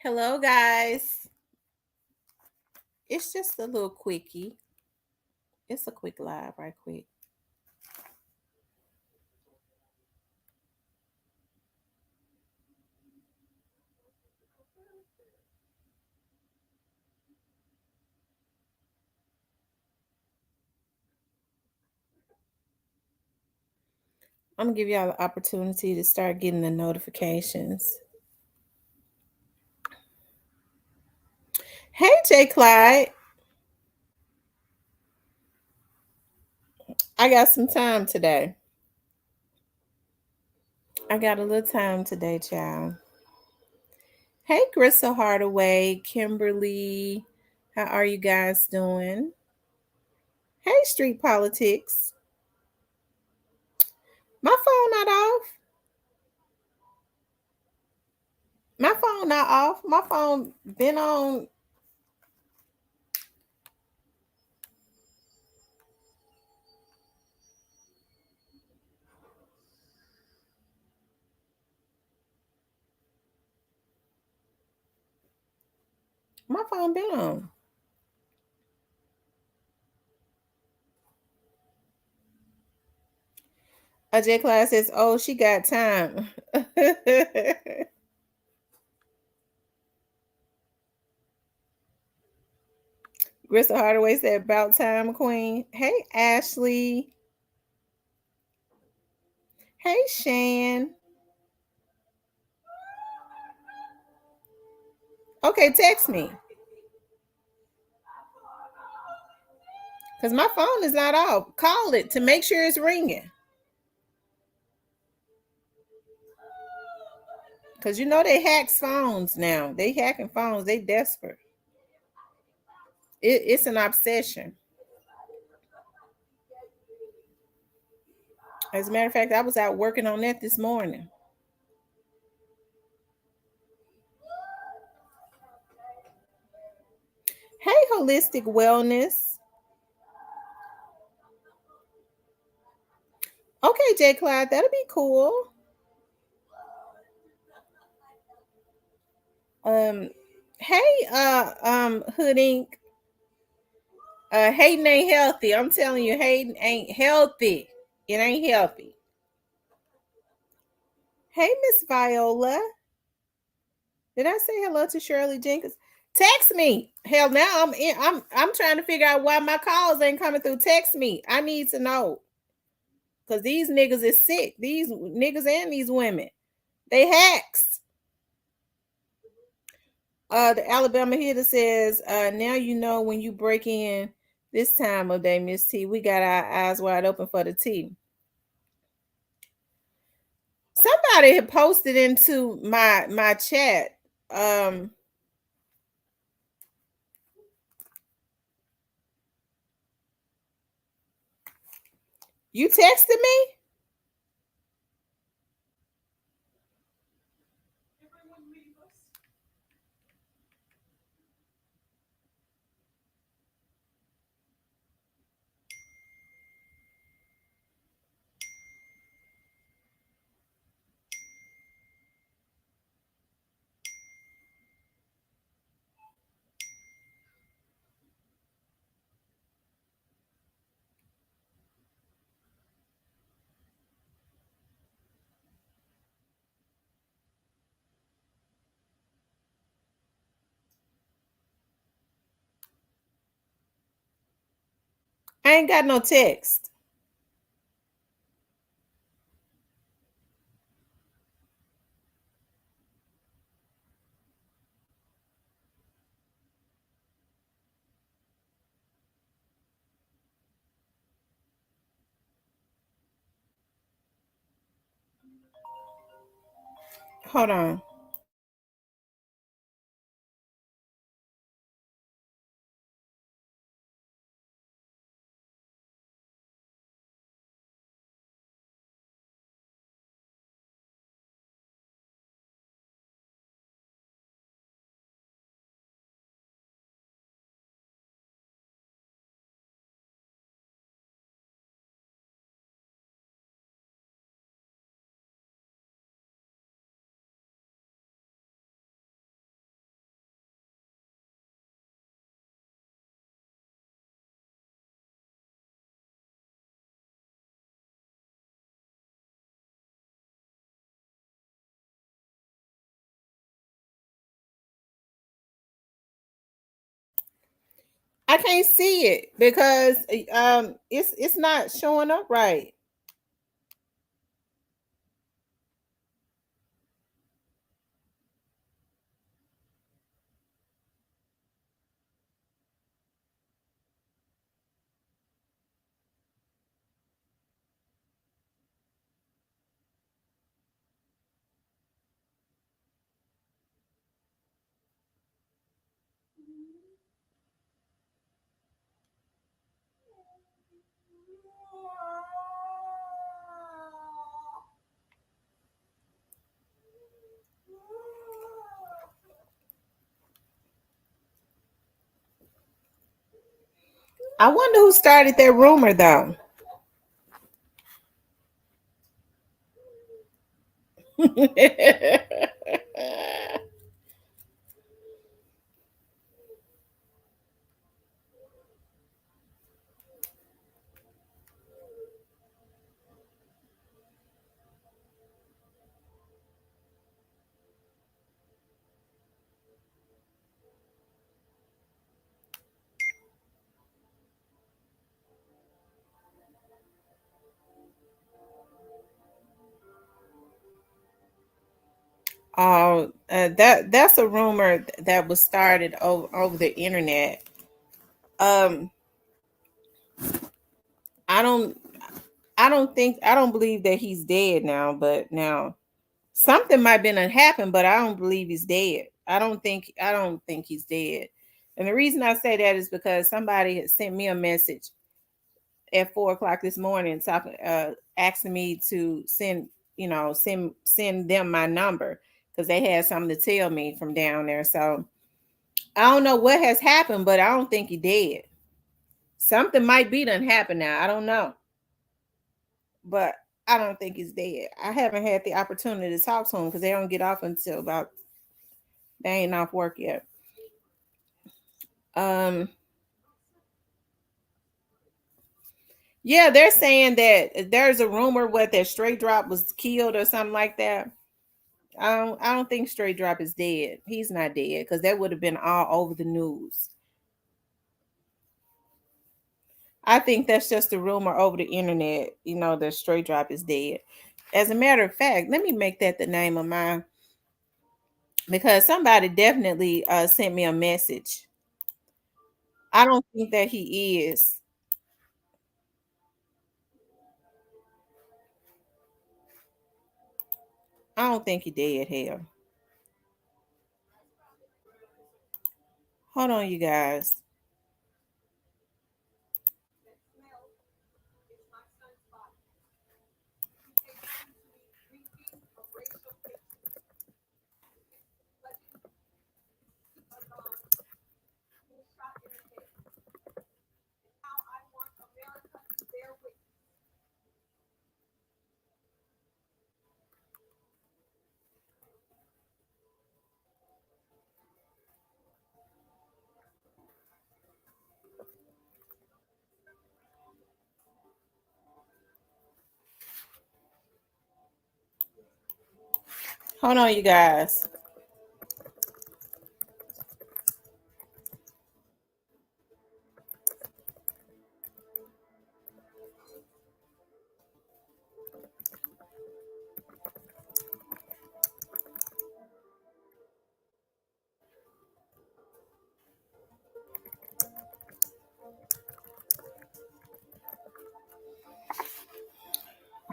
Hello, guys. It's just a little quickie. It's a quick live, right quick. I'm gonna give y'all the opportunity to start getting the notifications. Hey, Jay Clyde. I got some time today. I got a little time today, child. Hey, Gristle Hardaway, Kimberly. How are you guys doing? Hey, Street Politics. My phone not off. My phone not off. My phone been on. My phone been on. A J Class says, "Oh, she got time." Crystal Hardaway said, "About time, Queen." Hey, Ashley. Hey, Shan. Okay, text me because my phone is not off. Call it to make sure it's ringing. Because you know they hack phones now. They hacking phones. They desperate. It's an obsession. As a matter of fact, I was out working on that this morning. Hey, Holistic Wellness. Okay, J. Clyde, that'll be cool. Um, hey, Hood Inc. Hating ain't healthy. I'm telling you, hating ain't healthy. It ain't healthy. Hey, Miss Viola. Did I say hello to Shirley Jenkins? Text me. Hell, now I'm trying to figure out why my calls ain't coming through. Text me. I need to know. Because these niggas is sick. These niggas and these women. They hacks. The Alabama hitter says, now you know when you break in this time of day, Miss T. We got our eyes wide open for the tea. Somebody had posted into my chat. You texted me? I ain't got no text. Hold on. I can't see it because it's not showing up right. I wonder who started that rumor though. That's a rumor that was started over the internet. Um, I don't I don't believe that he's dead now, but now something might been happened, but I don't believe he's dead. I don't think he's dead. And the reason I say that is because somebody had sent me a message at 4 o'clock this morning talking asking me to send, send them my number because they had something to tell me from down there. So I don't know what has happened, but I don't think he dead. Something might be done happen now. I don't know. But I don't think he's dead. I haven't had the opportunity to talk to him because they don't get off until about they ain't off work yet. Um, yeah, they're saying that there's a rumor what that Straight Drop was killed or something like that. I don't think Straight Drop is dead. He's not dead because that would have been all over the news. I think that's just a rumor over the internet, that Straight Drop is dead. As a matter of fact, let me make that the name of mine because somebody definitely sent me a message. I don't think that he is. I don't think he dead. Hell, hold on, you guys. Hold on, you guys.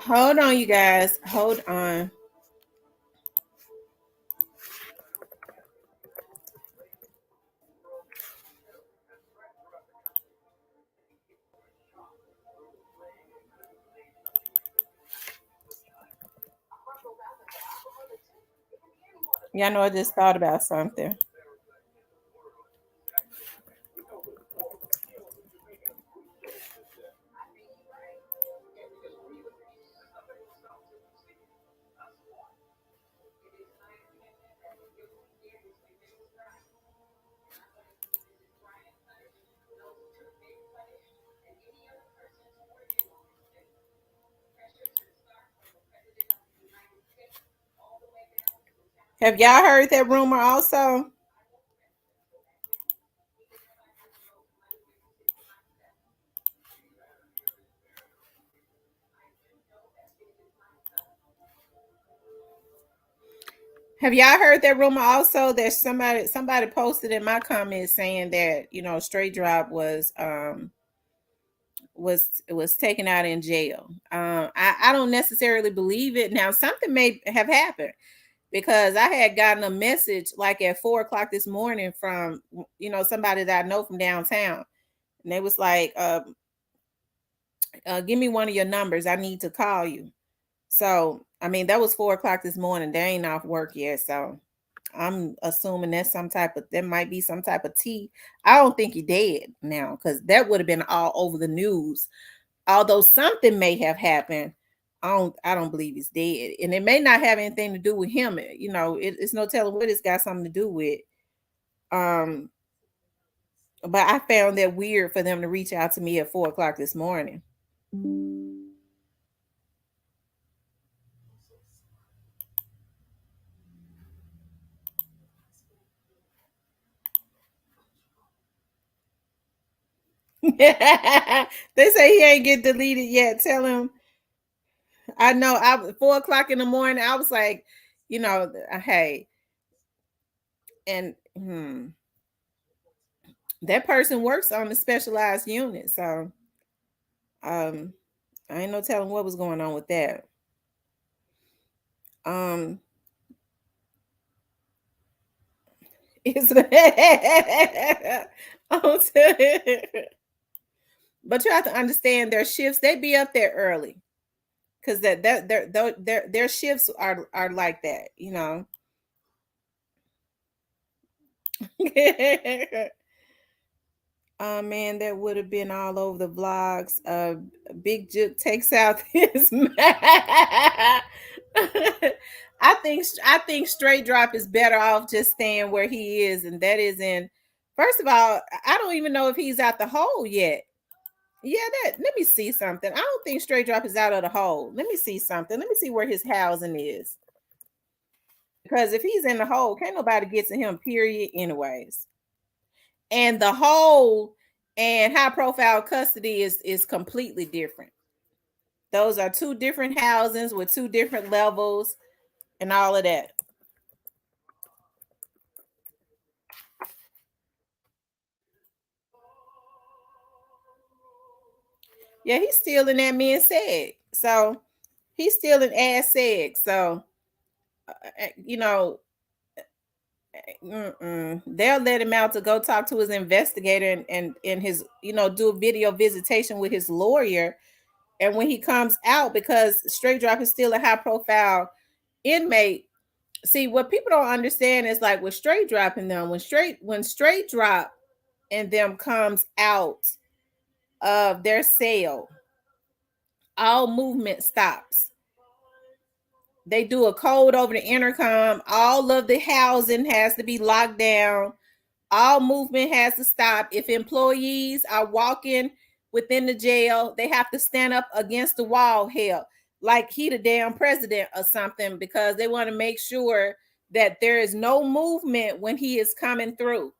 Hold on, you guys. Hold on. Y'all know I just thought about something. Have y'all heard that rumor also? Have y'all heard that rumor also that somebody posted in my comments saying that, Straight Drop was taken out in jail. I don't necessarily believe it. Now something may have happened because I had gotten a message like at 4 o'clock this morning from somebody that I know from downtown, and they was like, "Give me one of your numbers. I need to call you." So I mean, that was 4 o'clock this morning. They ain't off work yet, so I'm assuming that might be some type of tea. I don't think he dead now because that would have been all over the news. Although something may have happened, I don't believe he's dead, and it may not have anything to do with him. It's no telling what it's got something to do with. Um, but I found that weird for them to reach out to me at 4 o'clock this morning. They say he ain't get deleted yet. Tell him. I know. 4 o'clock in the morning. I was like, hey, and that person works on the specialized unit, so I ain't no telling what was going on with that. It's but you have to understand their shifts. They be up there early because their shifts are like that, Oh man, that would have been all over the vlogs. Big Juke takes out his I think Straight Drop is better off just staying where he is, and that is in. First of all, I don't even know if he's out the hole yet. Yeah, let me see something. I don't think Straight Drop is out of the hole. Let me see something. Let me see where his housing is. Because if he's in the hole, can't nobody get to him, period, anyways. And the hole and high profile custody is completely different. Those are two different housings with two different levels and all of that. Yeah, he's still in that men seg. So he's still in ass seg. So you know, they'll let him out to go talk to his investigator and his, do a video visitation with his lawyer. And when he comes out, because Straight Drop is still a high profile inmate. See, what people don't understand is like with Straight Drop and them, when Straight Drop and them comes out of their cell, all movement stops. They do a code over the intercom. All of the housing has to be locked down. All movement has to stop. If employees are walking within the jail, they have to stand up against the wall, hell, like he the damn president or something, because they want to make sure that there is no movement when he is coming through.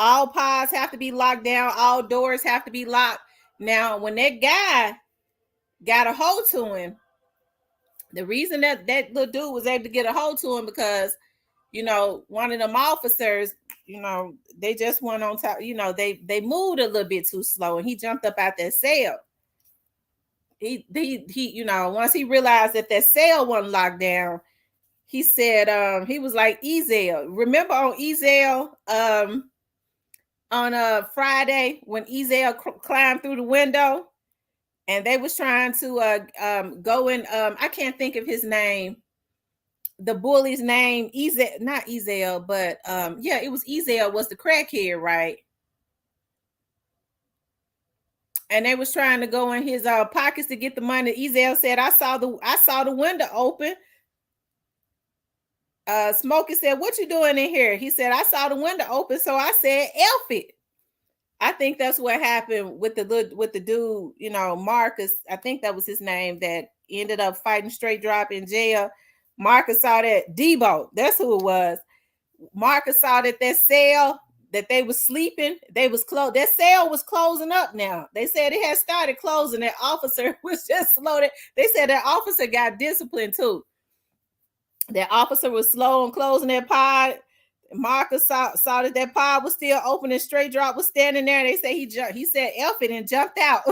All pods have to be locked down. All doors have to be locked. Now, when that guy got a hold to him, the reason that little dude was able to get a hold to him because, one of them officers, they just went on top, they moved a little bit too slow and he jumped up out that cell. He once he realized that cell wasn't locked down, he said, he was like, Ezel. Remember on Ezel, on a Friday when Ezel climbed through the window and they was trying to go in, I can't think of his name, the bully's name, Ezel, not Ezel, but yeah, it was Ezel was the crackhead, right? And they was trying to go in his pockets to get the money. Ezel said, I saw the window open. Smokey said, what you doing in here? He said, I saw the window open, so I said, Elf it. I think that's what happened with the dude, Marcus. I think that was his name that ended up fighting Straight Drop in jail. Marcus saw that Debo. That's who it was. Marcus saw that cell that they was sleeping. They was closed. That cell was closing up now. They said it had started closing. That officer was just slow. They said that officer got disciplined too. That officer was slow on closing that pod. Marcus saw that that pod was still open and Straight Drop was standing there. They say he jumped. He said "Elf it" and jumped out.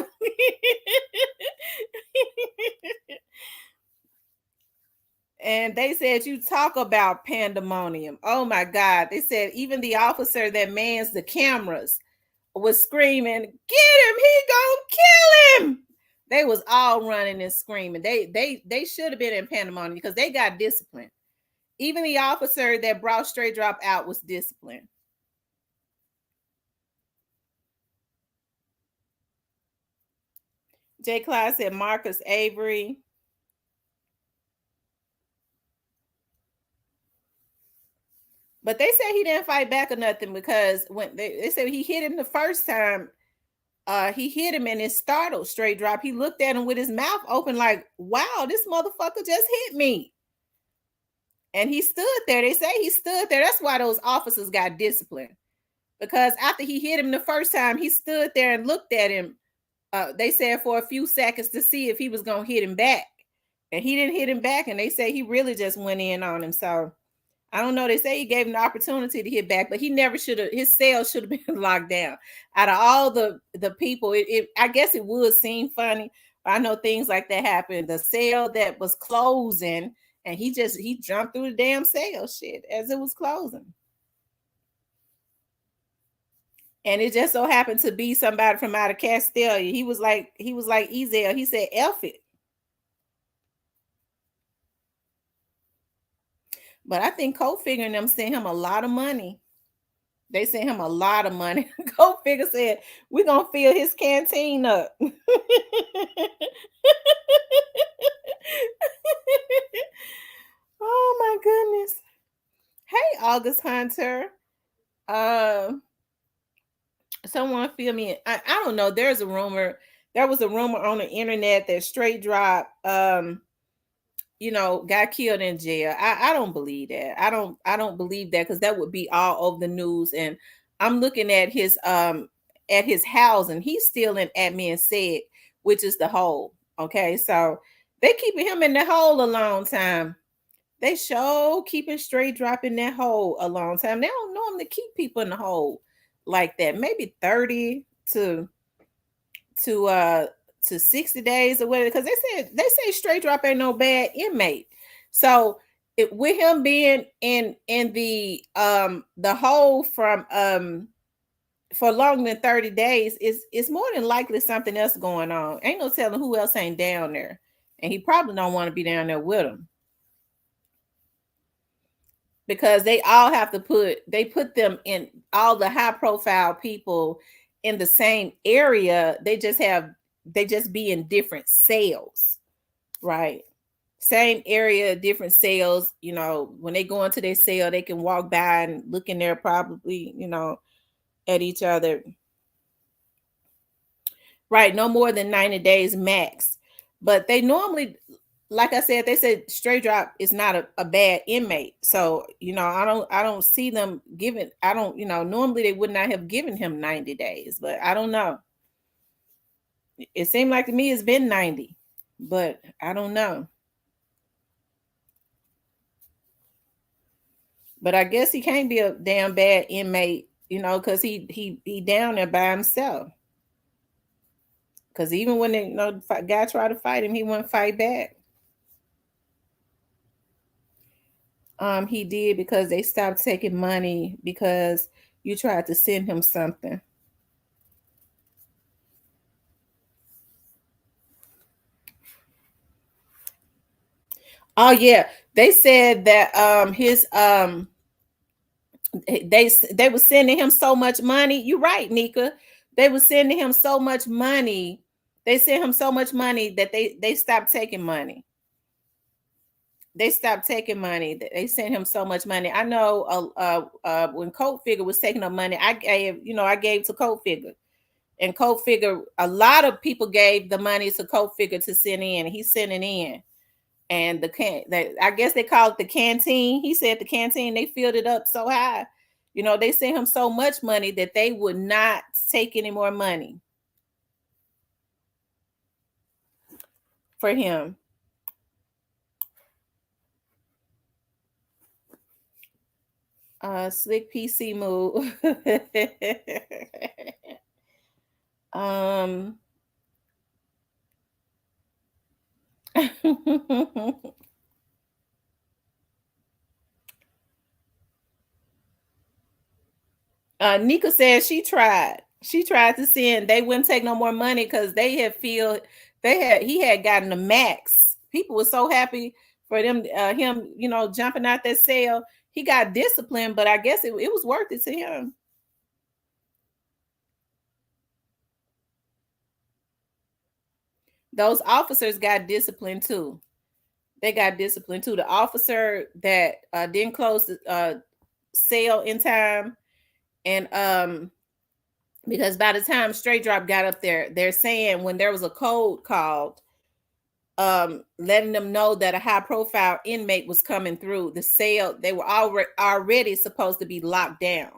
And they said, you talk about pandemonium. Oh my God. They said even the officer that mans the cameras was screaming, "Get him! He gonna kill him!" They was all running and screaming. They should have been in pandemonium because they got disciplined. Even the officer that brought Straight Drop out was disciplined. J. Clyde said Marcus Avery. But they said he didn't fight back or nothing because when they said he hit him the first time, he hit him and it startled Straight Drop. He looked at him with his mouth open, like, wow, this motherfucker just hit me. And he stood there. They say he stood there. That's why those officers got disciplined. Because after he hit him the first time, he stood there and looked at him. They said for a few seconds to see if he was going to hit him back. And he didn't hit him back. And they say he really just went in on him. So I don't know. They say he gave him the opportunity to hit back, but he never should have. His cell should have been locked down. Out of all the people, I guess it would seem funny. I know things like that happen. The cell that was closing, and he jumped through the damn cell shit as it was closing. And it just so happened to be somebody from out of Castelia. He was like Ezel. He said, "Elf it." But I think Cold Figure and them sent him a lot of money. They sent him a lot of money. Cold Figure said, "We're gonna fill his canteen up." Oh my goodness. Hey, August Hunter. Someone fill me. I don't know. There's a rumor. There was a rumor on the internet that Straight Drop got killed in jail. I don't believe that. I don't believe that because that would be all over the news. And I'm looking at his house and he's still in admin said, which is the hole. Okay, so they keeping him in the hole a long time. They show keeping Straight Drop in that hole a long time. They don't normally keep people in the hole like that. Maybe 30 to 60 days or whatever, because they say Straight Drop ain't no bad inmate. So with him being in the hole from for longer than 30 days, it's more than likely something else going on. Ain't no telling who else ain't down there. And he probably don't want to be down there with him. Because they all have to put them in, all the high profile people in the same area. They just be in different cells, right? Same area, different cells. When they go into their cell, they can walk by and look in there probably, at each other. Right, no more than 90 days max. But they normally, like I said, they said Straight Drop is not a bad inmate. So, I don't see them giving, I don't, normally they would not have given him 90 days, but I don't know. It seemed like to me it's been 90, but I don't know. But I guess he can't be a damn bad inmate, because he down there by himself. Because even when the guy tried to fight him, he wouldn't fight back. He did because they stopped taking money because you tried to send him something. Oh yeah, they said that they were sending him so much money. You're right, Nika. They were sending him so much money. They sent him so much money that they stopped taking money. They stopped taking money. They sent him so much money. I know when Cold Figure was taking up money, I gave to Cold Figure. And Cold Figure, a lot of people gave the money to Cold Figure to send in. He's sending in. And I guess they call it the canteen. He said the canteen, they filled it up so high. They sent him so much money that they would not take any more money for him. Slick PC move. um Nika said she tried. She tried to send. They wouldn't take no more money because he had gotten the max. People were so happy for them him, jumping out that cell. He got disciplined, but I guess it was worth it to him. Those officers got disciplined too. They got disciplined too. The officer that didn't close the cell in time, and because by the time Straight Drop got up there, they're saying when there was a code called, letting them know that a high profile inmate was coming through the cell, they were already supposed to be locked down,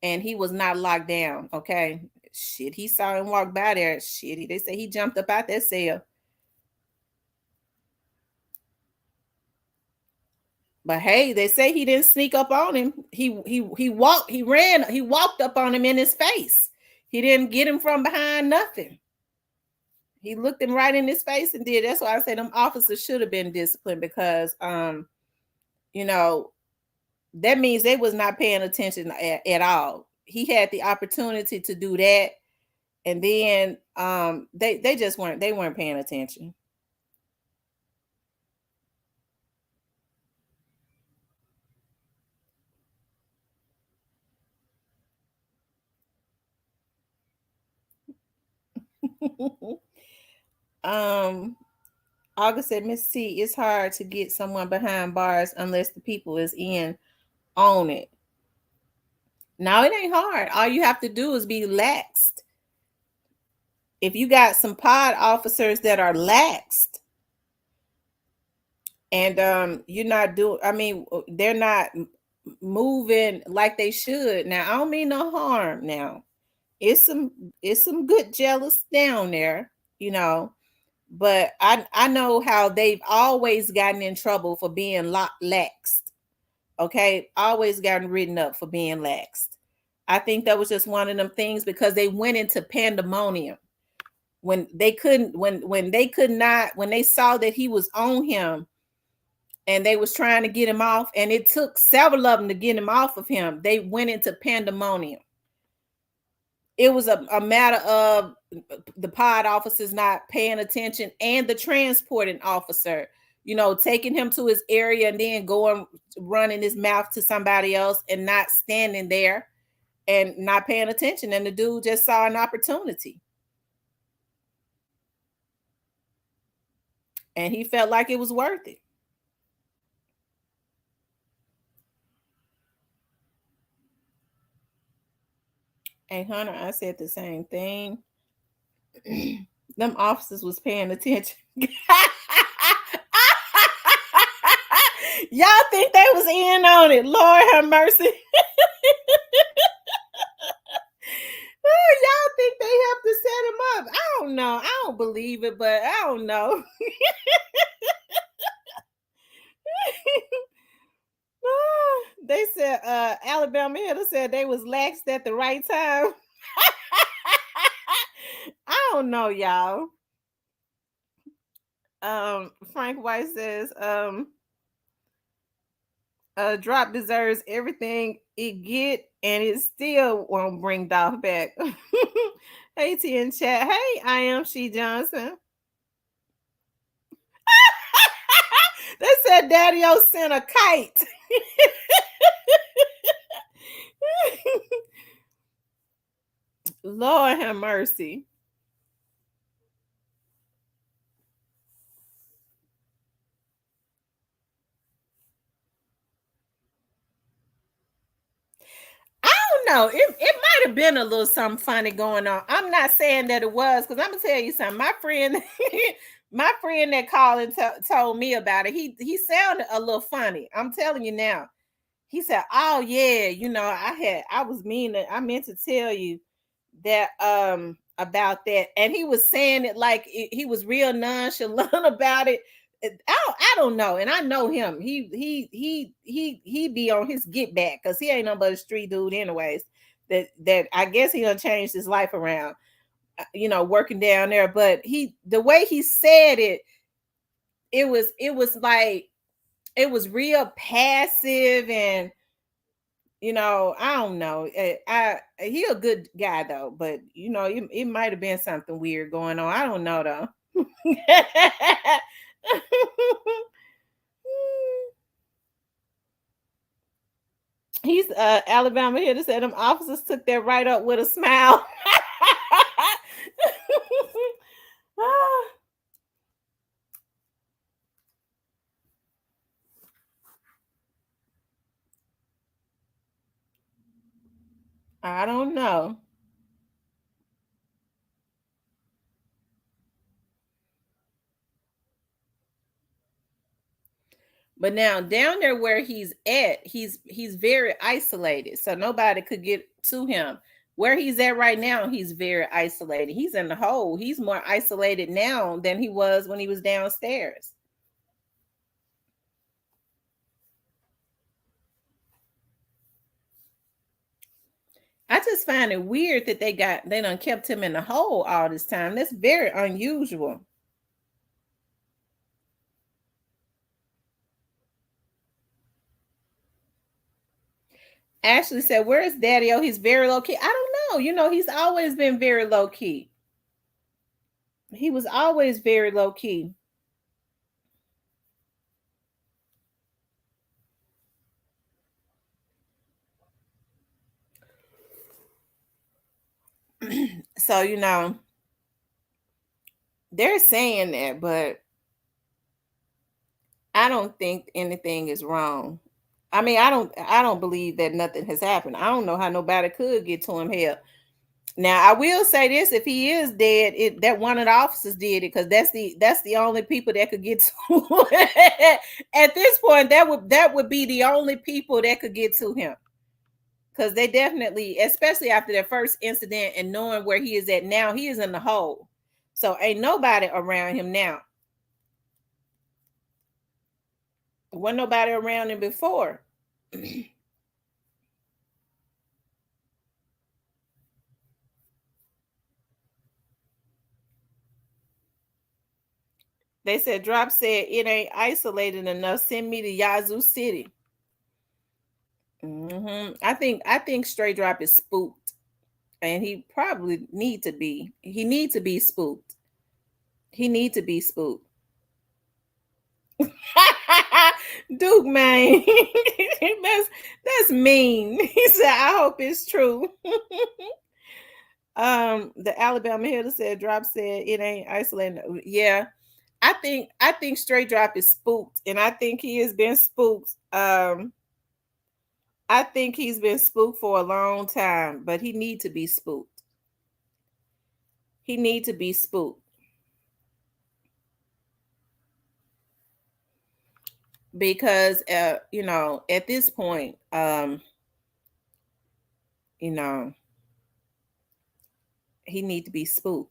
and he was not locked down. Okay, shit, he saw him walk by there. Shit, they say he jumped up out that cell. But hey, they say he didn't sneak up on him. He walked up on him in his face. He didn't get him from behind nothing. He looked him right in his face and did. That's why I say them officers should have been disciplined, because you know, that means they was not paying attention at all. He had the opportunity to do that, and then they just weren't paying attention. August said, Miss C, it's hard to get someone behind bars unless the people is in on it. No, it ain't hard. All you have to do is be laxed. If you got some pod officers that are laxed, and you're not doing, I mean, they're not moving like they should. Now, I don't mean no harm. Now, it's some good jealous down there, but I know how they've always gotten in trouble for being laxed. Okay, always gotten written up for being laxed. I think that was just one of them things, because they went into pandemonium when they couldn't, when they could not, when they saw that he was on him and they was trying to get him off, and it took several of them to get him off of him. They went into pandemonium. It was a matter of the pod officers not paying attention, and the transporting officer, taking him to his area and then going running his mouth to somebody else and not standing there and not paying attention. And the dude just saw an opportunity, and he felt like it was worth it. Hey, Hunter, I said the same thing. Them officers was paying attention. Y'all think they was in on it? Lord have mercy. Y'all think they have to set him up? I don't know. I don't believe it, but I don't know. They said Alabama Hitter said they was laxed at the right time. I don't know, y'all. Frank White says Drop deserves everything it get, and it still won't bring Dolph back. Hey, T in chat. Hey, I am She Johnson. They said Daddy O sent a kite. Lord have mercy. I don't know. It might have been a little something funny going on. I'm not saying that it was, because I'm gonna tell you something. My friend, my friend that called and told me about it, he sounded a little funny. I'm telling you now. He said, "Oh yeah, I meant to tell you that about that," and he was saying it like he was real nonchalant about it. I don't know, and I know him. He be on his get back because he ain't no but a street dude, anyways. That I guess he done changed his life around, working down there. But the way he said it, it was like it was real passive, and I don't know. He a good guy though, but it might have been something weird going on. I don't know though. He's Alabama here to say them officers took that right up with a smile. I don't know. But now down there where he's at, he's very isolated. So nobody could get to him. Where he's at right now, he's very isolated. He's in the hole. He's more isolated now than he was when he was downstairs. I just find it weird that they done kept him in the hole all this time. That's very unusual. Ashley said, "Where's Daddy? Oh, he's very low key." I don't know. He's always been very low key. He was always very low key. So, they're saying that, but I don't think anything is wrong. I mean, I don't believe that nothing has happened. I don't know how nobody could get to him here. Now, I will say this: if he is dead, that one of the officers did it, because that's the only people that could get to him. At this point, that would be the only people that could get to him. Because they definitely, especially after their first incident and knowing where he is at now, he is in the hole. So ain't nobody around him now. Wasn't nobody around him before. They said Drop said it ain't isolated enough. Send me to Yazoo City. I think Straight Drop is spooked, and he probably need to be. He need to be spooked. He need to be spooked. Duke, man, that's mean. He said, "I hope it's true." The Alabama Hitter said, Drop said it ain't isolated. Yeah, I think Straight Drop is spooked, and I think he has been spooked. I think he's been spooked for a long time, but he need to be spooked. He need to be spooked because at this point, you know, he need to be spooked.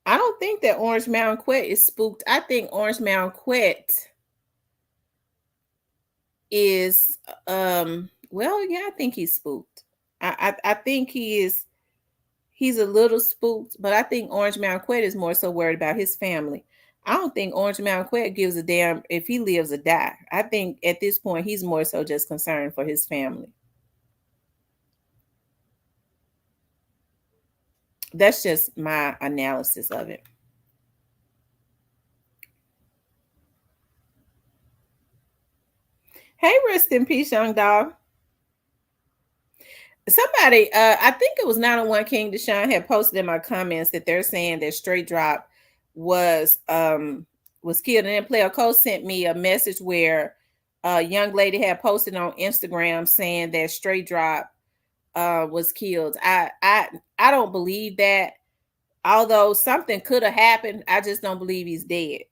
I don't think that Orange Mountain Quet is spooked. I think Orange Mountain Quet is well, yeah, I think he's spooked. I think he's a little spooked, but I think Orange Mountain Quet is more so worried about his family. I don't think Orange Mountain Quet gives a damn if he lives or die. I think at this point he's more so just concerned for his family. That's just my analysis of it. Hey, rest in peace, young dog. Somebody, I think it was 901 King Deshaun had posted in my comments that they're saying that Straight Drop was killed. And then Player Co sent me a message where a young lady had posted on Instagram saying that Straight Drop was killed. I don't believe that. Although something could have happened, I just don't believe he's dead.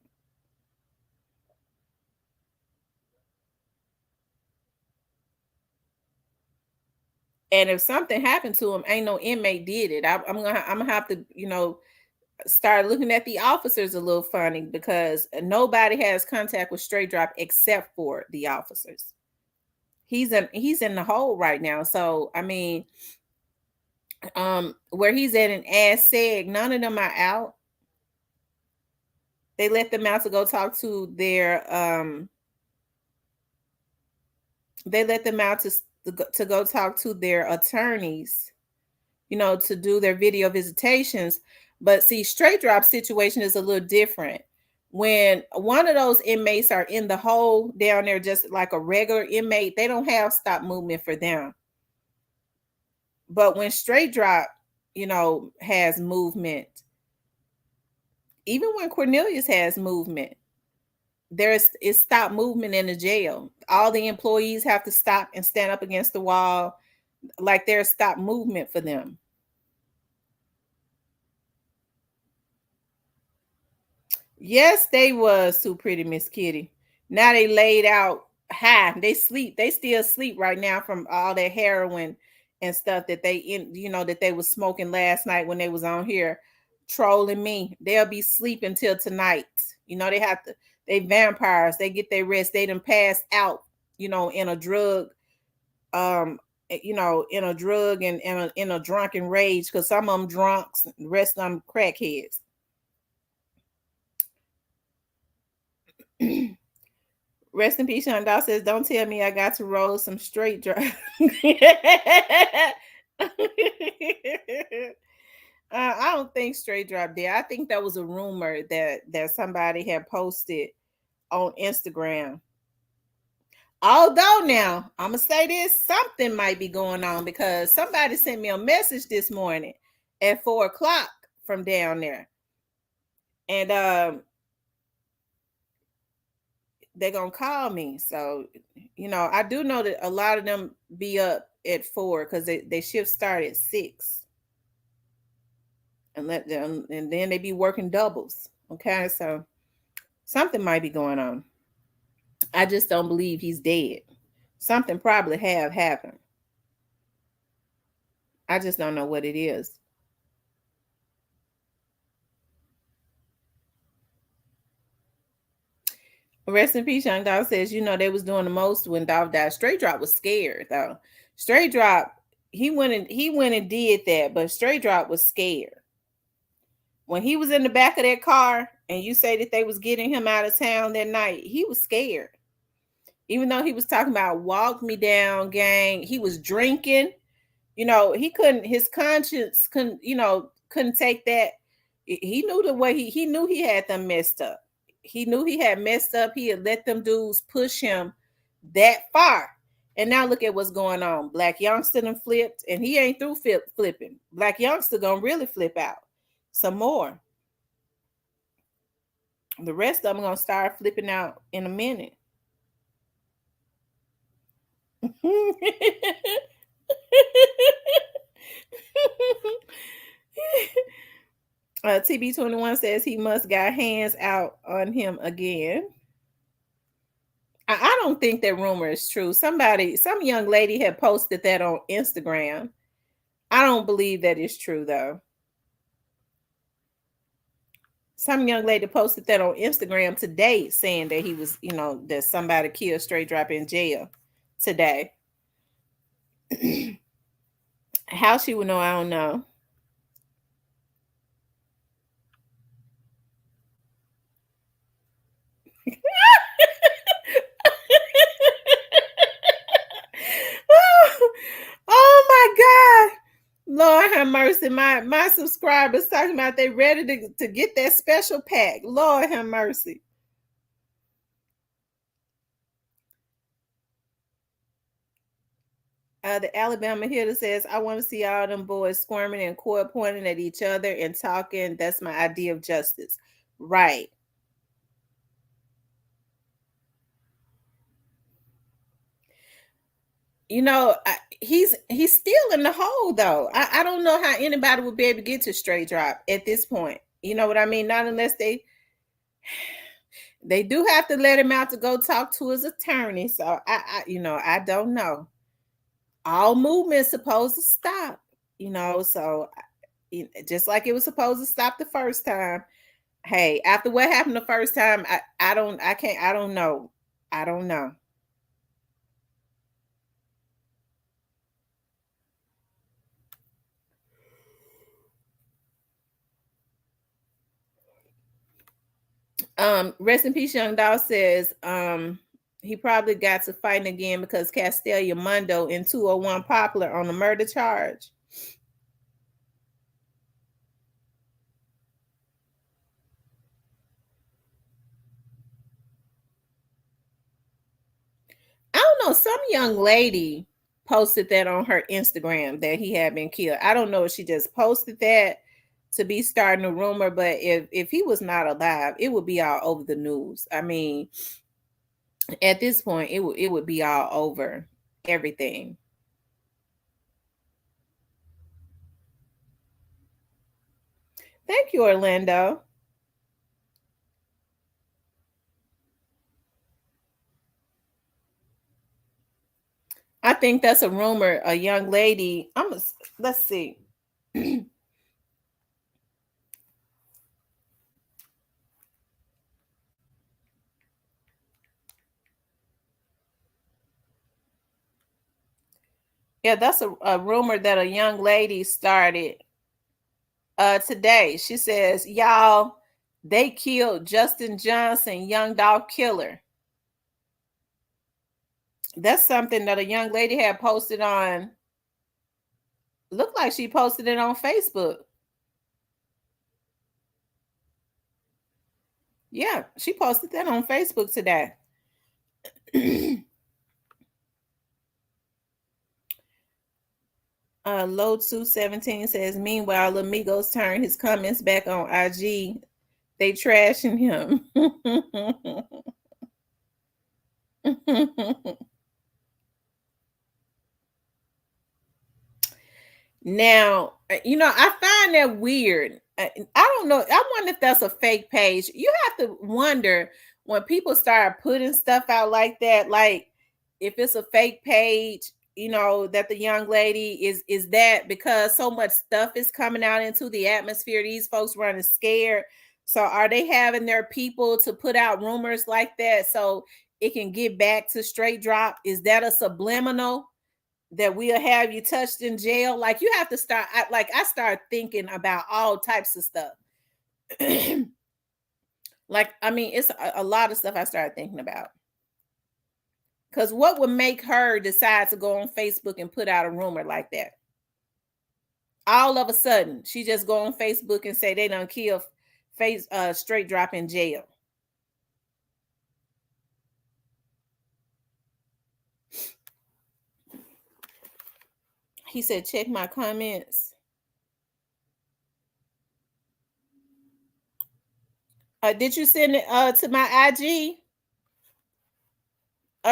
And if something happened to him, ain't no inmate did it. I'm gonna have to, start looking at the officers a little funny because nobody has contact with Straight Drop except for the officers. He's in the hole right now. So I mean, where he's at in Ass Seg, none of them are out. They let them out to go talk to their they let them out to go talk to their attorneys, to do their video visitations. But see, Straight Drop situation is a little different. When one of those inmates are in the hole down there, just like a regular inmate, they don't have stop movement for them. But when Straight Drop, has movement, even when Cornelius has movement, it's stop movement in the jail. All the employees have to stop and stand up against the wall, like there's stop movement for them. Yes, they was too pretty, Miss Kitty. Now they laid out high. They sleep. They still sleep right now from all that heroin and stuff that that they was smoking last night when they was on here trolling me. They'll be sleeping till tonight. They have to. They vampires. They get their rest. They done passed out. In a drug. In a drug and in a drunken rage because some of them drunks, the rest of them crackheads. Rest in peace, Sean Dow says, don't tell me I got to roll some straight drop. I don't think straight drop did. I think that was a rumor that somebody had posted on Instagram. Although now, I'm going to say this, something might be going on because somebody sent me a message this morning at 4:00 from down there. And they're going to call me. So, I do know that a lot of them be up at 4 because they shift start at 6. And then they be working doubles. Okay, so something might be going on. I just don't believe he's dead. Something probably have happened. I just don't know what it is. Rest in peace, Young Dolph says, they was doing the most when Dolph died. Straight Drop was scared though. Straight Drop, he went and did that, but Straight Drop was scared. When he was in the back of that car and you say that they was getting him out of town that night, he was scared. Even though he was talking about walk me down, gang, he was drinking. He couldn't, his conscience couldn't take that. He knew the way he knew he had them messed up. He knew he had messed up. He had let them dudes push him that far. And now look at what's going on. Black Youngster done flipped, and he ain't through flipping. Black Youngster gonna really flip out some more. The rest of them gonna start flipping out in a minute. TB21 says he must got hands out on him again. I don't think that rumor is true. Some young lady had posted that on Instagram. I don't believe that is true though. Some young lady posted that on Instagram today saying that he was, that somebody killed Straight Drop in jail today. How she would know, I don't know. Oh my God. Lord have mercy. My subscribers talking about they ready to get that special pack. Lord have mercy. The Alabama hitter says, I want to see all them boys squirming in court, pointing at each other and talking. That's my idea of justice. Right. He's still in the hole though. I don't know how anybody would be able to get to Straight Drop at this point. You know what I mean? Not unless they do have to let him out to go talk to his attorney. So I don't know. all movement supposed to stop, so just like it was supposed to stop the first time. Hey, after what happened the first time, I don't know. I don't know. Rest in peace, Young Doll says, he probably got to fighting again because Castelia Mundo in 201 Poplar on the murder charge. I don't know. Some young lady posted that on her Instagram that he had been killed. I don't know if she just posted that to be starting a rumor, but if he was not alive, it would be all over the news. I mean, at this point, it would be all over everything. Thank you, Orlando. I think that's a rumor. A young lady. Let's see. Yeah, that's a rumor that a young lady started today. She says, "Y'all, they killed Justin Johnson, young dog killer." That's something that a young lady had posted on. Looked like she posted it on Facebook. Yeah, she posted that on Facebook today. Low 217 says, meanwhile, Amigos turned his comments back on IG. They trashing him. Now, I find that weird. I don't know. I wonder if that's a fake page. You have to wonder when people start putting stuff out like that, like if it's a fake page, that the young lady is that because so much stuff is coming out into the atmosphere, these folks running scared. So are they having their people to put out rumors like that so it can get back to straight drop? Is that a subliminal that we'll have you touched in jail? Like you have to start. I start thinking about all types of stuff. Like I mean, it's a lot of stuff I started thinking about. Because what would make her decide to go on Facebook and put out a rumor like that? All of a sudden, she just go on Facebook and say they done kill face straight drop in jail. He said, check my comments. Did you send it to my IG?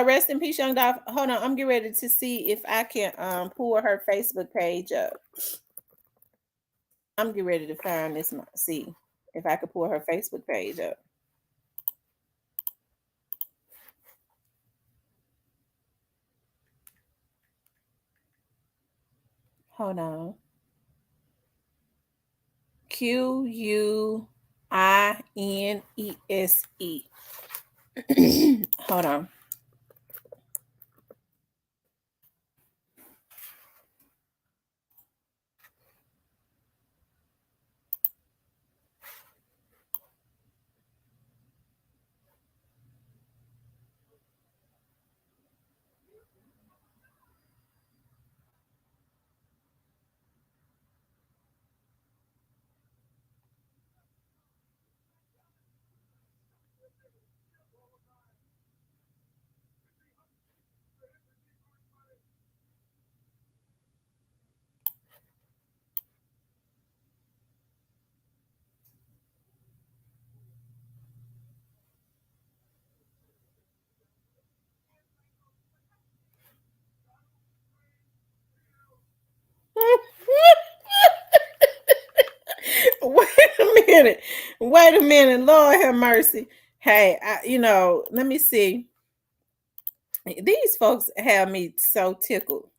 Rest in peace, young Dolph. Hold on, I'm getting ready to see if I can pull her Facebook page up. I'm getting ready to find this. See if I can pull her Facebook page up. Hold on. QUINESE. Hold on. Wait a minute. Wait a minute. Lord have mercy. Hey, let me see. These folks have me so tickled.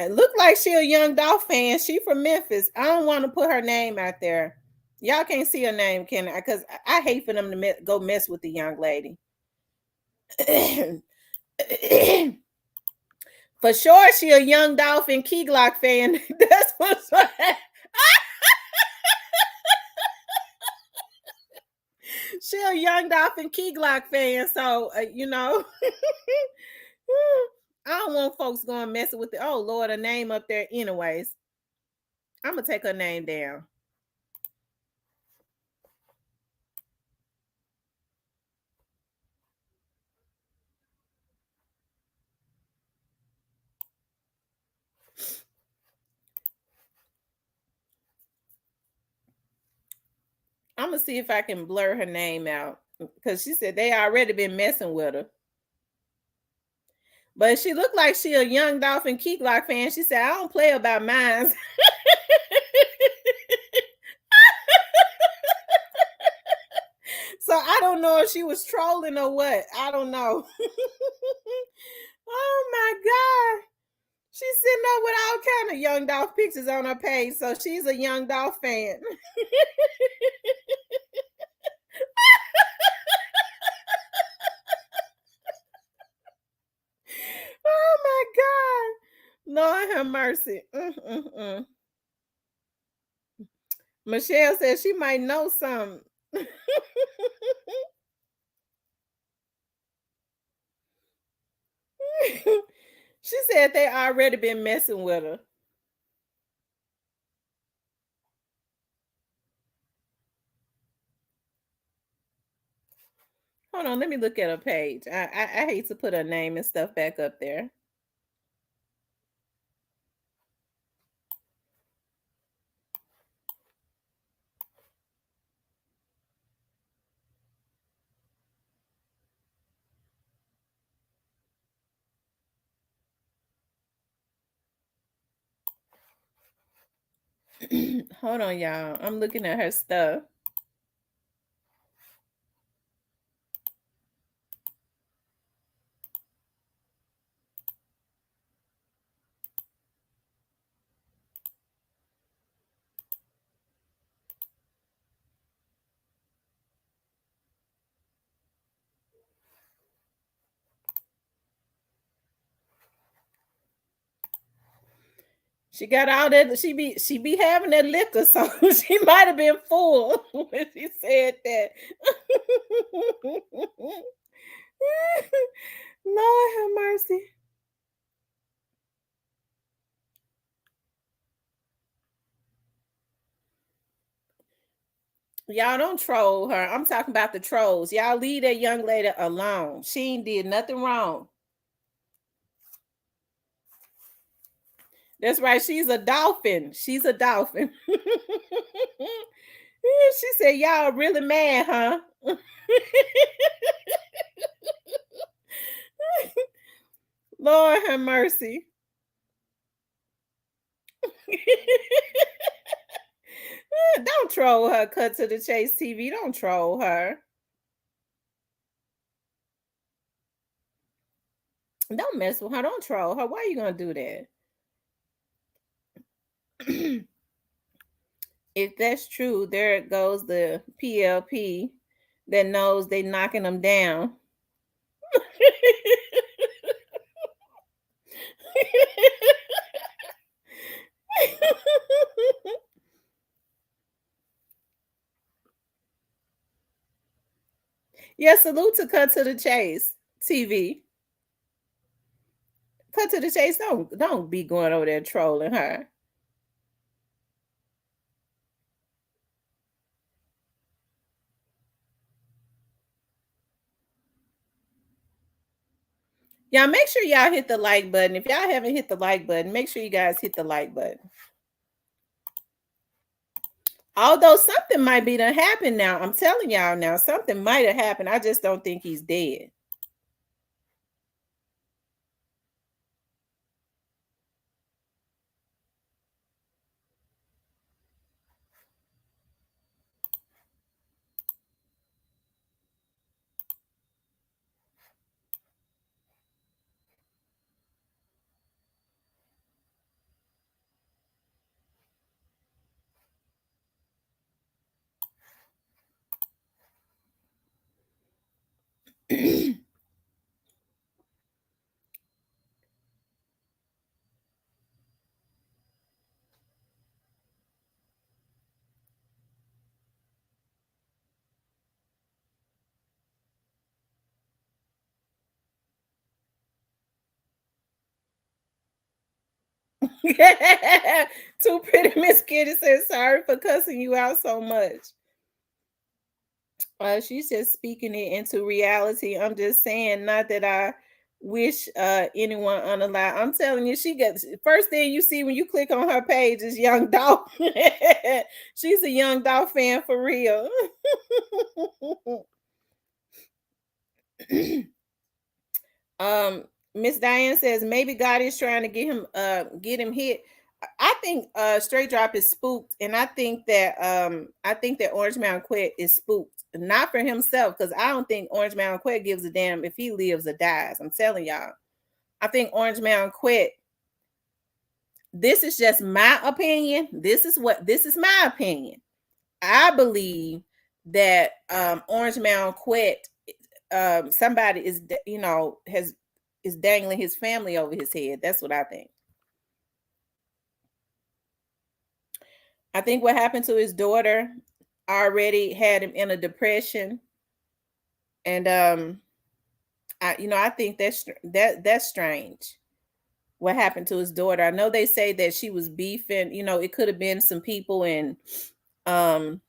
It look like she a young Dolph fan. She from Memphis. I don't want to put her name out there. Y'all can't see her name, can I? Because I hate for them to go mess with the young lady. For sure, she a young Dolphin Key Glock fan. That's what's right. She a young Dolphin Key Glock fan. So I don't want folks going messing with the. Oh Lord, a name up there. Anyways, I'm gonna take her name down. I'm gonna see if I can blur her name out because she said they already been messing with her. But she looked like she a young Dolphin Key Glock fan. She said, I don't play about mine. So I don't know if she was trolling or what. I don't know. Oh my God. She's sitting up with all kind of young Dolph pictures on her page. So she's a young Dolph fan. Oh my God. Lord have mercy. Michelle says she might know something. She said they already been messing with her. Hold on, let me look at her page. I hate to put her name and stuff back up there. Hold on, y'all. I'm looking at her stuff. She got all that. She be having that liquor, so she might have been full when she said that. Lord have mercy. Y'all don't troll her. I'm talking about the trolls. Y'all leave that young lady alone. She ain't did nothing wrong. That's right. She's a dolphin. She's a dolphin. She said, y'all really mad, huh? Lord have mercy. Don't troll her, Cut to the Chase TV. Don't troll her. Don't mess with her. Don't troll her. Why are you gonna do that? If that's true, there goes the PLP that knows they knocking them down. Yeah, salute to Cut to the Chase TV. Cut to the Chase. Don't be going over there trolling her. Y'all make sure y'all hit the like button. If y'all haven't hit the like button, make sure you guys hit the like button. Although something might be to happen now. I'm telling y'all now, something might have happened. I just don't think he's dead. Too pretty Miss Kitty says sorry for cussing you out so much. She's just speaking it into reality. I'm just saying, not that I wish anyone unalive. I'm telling you, she gets first thing you see when you click on her page is Young Dolph. She's a Young Dolph fan for real. um, Miss Diane says maybe God is trying to get him hit. I think Straight Drop is spooked, and I think that Orange Mountain Quet is spooked, not for himself, because I don't think Orange Mountain Quet gives a damn if he lives or dies. I'm telling y'all. I think Orange Mountain Quet, this is just my opinion. This is my opinion. I believe that Orange Mountain Quet, somebody is has is dangling his family over his head. That's what I think. I think what happened to his daughter already had him in a depression, and I think that's strange. What happened to his daughter? I know they say that she was beefing. It could have been some people in um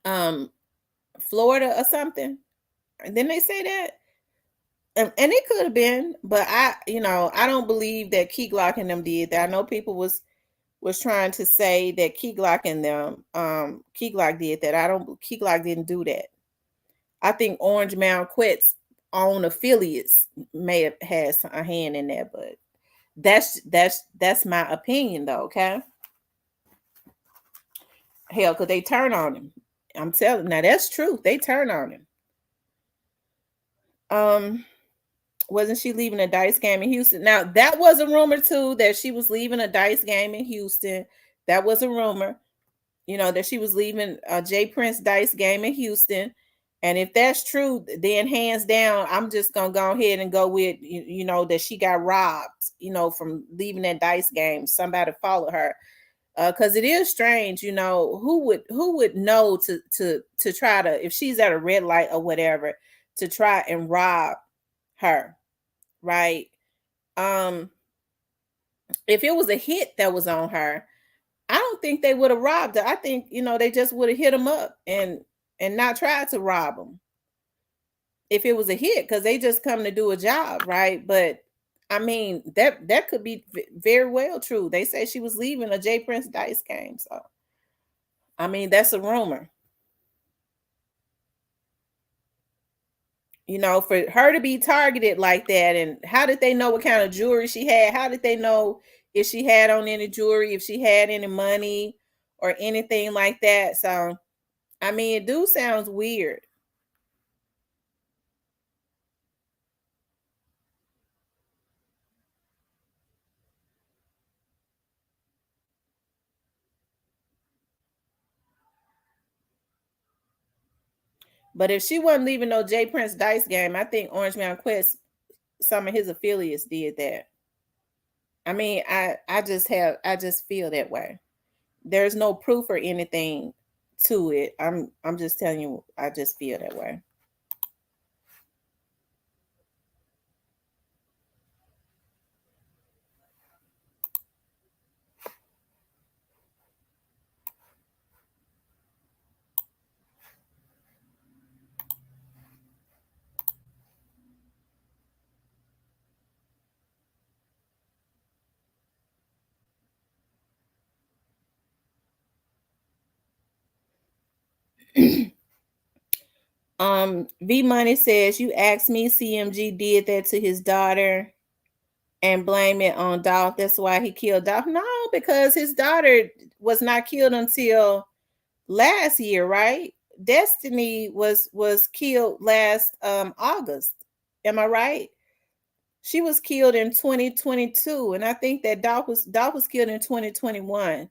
um Florida or something. And then they say that, and it could have been, but I don't believe that Key Glock and them did that. I know people was trying to say that Key Glock and them, Key Glock did that. I don't. Key Glock didn't do that. I think Orange Mound Quet's own affiliates may have had a hand in that, but that's my opinion though. Okay, hell, could they turn on him? I'm telling. Now that's true. They turn on him. Um, wasn't she leaving a dice game in Houston? Now that was a rumor too, that she was leaving a dice game in Houston. That was a rumor. That she was leaving a J Prince dice game in Houston. And if that's true, then hands down, I'm just gonna go ahead and go with that she got robbed, from leaving that dice game. Somebody followed her. Because it is strange, who would know to try to, if she's at a red light or whatever, to try and rob her, right? Um, if it was a hit that was on her, I don't think they would have robbed her. I think they just would have hit him up and not tried to rob him if it was a hit, because they just come to do a job, right? But I mean that could be very well true. They say she was leaving a J Prince dice game, so I mean that's a rumor. For her to be targeted like that, and how did they know what kind of jewelry she had? How did they know if she had on any jewelry, if she had any money or anything like that? So I mean, it do sounds weird. But if she wasn't leaving no J Prince dice game, I think Orange Mountain Quest, some of his affiliates did that. I mean, I just feel that way. There's no proof or anything to it. I'm just telling you, I just feel that way. V Money says you asked me CMG did that to his daughter and blame it on Dolph. That's why he killed Dolph. No, because his daughter was not killed until last year, right? Destiny was killed last August. Am I right? She was killed in 2022, and I think that Dolph was killed in 2021.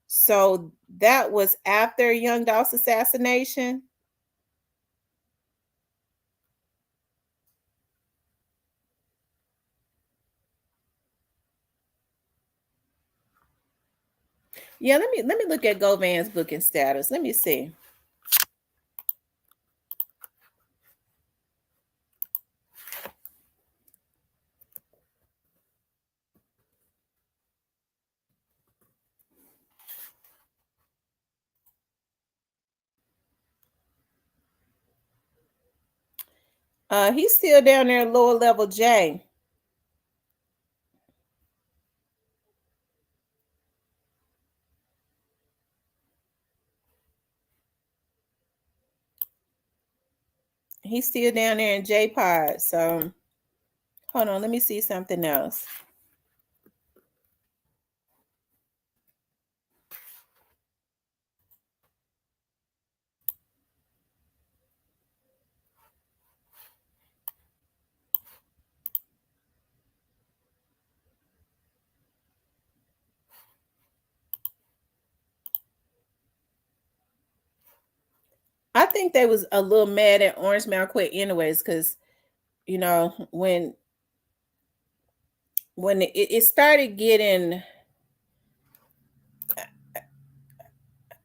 So that was after Young Dolph's assassination. Yeah, let me look at Govan's booking status. Let me see. He's still down there, lower level J. He's still down there in J Pod. So hold on, let me see something else. I think they was a little mad at Orange Mountain Quit anyways, because you know when it started getting,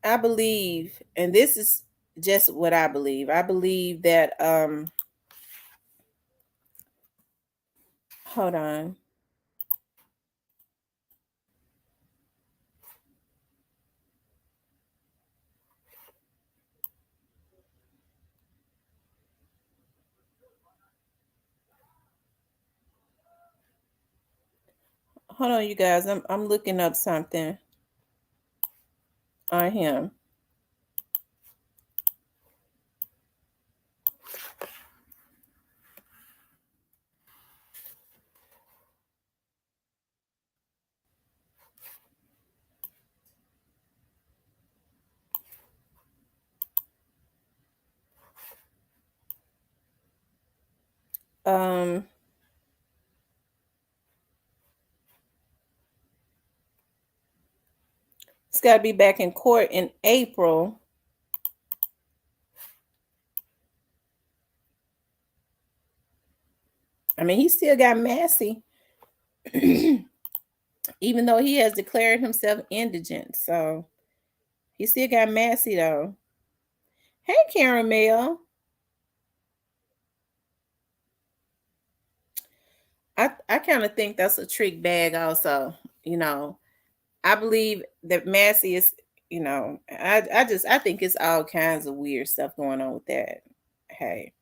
I believe, and this is just what I believe. I believe that hold on. Hold on, you guys. I'm looking up something on him. Um it's gotta be back in court in April. I mean, he still got Massey, even though he has declared himself indigent. So he still got Massey though. Hey, Caramel. I kind of think that's a trick bag also. You know, I believe that Massey is, I think it's all kinds of weird stuff going on with that. Hey,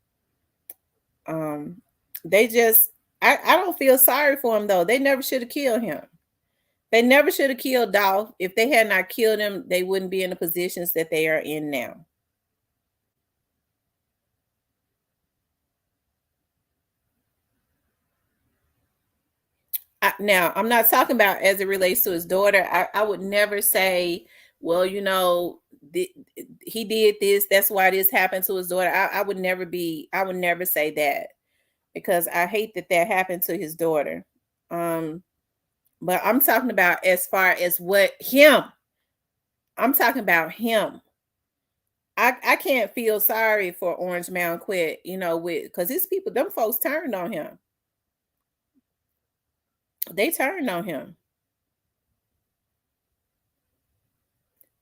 um, they just, I don't feel sorry for him though. They never should have killed him. They never should have killed Dolph. If they had not killed him, they wouldn't be in the positions that they are in now. Now, I'm not talking about as it relates to his daughter. I would never say, well, he did this. That's why this happened to his daughter. I would never say that because I hate that that happened to his daughter. Um, but I'm talking about as far as I'm talking about him. I can't feel sorry for Orange Mound Quit, with because his people, them folks turned on him. They turned on him.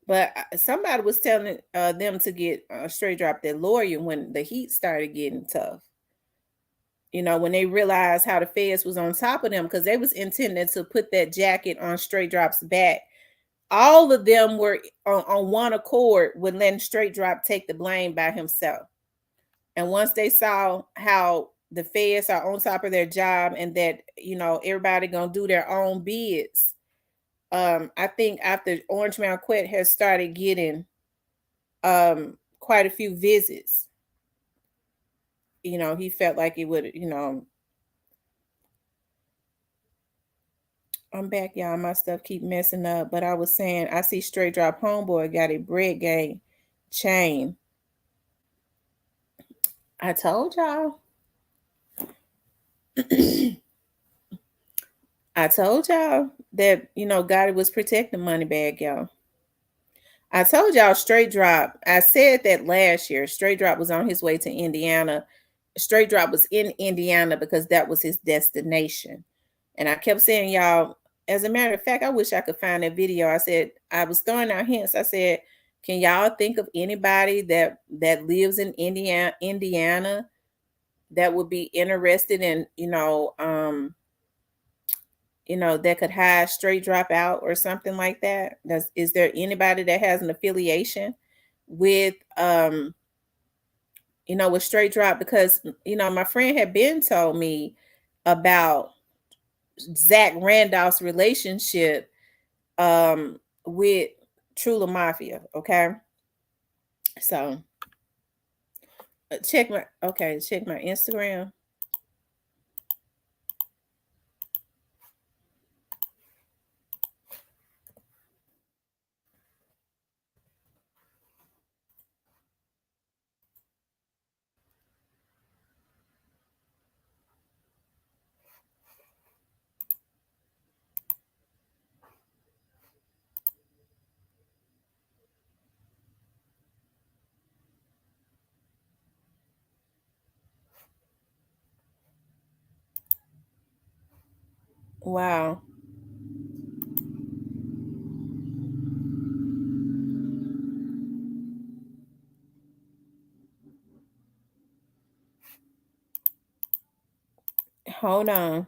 But somebody was telling them to get straight drop their lawyer when the heat started getting tough. When they realized how the feds was on top of them because they was intending to put that jacket on straight drop's back. All of them were on one accord with letting straight drop take the blame by himself. And once they saw how the feds are on top of their job and that everybody gonna do their own bids, I think after Orange Mound Quit has started getting quite a few visits, he felt like it would, I'm back, y'all. My stuff keep messing up, but I was saying I see straight drop homeboy got a bread gang chain. I told y'all. I told y'all that Gotti was protecting Moneybagg, y'all. I told y'all straight drop. I said that last year. Straight drop was on his way to Indiana. Straight drop was in Indiana because that was his destination. And I kept saying, y'all, as a matter of fact, I wish I could find that video. I said, I was throwing out hints. I said, can y'all think of anybody that lives in Indiana that would be interested in, that could hire straight drop out or something like that? Is there anybody that has an affiliation with with straight drop because my friend had been told me about Zach Randolph's relationship with Trula Mafia. Okay. So check my Instagram. Wow. Hold on.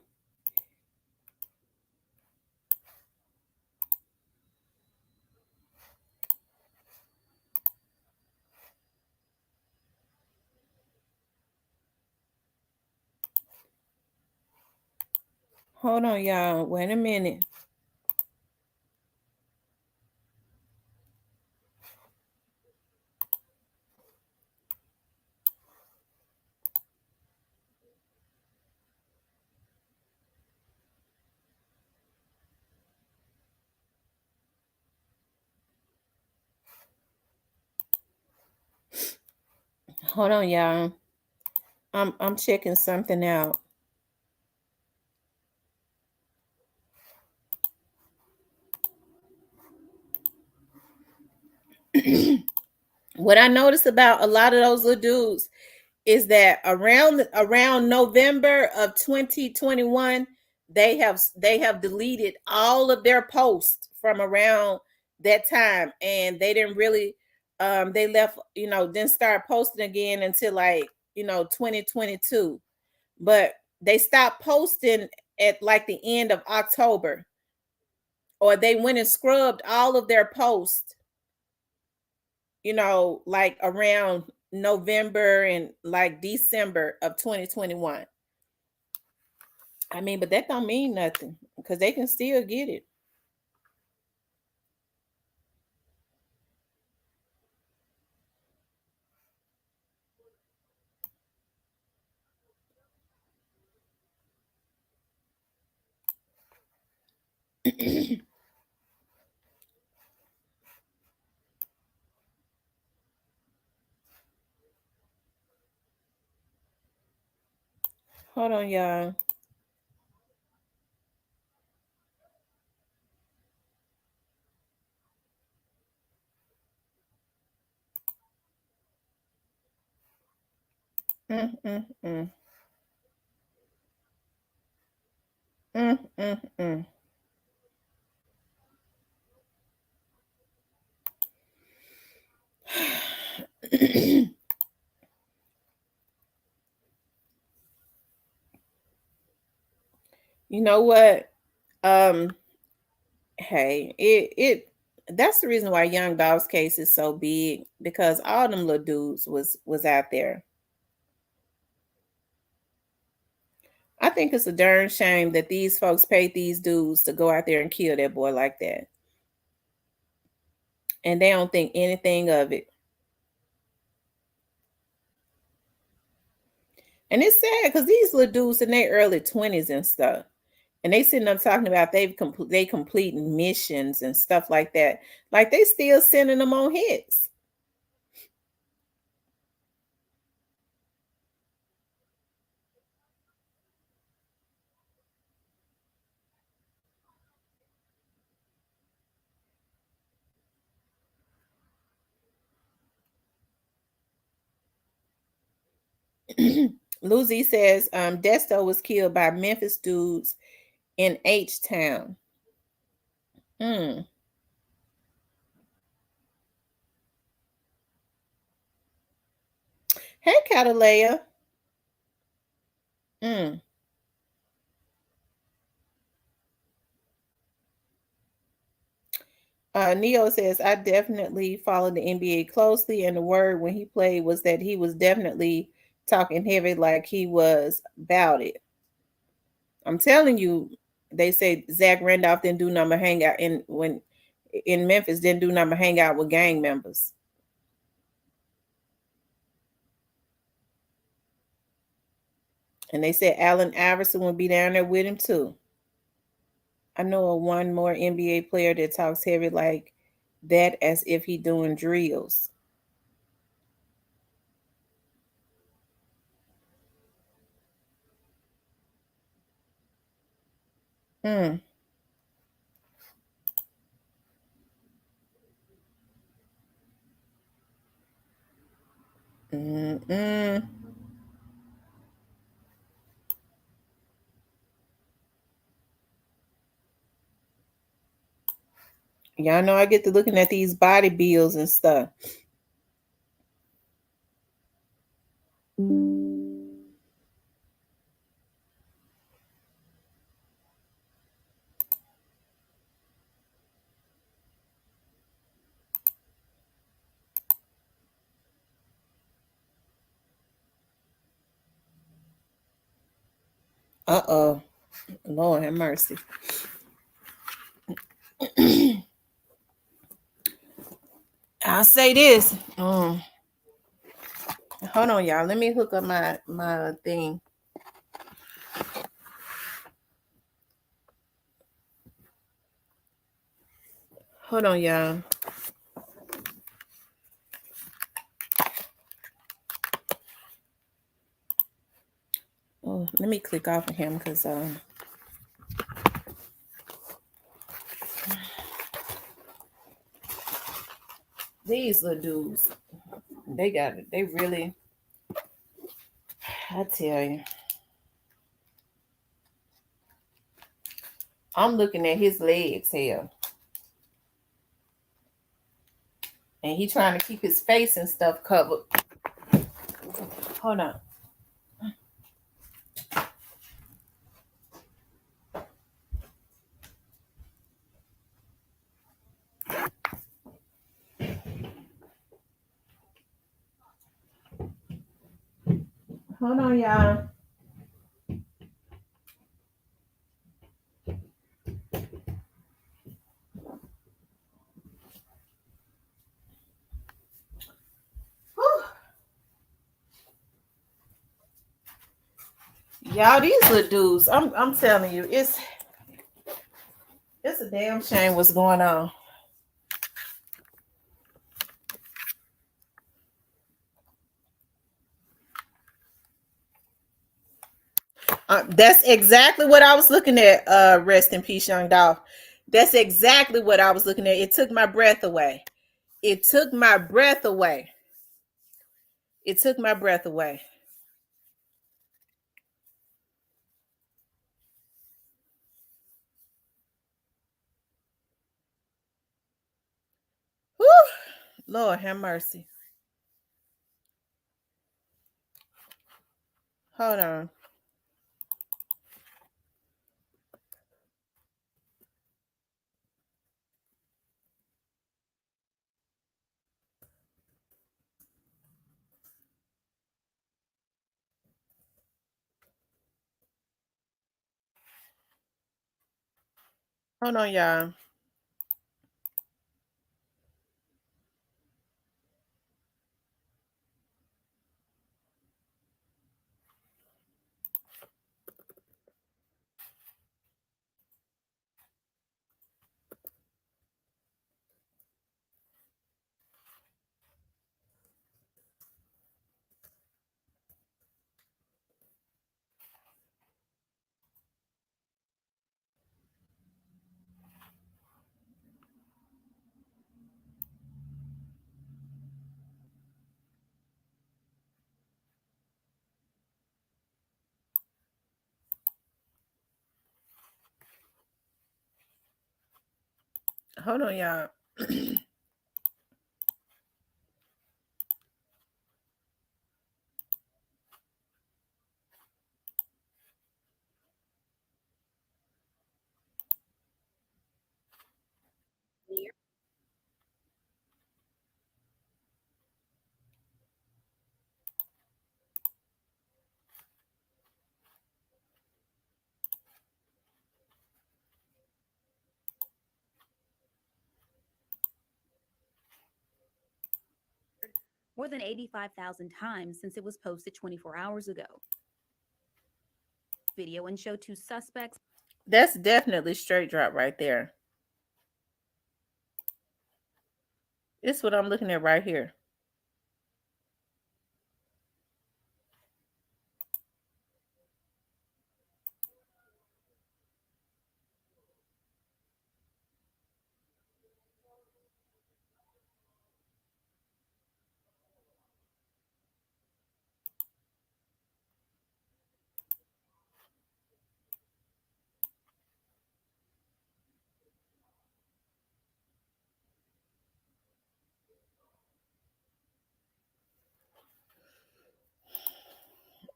Hold on, y'all. Wait a minute. Hold on, y'all. I'm checking something out. What I noticed about a lot of those little dudes is that around November of 2021, they have deleted all of their posts from around that time, and they didn't really they left didn't start posting again until like 2022, but they stopped posting at like the end of October, or they went and scrubbed all of their posts like around November and like December of 2021. I mean, but that don't mean nothing because they can still get it. Hold on, y'all. Mm, mm, mm. Mm, mm, mm. You know what? Um, hey, it that's the reason why Young Dolph's case is so big because all them little dudes was out there. I think it's a darn shame that these folks paid these dudes to go out there and kill that boy like that. And they don't think anything of it. And it's sad because these little dudes in their early 20s and stuff. And they sitting up talking about they completing missions and stuff like that. Like they still sending them on hits. Lucy says Desto was killed by Memphis dudes in H Town. Mm. Hey, Catalea. Mm. Neo says, I definitely followed the NBA closely, and the word when he played was that he was definitely talking heavy, like he was about it. I'm telling you, they say Zach Randolph didn't do number hangout in Memphis, didn't do number hangout with gang members. And they said Allen Iverson would be down there with him too. I know of one more NBA player that talks heavy like that as if he doing drills. Mm. Mm-mm. Y'all know I get to looking at these body bills and stuff. Uh-oh. Lord have mercy. I'll say this. Hold on, y'all. Let me hook up my thing. Hold on, y'all. Oh, let me click off of him because these little dudes, they got it. They really, I tell you. I'm looking at his legs here. And he trying to keep his face and stuff covered. Hold on. Hold on, y'all. Whew. Y'all, these little dudes, I'm telling you, it's a damn shame what's going on. That's exactly what I was looking at. Rest in peace, young Dolph. That's exactly what I was looking at. It took my breath away. It took my breath away. It took my breath away. Whew. Lord have mercy. Hold on. Hold on, y'all. Hold on, y'all. more than 85,000 times since it was posted 24 hours ago. Video and show two suspects. That's definitely straight drop right there. It's what I'm looking at right here.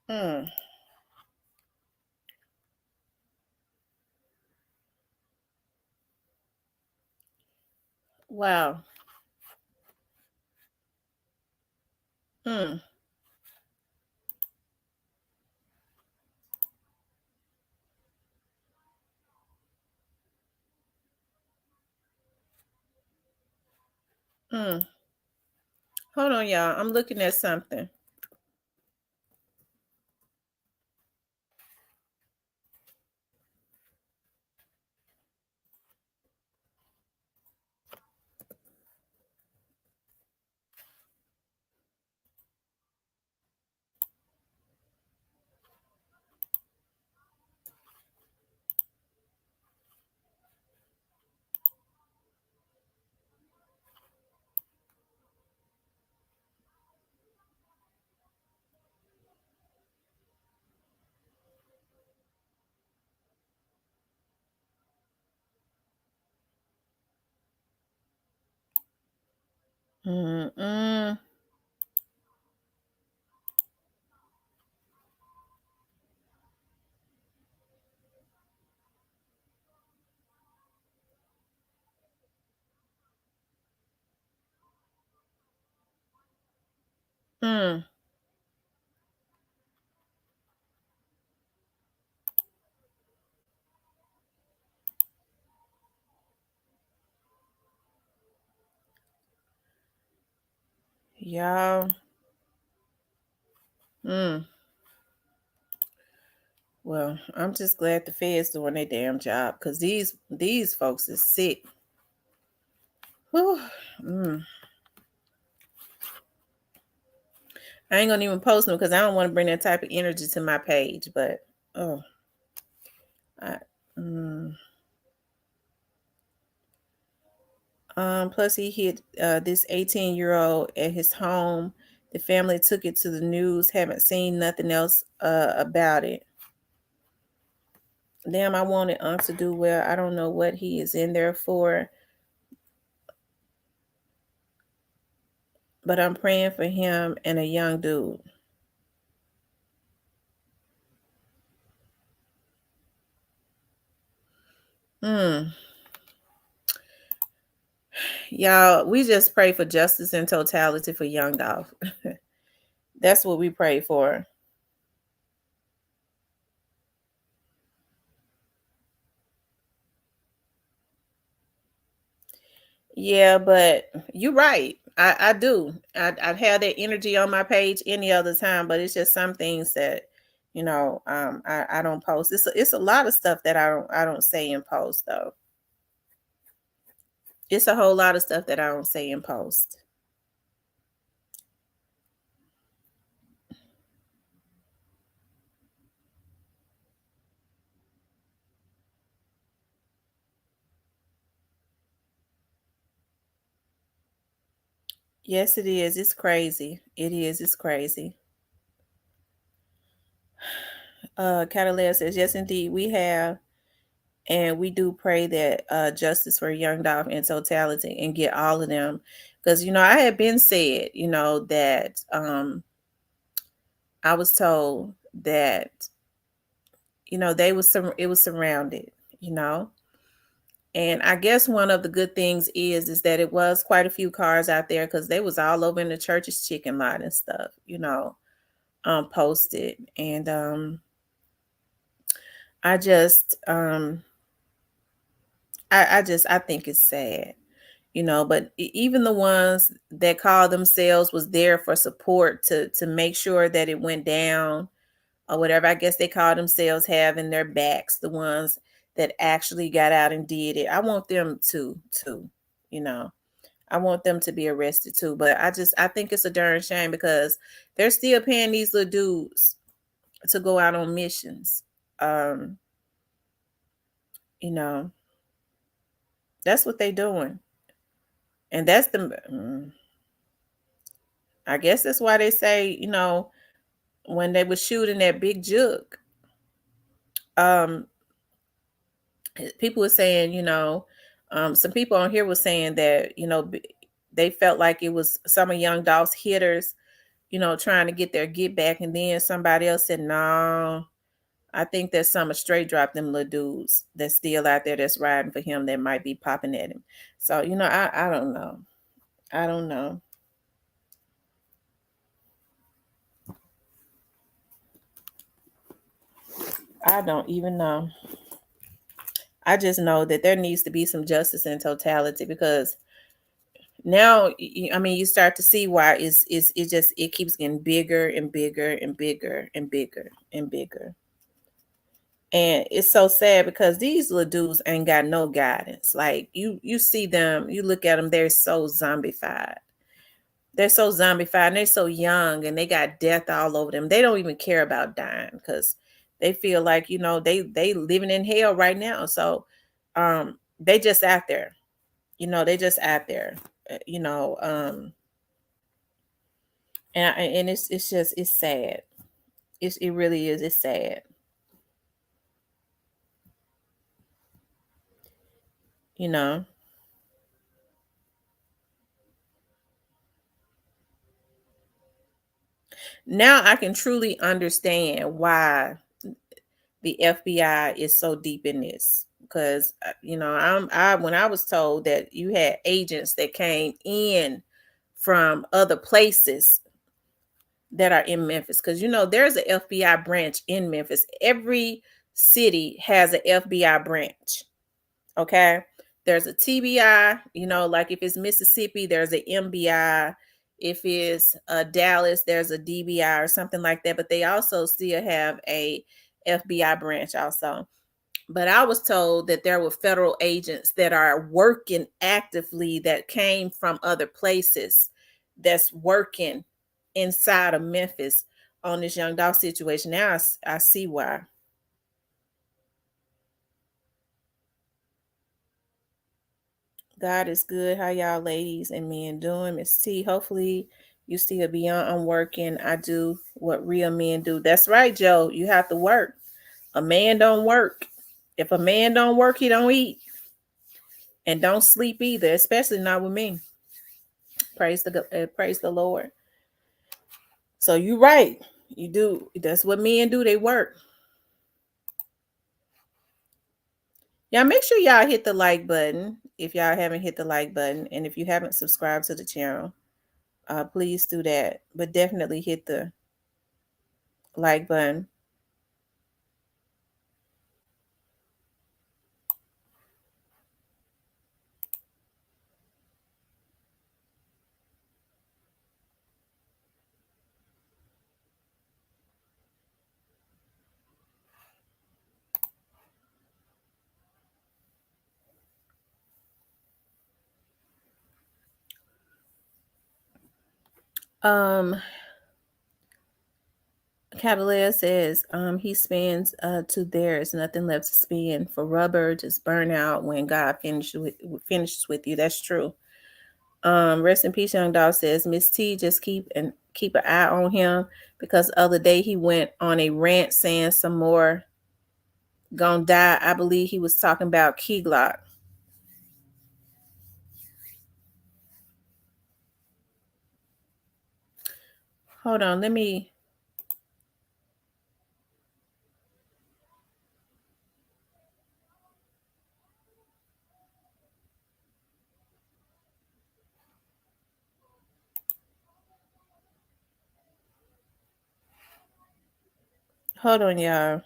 Mm. Wow. Mm. Mm. Hold on, y'all. I'm looking at something. Mm. Mm. Mm. Y'all. Mm. Well, I'm just glad the feds doing their damn job because these folks is sick. Whew. Mm. I ain't gonna even post them because I don't want to bring that type of energy to my page. But oh, I, mm. Plus he hit this 18-year-old at his home. The family took it to the news. Haven't seen nothing else about it. Damn, I wanted Unc to do well. I don't know what he is in there for, but I'm praying for him and a young dude. Hmm. Y'all, we just pray for justice and totality for young Dolph. That's what we pray for. Yeah, but you're right. I do. I'd have that energy on my page any other time, but it's just some things that, I don't post. It's a lot of stuff that I don't say in post though. It's a whole lot of stuff that I don't say in post. Yes, it is. It's crazy. It is. It's crazy. Catalina says, yes, indeed, we have. And we do pray that justice for young Dolph in totality and get all of them. Because, I had been said, that I was told that, it was surrounded, you know. And I guess one of the good things is that it was quite a few cars out there because they was all over in the church's chicken lot and stuff, posted. And I just I think it's sad. But even the ones that call themselves was there for support to make sure that it went down or whatever. I guess they call themselves having their backs, the ones that actually got out and did it. I want them to, you know. I want them to be arrested too. But I think it's a darn shame because they're still paying these little dudes to go out on missions. Um, you know, that's what they doing. And that's I guess that's why they say, when they were shooting that big jug, um, people were saying, some people on here were saying that, they felt like it was some of Young Dolph's hitters, trying to get their get back. And then somebody else said, no, I think there's some straight drop them little dudes that's still out there that's riding for him that might be popping at him. So, I don't know. I don't know. I don't even know. I just know that there needs to be some justice in totality because now, I mean, you start to see why it keeps getting bigger and bigger and bigger and bigger and bigger. And it's so sad because these little dudes ain't got no guidance. Like you see them, you look at them, they're so zombified. They're so zombified and they're so young and they got death all over them. They don't even care about dying because they feel like, they living in hell right now. So they just out there. They just out there. uh, You know, um and it's just it's sad. It really is. It's sad. You know. Now I can truly understand why the FBI is so deep in this because I when I was told that you had agents that came in from other places that are in Memphis because there's an FBI branch in Memphis. Every city has an FBI branch. Okay. There's a TBI, like if it's Mississippi, there's a MBI. If it's Dallas, there's a DBI or something like that. But they also still have a FBI branch also. But I was told that there were federal agents that are working actively that came from other places that's working inside of Memphis on this young dog situation. Now I see why. God is good. How y'all ladies and men doing? Miss T, hopefully you still be on. I'm working. I do what real men do. That's right, Joe. You have to work. A man don't work. If a man don't work, he don't eat. And don't sleep either, especially not with me. Praise the Lord. So you right. You do. That's what men do. They work. Y'all make sure y'all hit the like button if y'all haven't hit the like button. And if you haven't subscribed to the channel, please do that. But definitely hit the like button. Um, Catalea says he spends to there is nothing left to spend for rubber, just burn out when God finishes with you. That's true. Rest in peace, young dog says Miss T just keep an eye on him because the other day he went on a rant saying some more gonna die. I believe he was talking about Key Glock. Hold on, hold on, y'all.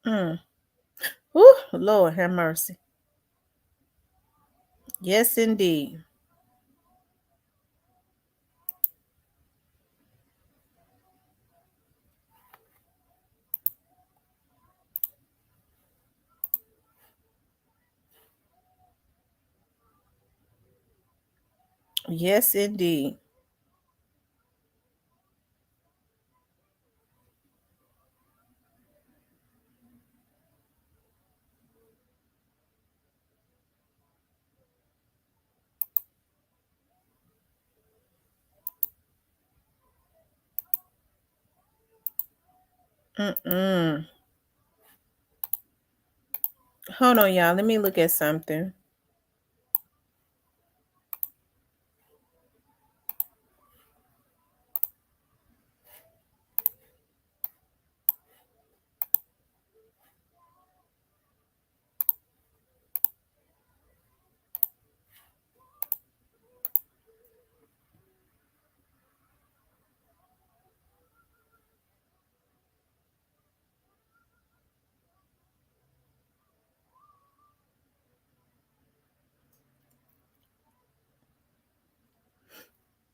Mm. Whew, Lord have mercy. Yes, indeed. Yes, indeed. Mm-mm. Hold on, y'all. Let me look at something.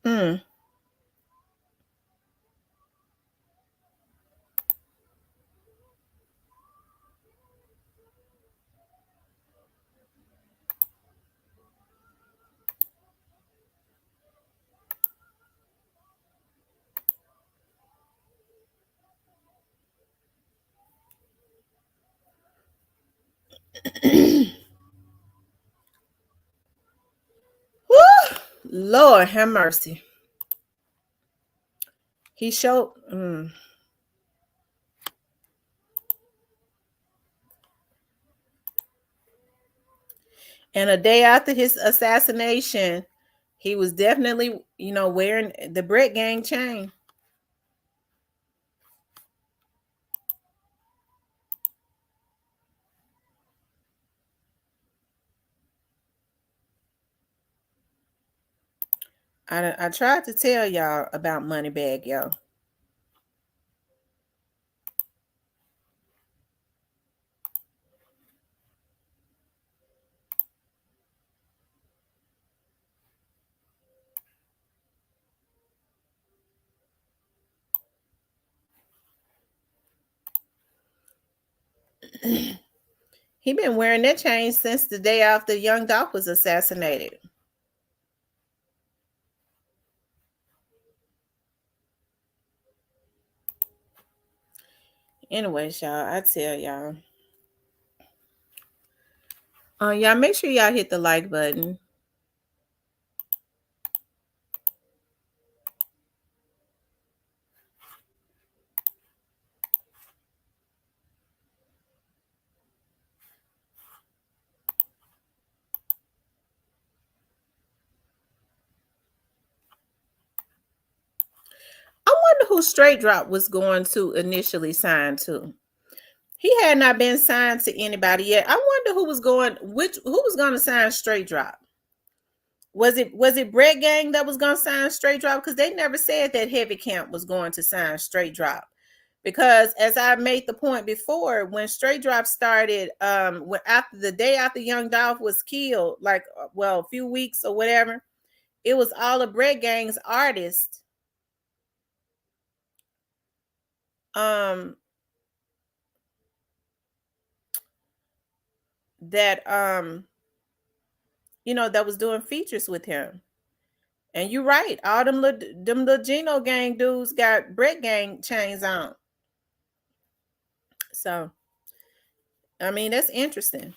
Mm. Whew, Lord have mercy. He showed. And a day after his assassination, he was definitely, wearing the Brett Gang chain. I tried to tell y'all about Moneybagg, y'all. He been wearing that chain since the day after young Dolph was assassinated. Anyways, y'all, I tell y'all. Y'all make sure y'all hit the like button. I wonder who Straight Drop was going to initially sign to. He had not been signed to anybody yet. I wonder who was going to sign Straight Drop. Was it Brett Gang that was going to sign Straight Drop? Because they never said that Heavy Camp was going to sign Straight Drop. Because as I made the point before, when Straight Drop started, after the day after Young Dolph was killed, like a few weeks or whatever, it was all of Brett Gang's artists. Um, that that was doing features with him. And you're right, all them little Gino Gang dudes got Brett Gang chains on. So I mean that's interesting.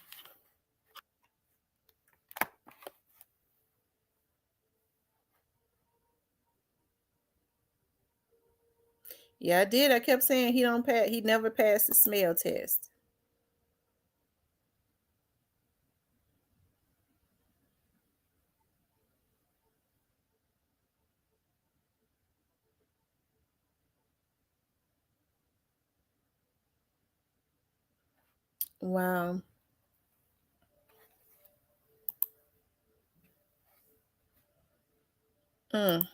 Yeah, I did. I kept saying he don't pass. He never passed the smell test. Wow. Mm.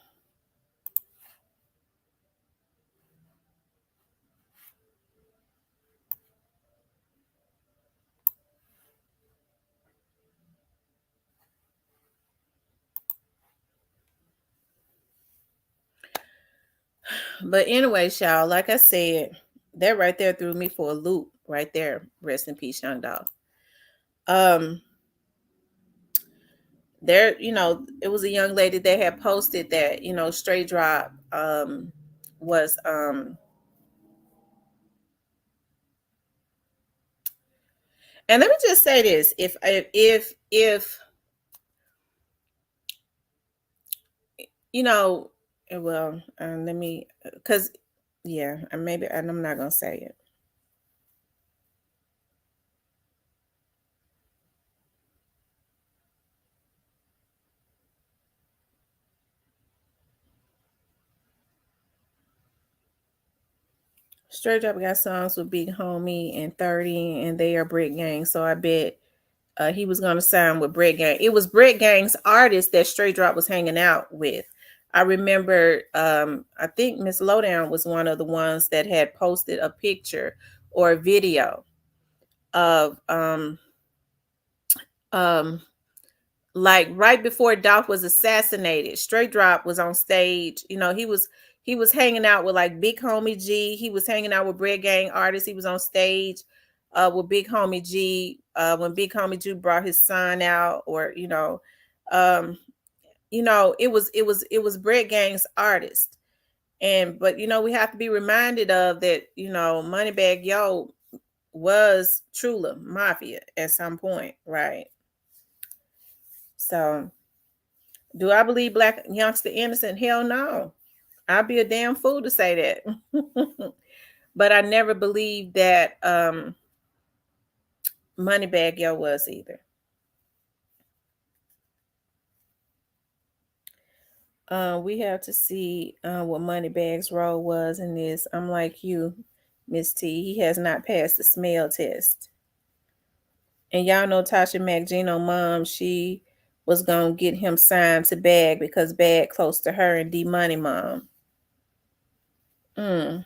But anyway, y'all, like I said, that right there threw me for a loop right there. Rest in peace, young dog. Um, there, it was a young lady that had posted that, Straight Drop was and let me just say this. If well, let me, because yeah, and maybe, and I'm not gonna say it. Straight Up got songs with Big Homie and 30, and they are Brick Gang. So I bet he was going to sign with Brick Gang. It was Brick Gang's artist that Straight Drop was hanging out with. I remember, I think Miss Lowdown was one of the ones that had posted a picture or a video of like right before Dolph was assassinated. Straight Drop was on stage. He was hanging out with like Big Homie G. He was hanging out with Bread Gang artists. He was on stage with Big Homie G when Big Homie G brought his son out, or um, it was Bread Gang's artist. But we have to be reminded of that. Moneybagg Yo was Trula Mafia at some point, right? So, do I believe Black youngster innocent? Hell no. I'd be a damn fool to say that. But I never believed that Moneybagg Yo was either. We have to see what Moneybagg's role was in this. I'm like you, Miss T. He has not passed the smell test. And y'all know Tasha McGino mom, she was gonna get him signed to Bag because Bag close to her and D Money mom. Mm.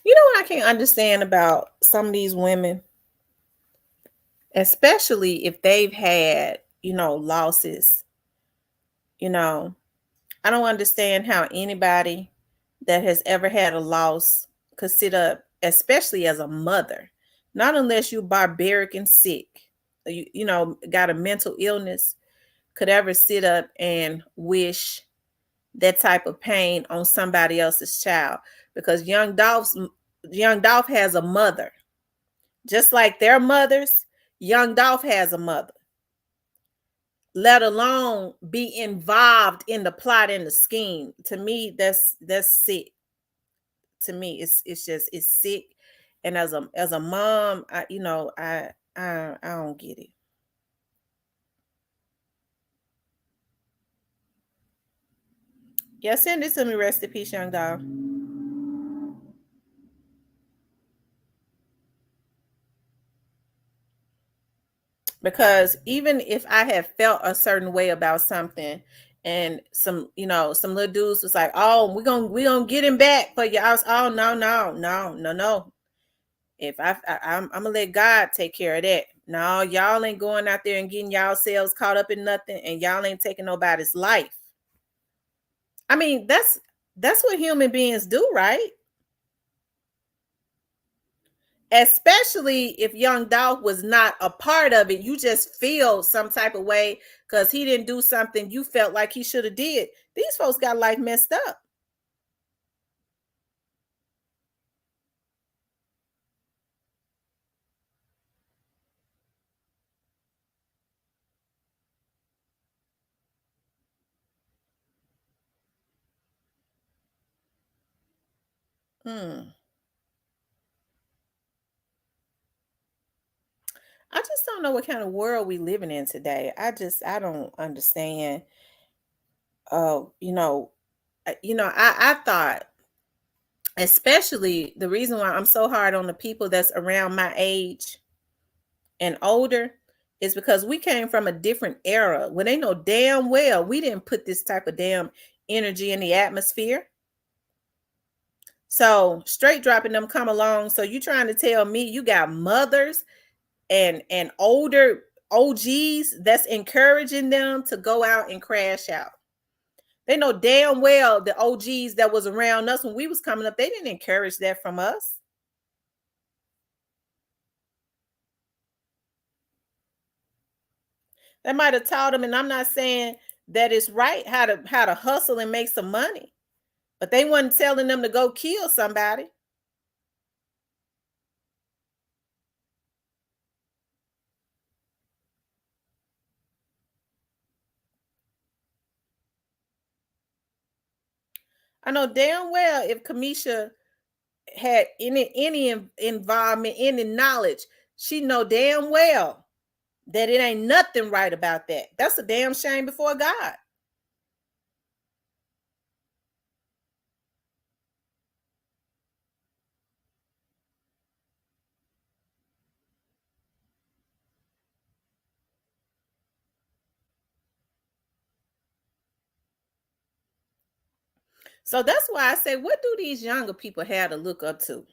You know what I can't understand about some of these women, especially if they've had, losses. I don't understand how anybody that has ever had a loss could sit up, especially as a mother, not unless you're barbaric and sick, got a mental illness, could ever sit up and wish that type of pain on somebody else's child. Because young Dolph has a mother. Just like their mothers, young Dolph has a mother. Let alone be involved in the plot and the scheme. To me, that's sick. To me, it's sick. And as a mom, I don't get it. Yeah, send it to me. Rest in peace, young dog. Because even if I have felt a certain way about something, and some little dudes was like, "Oh, we gonna get him back for you." I was, "Oh, no. If I'm gonna let God take care of that. No, y'all ain't going out there and getting y'all selves caught up in nothing, and y'all ain't taking nobody's life." I mean, that's what human beings do, right? Especially if young Dolph was not a part of it. You just feel some type of way because he didn't do something you felt like he should have did. These folks got life messed up. Hmm. I just don't know what kind of world we living in today. I don't understand. Oh, I thought, especially the reason why I'm so hard on the people that's around my age and older is because we came from a different era when they know damn well we didn't put this type of damn energy in the atmosphere. So Straight Dropping them come along. So you trying to tell me you got mothers and older OGs that's encouraging them to go out and crash out? They know damn well the OGs that was around us when we was coming up, they didn't encourage that from us. They might have taught them, and I'm not saying that it's right how to hustle and make some money, but they wasn't telling them to go kill somebody. I know damn well if Kamisha had any involvement, any knowledge, she know damn well that it ain't nothing right about that. That's a damn shame before God. So that's why I say, what do these younger people have to look up to?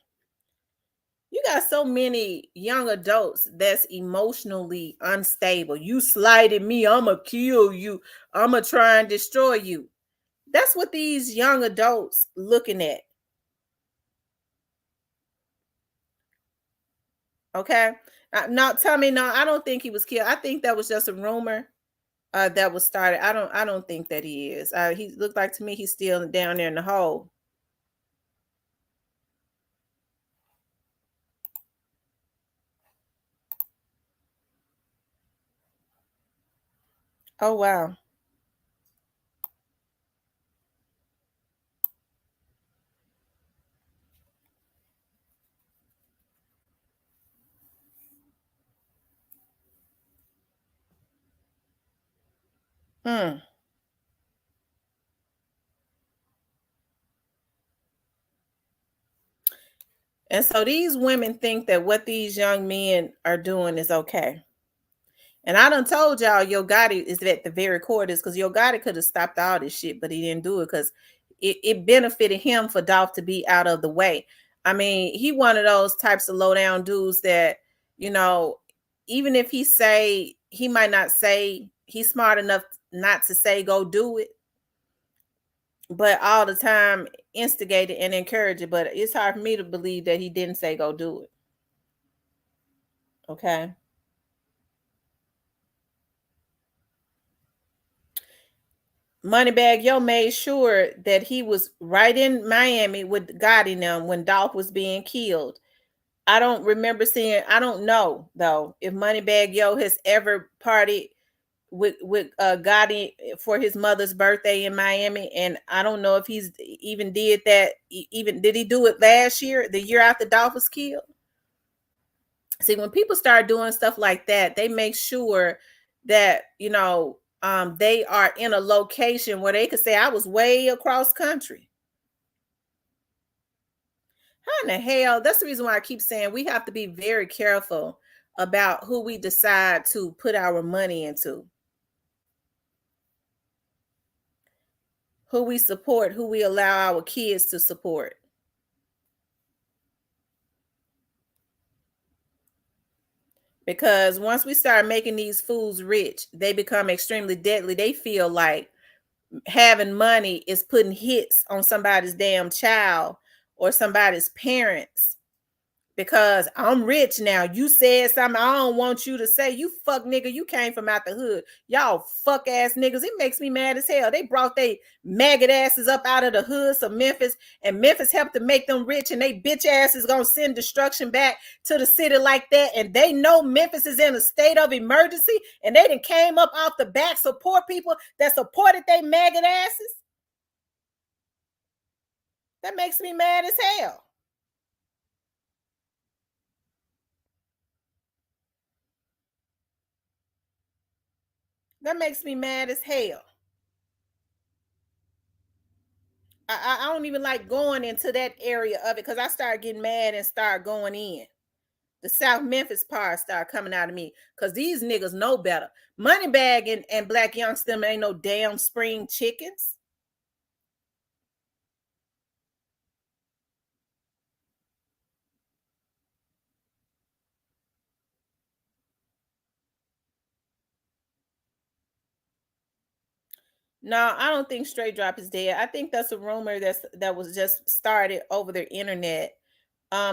You got so many young adults that's emotionally unstable. You slighted me, I'ma kill you. I'ma try and destroy you. That's what these young adults looking at. Okay. Now tell me, no, I don't think he was killed. I think that was just a rumor that was started. I don't think that he is. He looked like to me he's still down there in the hole. Oh wow. Hmm. And so these women think that what these young men are doing is okay. And I done told y'all Yo Gotti is at the very core of this, because Yo Gotti could have stopped all this shit, but he didn't do it because it benefited him for Dolph to be out of the way. I mean, he one of those types of low down dudes that, you know, even if he might not say he's smart enough not to say go do it, but all the time instigate it and encourage it. But it's hard for me to believe that he didn't say go do it. Okay. Moneybagg Yo made sure that he was right in Miami with Gotti and them when Dolph was being killed. I don't remember seeing. I don't know though if Moneybagg Yo has ever partied with Gotti for his mother's birthday in Miami, and I don't know if he's even did that. Even did he do it last year, the year after Dolph was killed? See, when people start doing stuff like that, they make sure that they are in a location where they could say, I was way across country. How in the hell? That's the reason why I keep saying we have to be very careful about who we decide to put our money into, who we support, who we allow our kids to support. Because once we start making these fools rich, they become extremely deadly. They feel like having money is putting hits on somebody's damn child or somebody's parents, because I'm rich now. You said something I don't want you to say. You fuck nigga, you came from out the hood. Y'all fuck ass niggas. It makes me mad as hell. They brought they maggot asses up out of the hoods of Memphis, and Memphis helped to make them rich, and they bitch asses gonna send destruction back to the city like that. And they know Memphis is in a state of emergency, and they done came up off the back support people that supported they maggot asses. That makes me mad as hell. That makes me mad as hell. I don't even like going into that area of it because I start getting mad and start going in. The South Memphis part start coming out of me because these niggas know better. Moneybagg and Black Youngster ain't no damn spring chickens. No, I don't think Straight Drop is dead. I think that's a rumor that was just started over the internet.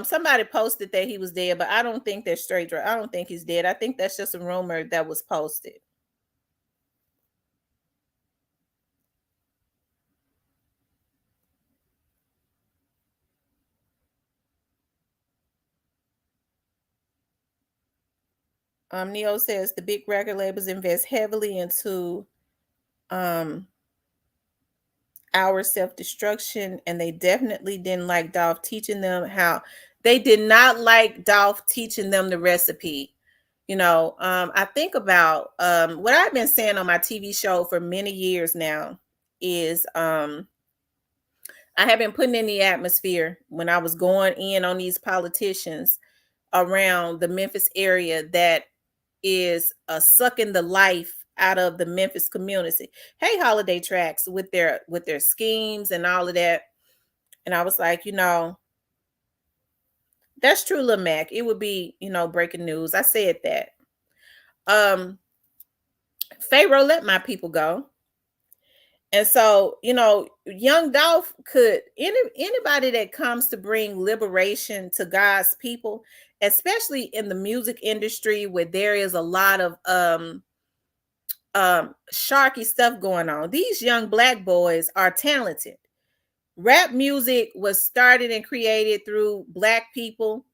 Somebody posted that he was dead, but I don't think that Straight Drop. I don't think he's dead. I think that's just a rumor that was posted. Neo says the big record labels invest heavily into um our self-destruction, and they definitely didn't like Dolph teaching them how. They did not like Dolph teaching them the recipe. I think about what I've been saying on my TV show for many years now is I have been putting in the atmosphere when I was going in on these politicians around the Memphis area that is sucking the life out of the Memphis community. Hey, Holiday Tracks with their schemes and all of that. And I was like, that's true, Lil Mac. It would be, breaking news. I said that. Pharaoh let my people go. And so, young Dolph could anybody that comes to bring liberation to God's people, especially in the music industry where there is a lot of sharky stuff going on. These young black boys are talented. Rap music was started and created through black people,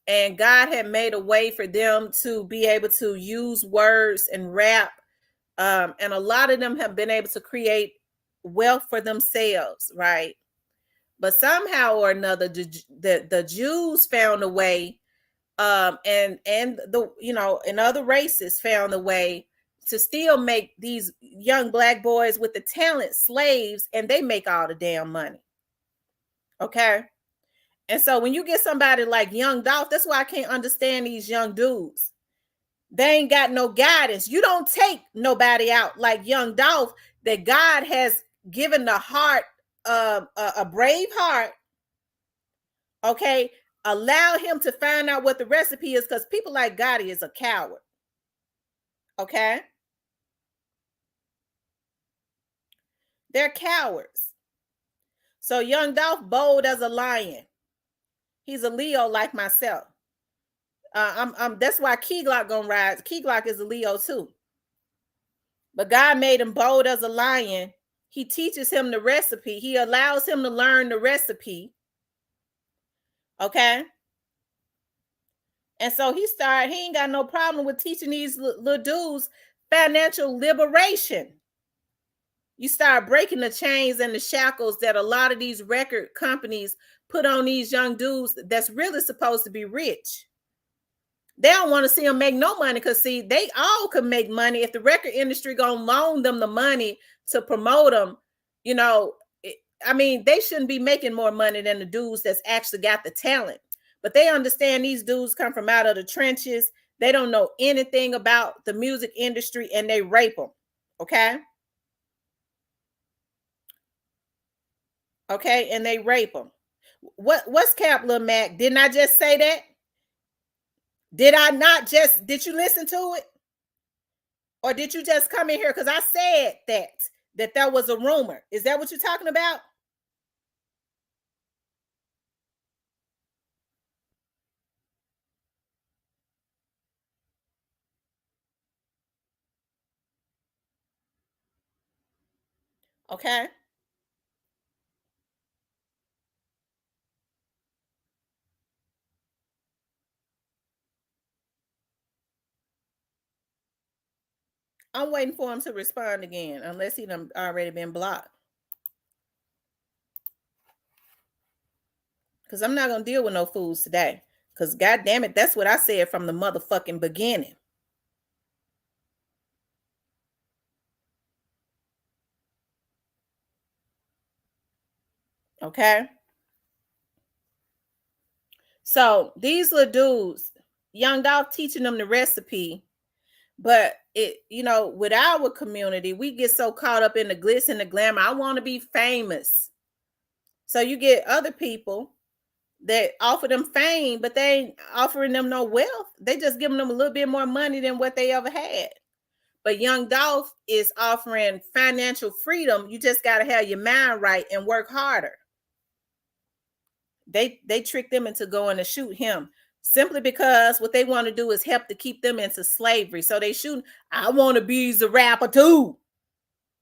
and God had made a way for them to be able to use words and rap. And a lot of them have been able to create wealth for themselves, right? But somehow or another, the Jews found a way, and and other races found a way to still make these young black boys with the talent slaves, and they make all the damn money. Okay. And so when you get somebody like Young Dolph, that's why I can't understand these young dudes. They ain't got no guidance. You don't take nobody out like Young Dolph that God has given the heart of a brave heart. Okay. Allow him to find out what the recipe is, because people like Gotti is a coward. Okay. They're cowards. So Young Dolph, bold as a lion. He's a Leo like myself. I'm that's why Key Glock gonna rise. Key Glock is a Leo too. But God made him bold as a lion. He teaches him the recipe. He allows him to learn the recipe. Okay. And so he ain't got no problem with teaching these little dudes financial liberation. You start breaking the chains and the shackles that a lot of these record companies put on these young dudes that's really supposed to be rich. They don't want to see them make no money, because see, they all could make money if the record industry gonna loan them the money to promote them. They shouldn't be making more money than the dudes that's actually got the talent. But they understand these dudes come from out of the trenches. They don't know anything about the music industry, and they rape them. Okay. Okay, and they rape them. What's cap, Lil Mac? Didn't I just say that? Did you listen to it? Or did you just come in here? Because I said that was a rumor. Is that what you're talking about? Okay. I'm waiting for him to respond again, unless he done already been blocked. Because I'm not going to deal with no fools today. Because God damn it, that's what I said from the motherfucking beginning. Okay. So these little dudes, Young Dolph teaching them the recipe. But with our community, we get so caught up in the glitz and the glamour. I want to be famous. So you get other people that offer them fame, but they ain't offering them no wealth. They just giving them a little bit more money than what they ever had. But Young Dolph is offering financial freedom. You just got to have your mind right and work harder. They trick them into going to shoot him simply because what they want to do is help to keep them into slavery. So they shoot. I want to be the rapper too.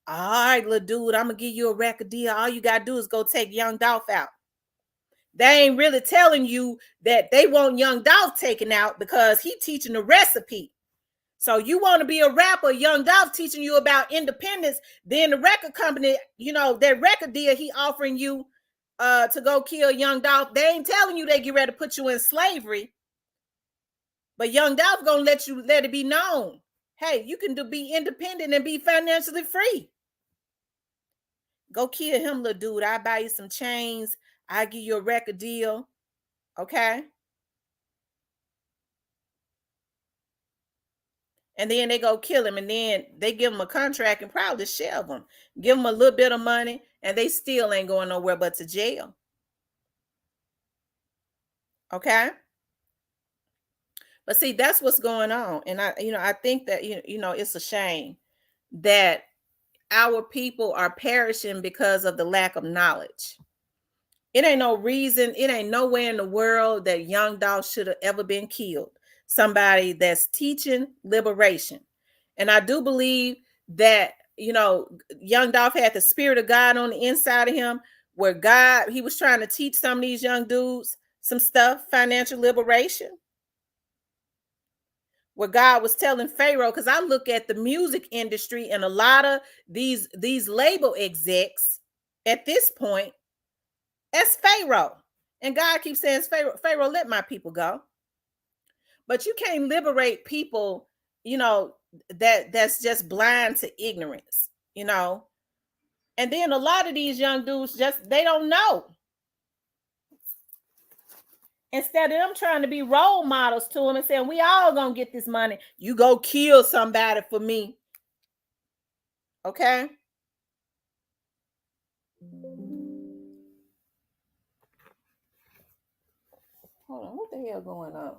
All right, little dude, I'm gonna give you a record deal. All you gotta do is go take Young Dolph out. They ain't really telling you that they want Young Dolph taken out because he teaching the recipe. So you want to be a rapper, Young Dolph teaching you about independence, then the record company, that record deal he offering you to go kill Young Dolph, they ain't telling you they get ready to put you in slavery. But Young Dolph gonna let it be known, hey, you can be independent and be financially free. Go kill him, little dude. I'll buy you some chains. I'll give you a record deal. Okay? And then they go kill him, and then they give him a contract and probably shelve him. Give him a little bit of money, and they still ain't going nowhere but to jail. Okay? But see, that's what's going on. And I think that it's a shame that our people are perishing because of the lack of knowledge. It ain't no reason, it ain't nowhere in the world that Young Dolph should have ever been killed. Somebody that's teaching liberation. And I do believe that, Young Dolph had the spirit of God on the inside of him, where he was trying to teach some of these young dudes some stuff, financial liberation. Where God was telling Pharaoh, because I look at the music industry and a lot of these label execs at this point as Pharaoh. And God keeps saying, Pharaoh, let my people go. But you can't liberate people, that's just blind to ignorance, And then a lot of these young dudes they don't know. Instead of them trying to be role models to them and saying, we all gonna get this money. You go kill somebody for me. Okay? Hold on, what the hell going on?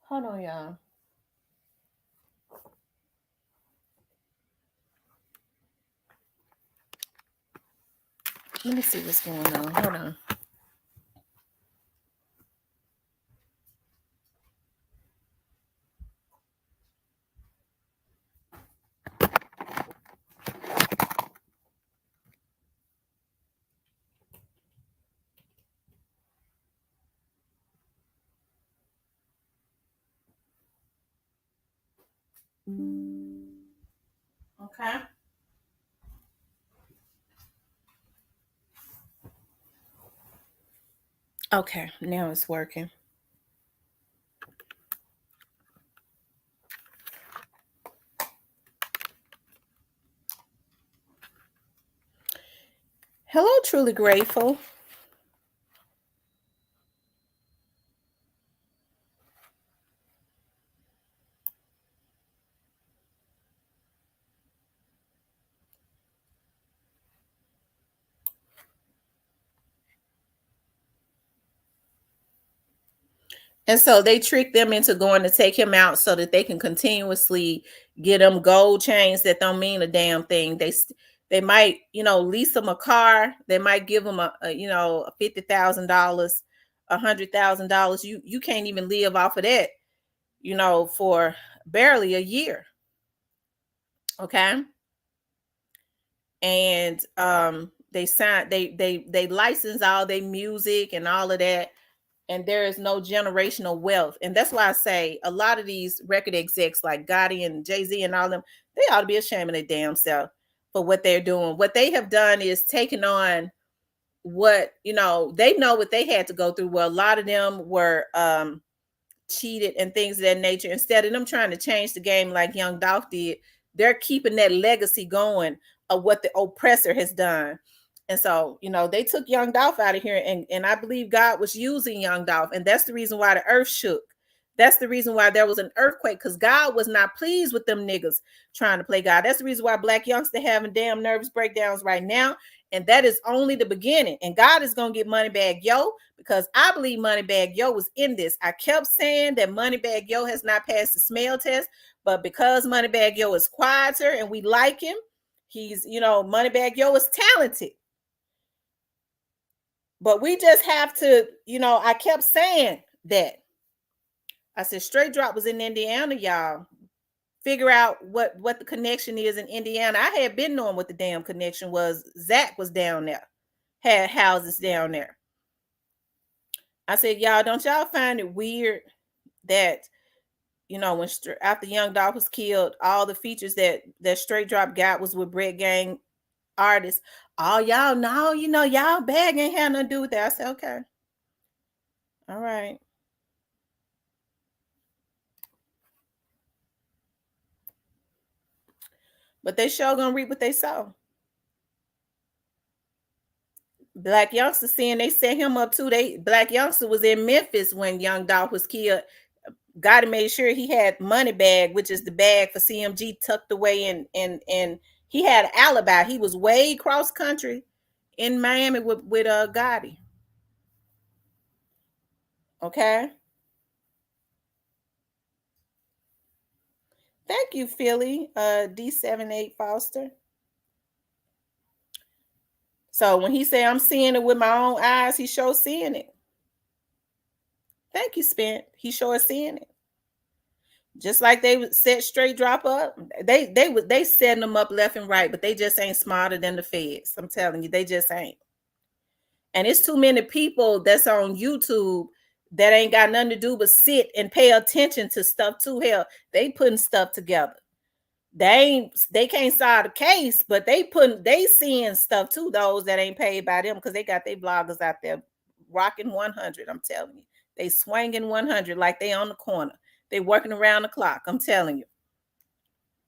Hold on, y'all. Let me see what's going on. Hold on. Okay. Okay, now it's working. Hello, Truly Grateful. And so they trick them into going to take him out so that they can continuously get them gold chains that don't mean a damn thing. They might, lease them a car. They might give them a $50,000, $100,000. You can't even live off of that, for barely a year. Okay. And they license all their music and all of that. And there is no generational wealth. And that's why I say a lot of these record execs like Gotti and Jay-Z and all of them, they ought to be ashamed of their damn self for what they're doing. What they have done is taken on what, they know what they had to go through. Well, a lot of them were cheated and things of that nature. Instead of them trying to change the game like Young Dolph did, they're keeping that legacy going of what the oppressor has done. And so, they took Young Dolph out of here, and I believe God was using Young Dolph, and that's the reason why the earth shook. That's the reason why there was an earthquake, because God was not pleased with them niggas trying to play God. That's the reason why black youngsters having damn nervous breakdowns right now. And that is only the beginning. And God is going to get Moneybagg Yo, because I believe Moneybagg Yo was in this. I kept saying that Moneybagg Yo has not passed the smell test, but because Moneybagg Yo is quieter and we like him, he's, Moneybagg Yo is talented. But we just have to, I kept saying that. I said Straight Drop was in Indiana, y'all. Figure out what the connection is in Indiana. I had been knowing what the damn connection was. Zach was down there, had houses down there. I said, y'all, don't y'all find it weird that, when after Young Dolph was killed, all the features that Straight Drop got was with Bread Gang artists. All y'all know, y'all bag ain't had nothing to do with that. I said, okay. All right. But they sure gonna reap what they sow. Black Youngster seeing they set him up too. Black Youngster was in Memphis when Young Dolph was killed. Gotti made sure he had moneybagg, which is the bag for CMG, tucked away and he had an alibi. He was way cross country in Miami with Gotti. Okay. Thank you, Philly. D78 Foster. So when he say I'm seeing it with my own eyes, he sure seeing it. Thank you, Spent. He sure seeing it. Just like they would set Straight Drop up, they setting them up left and right, but they just ain't smarter than the feds. I'm telling you, they just ain't. And it's too many people that's on YouTube that ain't got nothing to do but sit and pay attention to stuff too. Hell, they putting stuff together. They can't solve the case, but they seeing stuff too. Those that ain't paid by them, because they got their bloggers out there rocking 100. I'm telling you, they swinging 100 like they on the corner. They working around the clock. I'm telling you.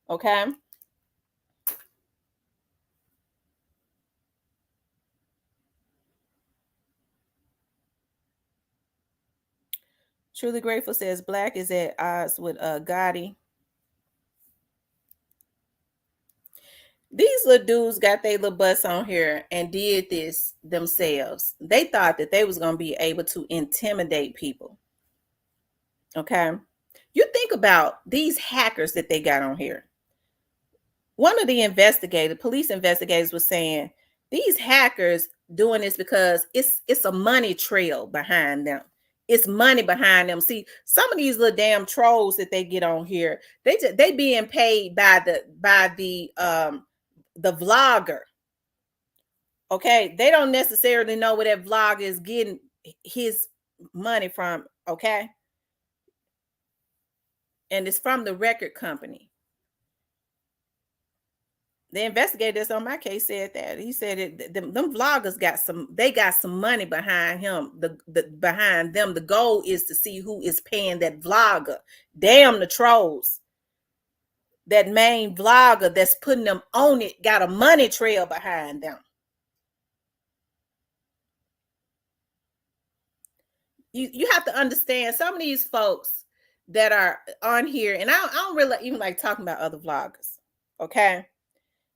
Okay. Truly Grateful says Black is at odds with Gotti. These little dudes got their little butts on here and did this themselves. They thought that they was going to be able to intimidate people. Okay. You think about these hackers that they got on here. One of the police investigators was saying these hackers doing this because it's a money trail behind them. It's money behind them. See, some of these little damn trolls that they get on here, they being paid by the vlogger. Okay, they don't necessarily know where that vlogger is getting his money from. Okay, and it's from the record company. The investigators on my case said that. He said them vloggers got some money behind him. Behind them, the goal is to see who is paying that vlogger. Damn the trolls. That main vlogger that's putting them on it got a money trail behind them. You have to understand some of these folks that are on here, and I don't really even like talking about other vloggers. Okay.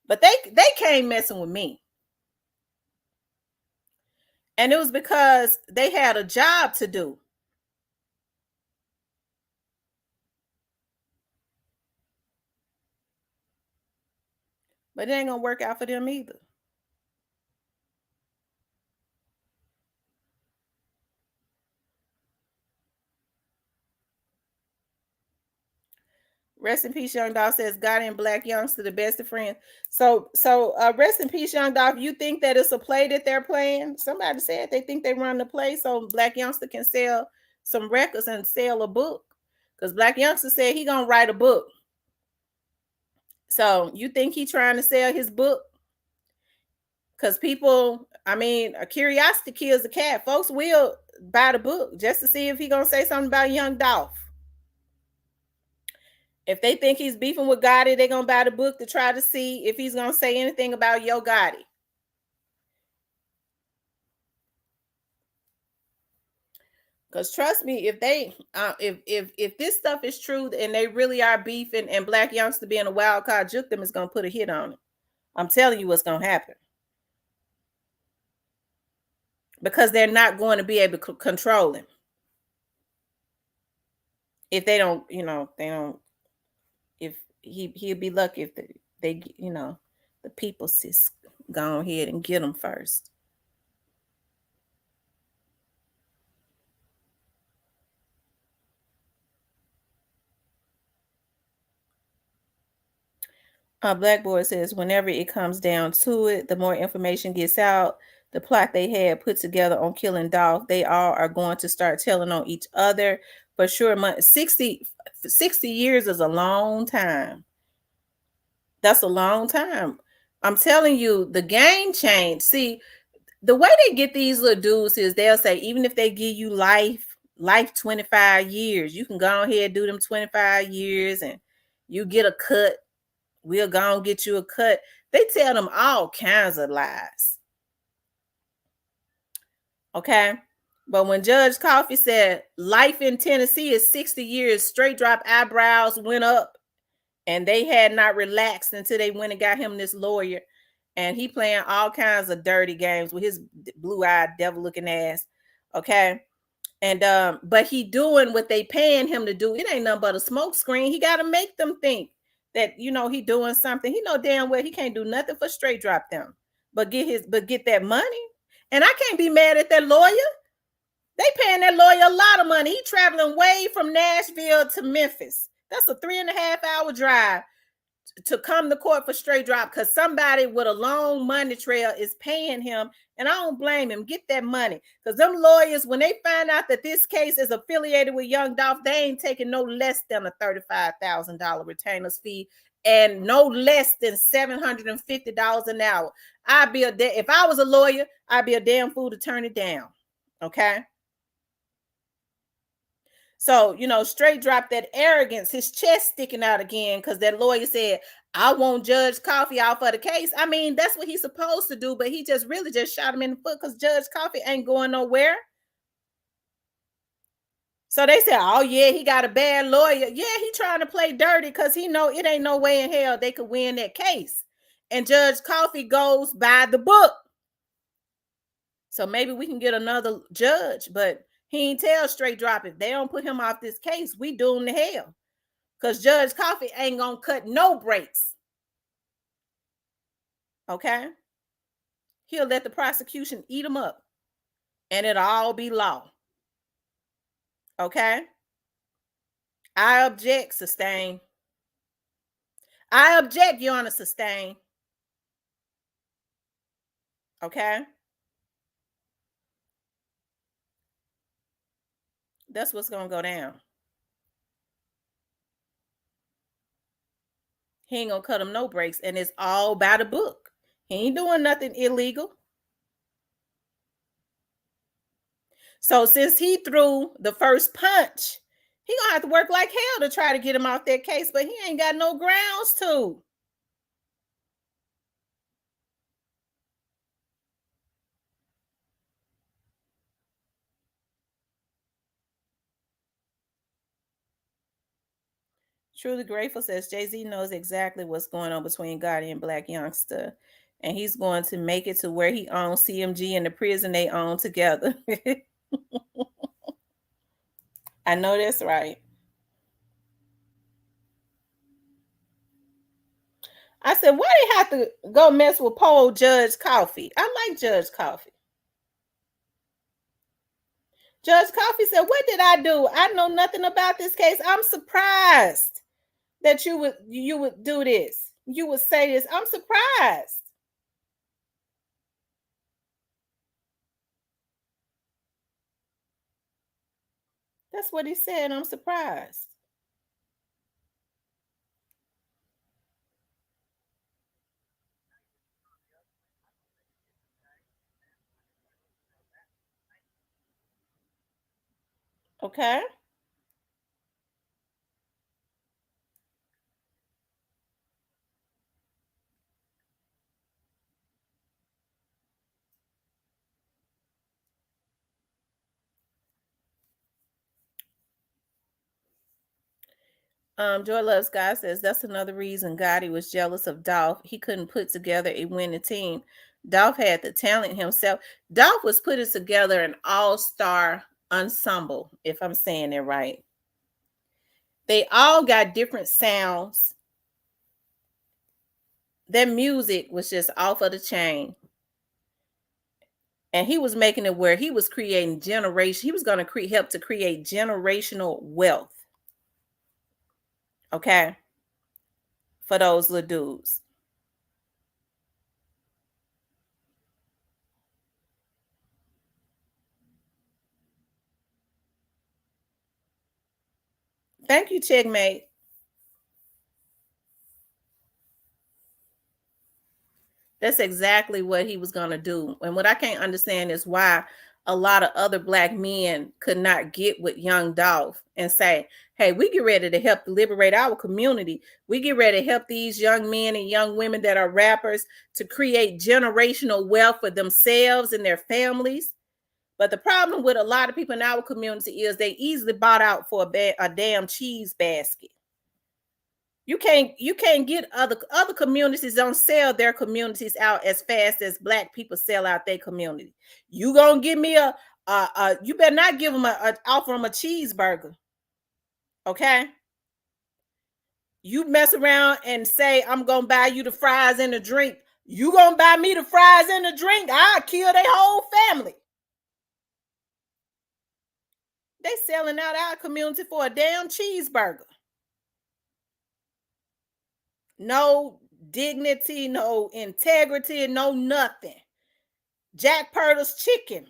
But they came messing with me. And it was because they had a job to do. But it ain't going to work out for them either. Rest in peace, Young Dolph says Gotti and Black Youngster the best of friends. So rest in peace, Young Dolph. You think that it's a play that they're playing? Somebody said they think they run the play so Black Youngster can sell some records and sell a book. Because Black Youngster said he gonna write a book. So you think he trying to sell his book? Because people, a curiosity kills the cat. Folks will buy the book just to see if he gonna say something about Young Dolph. If they think he's beefing with Gotti, they're gonna buy the book to try to see if he's gonna say anything about Yo Gotti. Cause trust me, if they if this stuff is true and they really are beefing and Black Youngster being a wild card, Juke them is gonna put a hit on it. I'm telling you what's gonna happen. Because they're not going to be able to control him. If they don't, they don't. If he'll be lucky if they the people sis go ahead and get him first. Blackboard says whenever it comes down to it, the more information gets out, the plot they had put together on killing Dolph, they all are going to start telling on each other. For sure, 60 years is a long time. That's a long time. I'm telling you, the game changed. See, the way they get these little dudes is they'll say, even if they give you life 25 years, you can go ahead and do them 25 years and you get a cut. We'll go and get you a cut. They tell them all kinds of lies. Okay. But when Judge Coffee said life in Tennessee is 60 years, straight drop eyebrows went up and they had not relaxed until they went and got him this lawyer. And he playing all kinds of dirty games with his blue-eyed devil-looking ass. Okay. And but he doing what they paying him to do. It ain't nothing but a smoke screen. He got to make them think that he doing something. He know damn well he can't do nothing for straight drop them, but get that money. And I can't be mad at that lawyer. They paying that lawyer a lot of money. He traveling way from Nashville to Memphis. That's a 3.5-hour drive to come to court for straight drop because somebody with a long money trail is paying him. And I don't blame him. Get that money. Because them lawyers, when they find out that this case is affiliated with Young Dolph, they ain't taking no less than a $35,000 retainer's fee and no less than $750 an hour. If I was a lawyer, I'd be a damn fool to turn it down. Okay. So, straight drop that arrogance, his chest sticking out again because that lawyer said, I won't Judge Coffee out for the case. I mean, that's what he's supposed to do, but he just really just shot him in the foot because Judge Coffee ain't going nowhere. So they said, oh, yeah, he got a bad lawyer. Yeah, he trying to play dirty because he know it ain't no way in hell they could win that case. And Judge Coffee goes by the book. So maybe we can get another judge, but he ain't tell straight drop if they don't put him off this case, we doomed to hell. Because Judge Coffee ain't gonna cut no breaks. Okay? He'll let the prosecution eat him up. And it'll all be law. Okay? I object, sustain. I object, Your Honor, sustain. Okay? That's what's gonna go down. He ain't gonna cut him no breaks, and it's all by the book. He ain't doing nothing illegal. So since he threw the first punch, he gonna have to work like hell to try to get him off that case, but he ain't got no grounds to. Truly Grateful says Jay-Z knows exactly what's going on between Gotti and Black Youngster, and he's going to make it to where he owns CMG and the prison they own together. I know that's right. I said, why they have to go mess with poor Judge Coffee? I like Judge Coffee. Judge Coffee said, what did I do? I know nothing about this case. I'm surprised that you would do this. You would say this. I'm surprised. That's what he said. I'm surprised. Okay. Joy Loves God says that's another reason Gotti was jealous of Dolph. He couldn't put together a winning team. Dolph had the talent himself. Dolph was putting together an all-star ensemble, if I'm saying it right. They all got different sounds. Their music was just off of the chain. And he was making it where he was creating generation. He was going to help to create generational wealth. Okay. For those little dudes. Thank you, Checkmate. That's exactly what he was going to do. And what I can't understand is why a lot of other black men could not get with young Dolph and say, hey, we get ready to help liberate our community. We get ready to help these young men and young women that are rappers to create generational wealth for themselves and their families. But the problem with a lot of people in our community is they easily bought out for a damn cheese basket. You can't get other communities don't sell their communities out as fast as black people sell out their community. You gonna give me you better not give them offer them a cheeseburger. Okay. You mess around and say, I'm gonna buy you the fries and the drink. You gonna buy me the fries and the drink. I'll kill their whole family. They selling out our community for a damn cheeseburger. No dignity, no integrity, no nothing. Jack Purtle's chicken.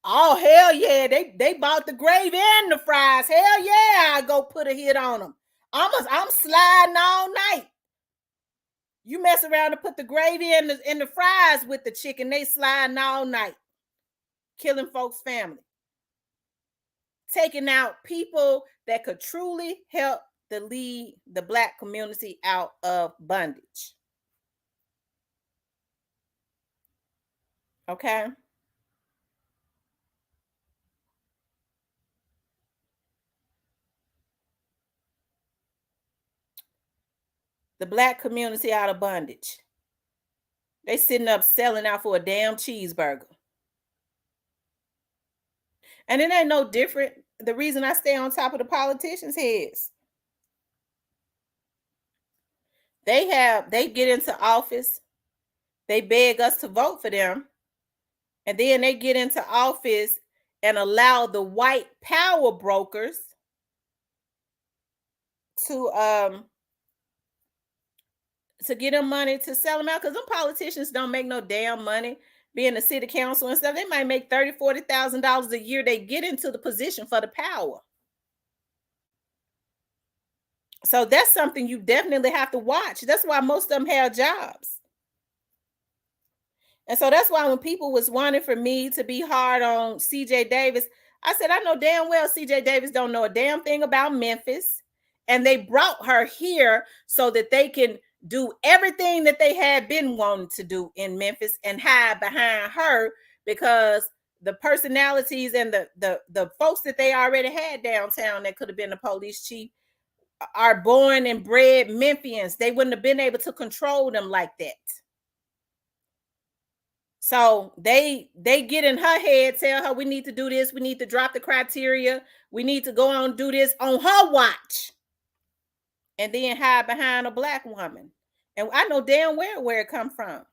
Oh, hell yeah. They bought the gravy and the fries. Hell yeah, I go put a hit on them. I'm sliding all night. You mess around and put the gravy and the fries with the chicken, they sliding all night. Killing folks' family. Taking out people that could truly help to lead the black community out of bondage. Okay? The black community out of bondage. They sitting up selling out for a damn cheeseburger. And it ain't no different. The reason I stay on top of the politicians' heads. They get into office, they beg us to vote for them, and then they get into office and allow the white power brokers to get them money to sell them out, because them politicians don't make no damn money being the city council and stuff. They might make $30,000, $40,000 a year. They get into the position for the power. So that's something you definitely have to watch. That's why most of them have jobs. And so that's why when people was wanting for me to be hard on CJ Davis, I said, I know damn well CJ Davis don't know a damn thing about Memphis. And they brought her here so that they can do everything that they had been wanting to do in Memphis and hide behind her, because the personalities and the folks that they already had downtown that could have been the police chief are born and bred Memphians. They wouldn't have been able to control them like that. So they get in her head, tell her we need to do this, we need to drop the criteria, we need to go on and do this on her watch, and then hide behind a black woman. And I know damn well where it come from.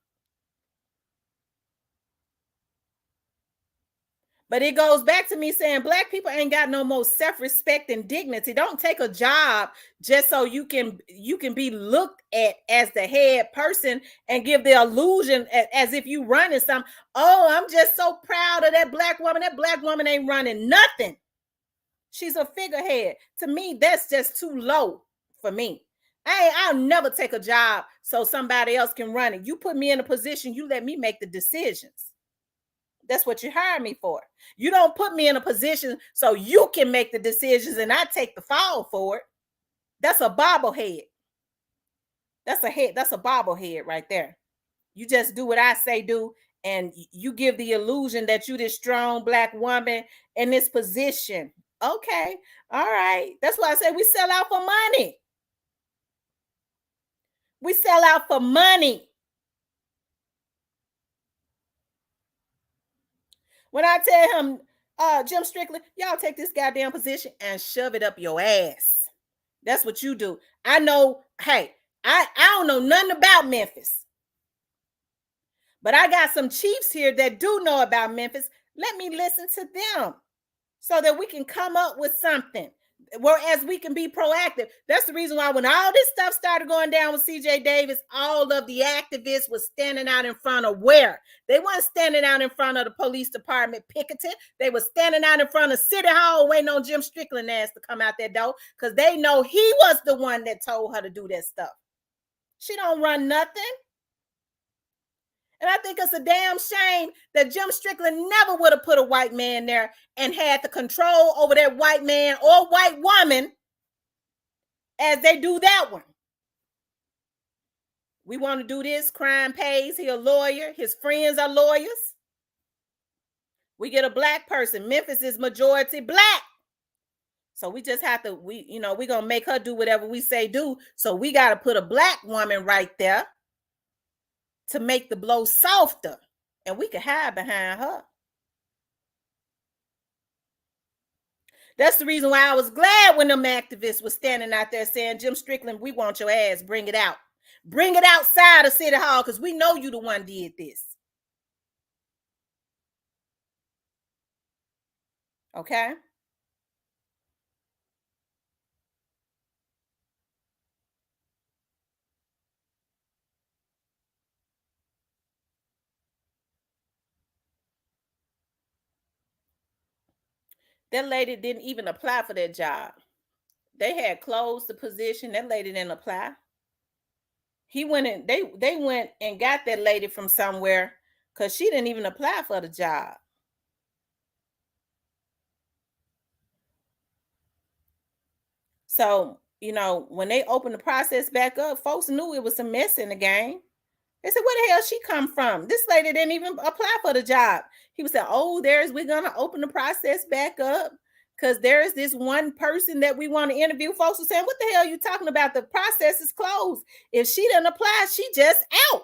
But it goes back to me saying black people ain't got no more self-respect and dignity. Don't take a job just so you can be looked at as the head person and give the illusion as if you running something. Oh, I'm just so proud of that black woman. That black woman ain't running nothing. She's a figurehead. To me, that's just too low for me. I'll never take a job so somebody else can run it. You put me in a position, you let me make the decisions. That's what you hired me for. You don't put me in a position so you can make the decisions and I take the fall for it. That's a bobblehead. That's a bobblehead right there. You just do what I say do, and you give the illusion that you this strong black woman in this position. Okay, all right. That's why I say we sell out for money. We sell out for money. When I tell him, Jim Strickland, y'all take this goddamn position and shove it up your ass. That's what you do. I know, hey, I don't know nothing about Memphis. But I got some chiefs here that do know about Memphis. Let me listen to them so that we can come up with something. Whereas we can be proactive. That's the reason why when all this stuff started going down with CJ Davis, all of the activists was standing out in front of where? They weren't standing out in front of the police department picketing. They were standing out in front of City Hall waiting on Jim Strickland ass to come out that door because they know he was the one that told her to do that stuff. She don't run nothing. And I think it's a damn shame that Jim Strickland never would have put a white man there and had the control over that white man or white woman as they do that one. We want to do this. Crime pays. He a lawyer. His friends are lawyers. We get a black person. Memphis is majority black. So we just have to, we're going to make her do whatever we say do. So we got to put a black woman right there to make the blow softer, and we can hide behind her. That's the reason why I was glad when them activists were standing out there saying, Jim Strickland, we want your ass. Bring it out. Bring it outside of City Hall because we know you the one did this. Okay? That lady didn't even apply for that job. They had closed the position. That lady didn't apply. He went and they went and got that lady from somewhere because she didn't even apply for the job. So, when they opened the process back up, folks knew it was a mess in the game. They said, where the hell she come from? This lady didn't even apply for the job. He was saying, we're going to open the process back up because there's this one person that we want to interview. Folks were saying, what the hell are you talking about? The process is closed. If she didn't apply, she just out.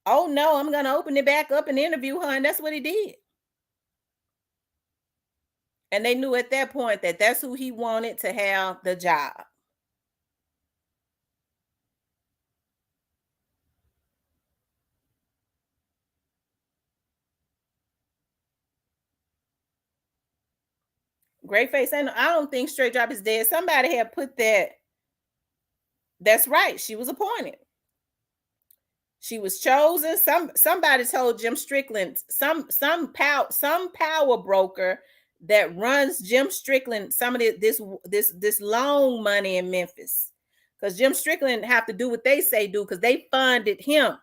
Oh, no, I'm going to open it back up and interview her. And that's what he did. And they knew at that point that that's who he wanted to have the job. Great face. I don't think Straight Drop is dead. Somebody had put that. That's right. She was appointed. She was chosen. Somebody told Jim Strickland, some power broker that runs Jim Strickland some of this loan money in Memphis. Because Jim Strickland have to do what they say do because they funded him.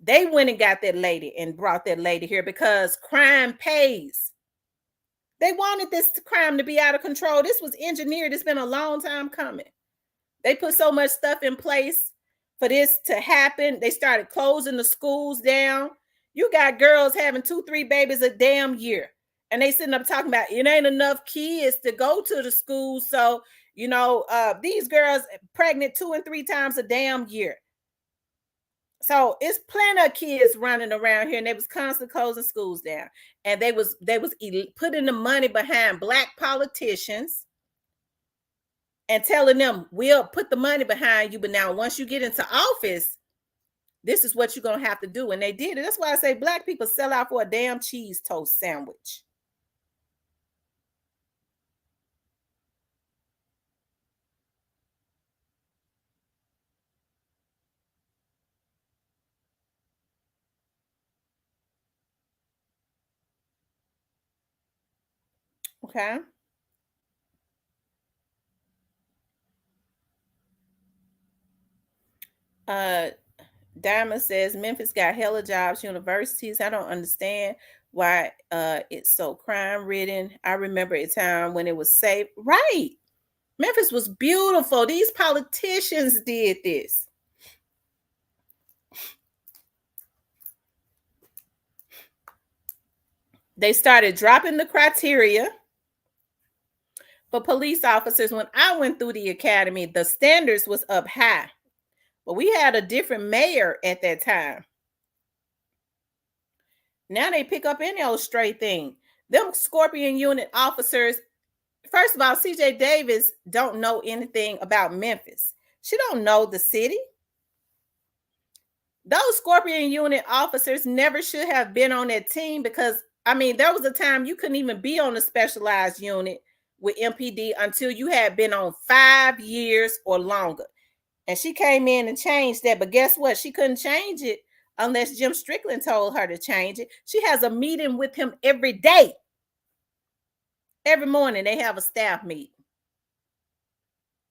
They went and got that lady and brought that lady here because crime pays. They wanted this crime to be out of control. This was engineered. It's been a long time coming. They put so much stuff in place for this to happen. They started closing the schools down. You got girls having 2-3 babies a damn year. And they sitting up talking about it ain't enough kids to go to the school. So, these girls pregnant 2 and 3 times a damn year. So it's plenty of kids running around here, and they was constantly closing schools down. And they was putting the money behind black politicians and telling them, we'll put the money behind you, but now once you get into office, this is what you're going to have to do. And they did it. That's why I say black people sell out for a damn cheese toast sandwich. Okay. Diamond says Memphis got hella jobs, universities. I don't understand why it's so crime ridden. I remember a time when it was safe. Right. Memphis was beautiful. These politicians did this. They started dropping the criteria for police officers. When I went through the academy, the standards was up high. But we had a different mayor at that time. Now they pick up any old stray thing. Them Scorpion unit officers, first of all, CJ Davis don't know anything about Memphis. She don't know the city. Those Scorpion unit officers never should have been on that team because, I mean, there was a time you couldn't even be on a specialized unit with MPD until you had been on 5 years or longer. And she came in and changed that. But guess what? She couldn't change it unless Jim Strickland told her to change it. She has a meeting with him every day. Every morning they have a staff meeting.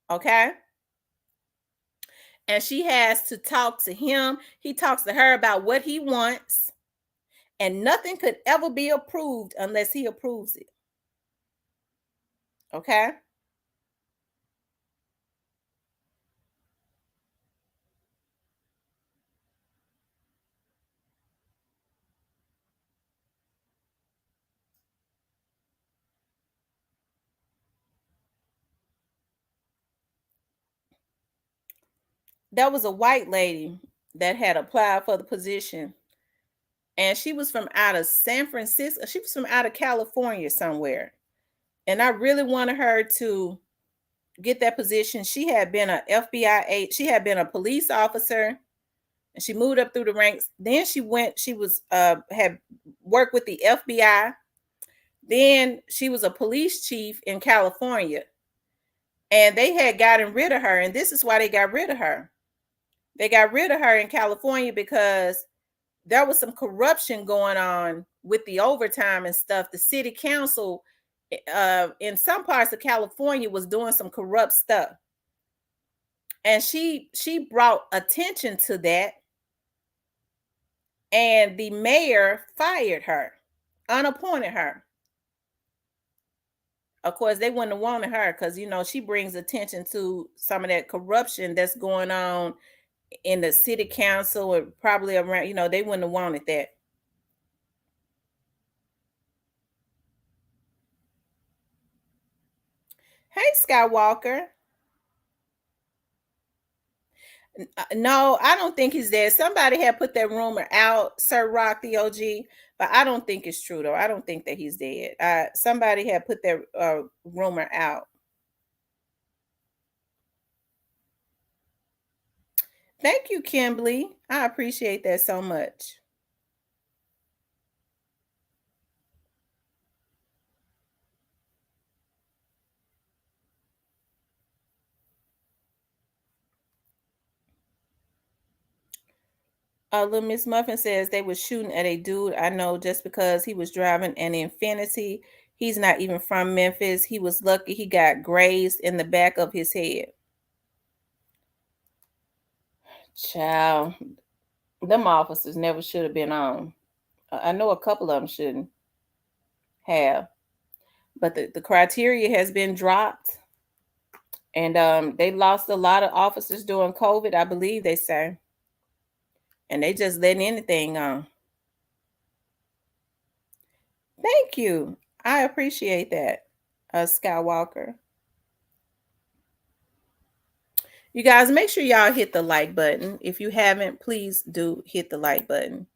Okay? And she has to talk to him. He talks to her about what he wants. And nothing could ever be approved unless he approves it. Okay? There was a white lady that had applied for the position. And she was from out of San Francisco. She was from out of California somewhere. And I really wanted her to get that position. She had been an FBI agent. She had been a police officer. And she moved up through the ranks. Then she had worked with the FBI. Then she was a police chief in California. And they had gotten rid of her. And this is why they got rid of her. They got rid of her in California because there was some corruption going on with the overtime and stuff. The city council in some parts of California was doing some corrupt stuff. And she brought attention to that. And the mayor fired her, unappointed her. Of course, they wouldn't have wanted her because, you know, she brings attention to some of that corruption that's going on in the city council or probably around, you know, they wouldn't have wanted that. Hey, Skywalker. No, I don't think he's dead. Somebody had put that rumor out, Sir Rock the OG, but I don't think it's true though. I don't think that he's dead. Somebody had put that rumor out. Thank you, Kimberly. I appreciate that so much. Little Miss Muffin says they were shooting at a dude I know just because he was driving an Infinity. He's not even from Memphis. He was lucky he got grazed in the back of his head. Child, them officers never should have been on. I know a couple of them shouldn't have, but the criteria has been dropped, and they lost a lot of officers during COVID, I believe they say, and they just letting anything on. Thank you. I appreciate that, Skywalker. You guys, make sure y'all hit the like button. If you haven't, please do hit the like button.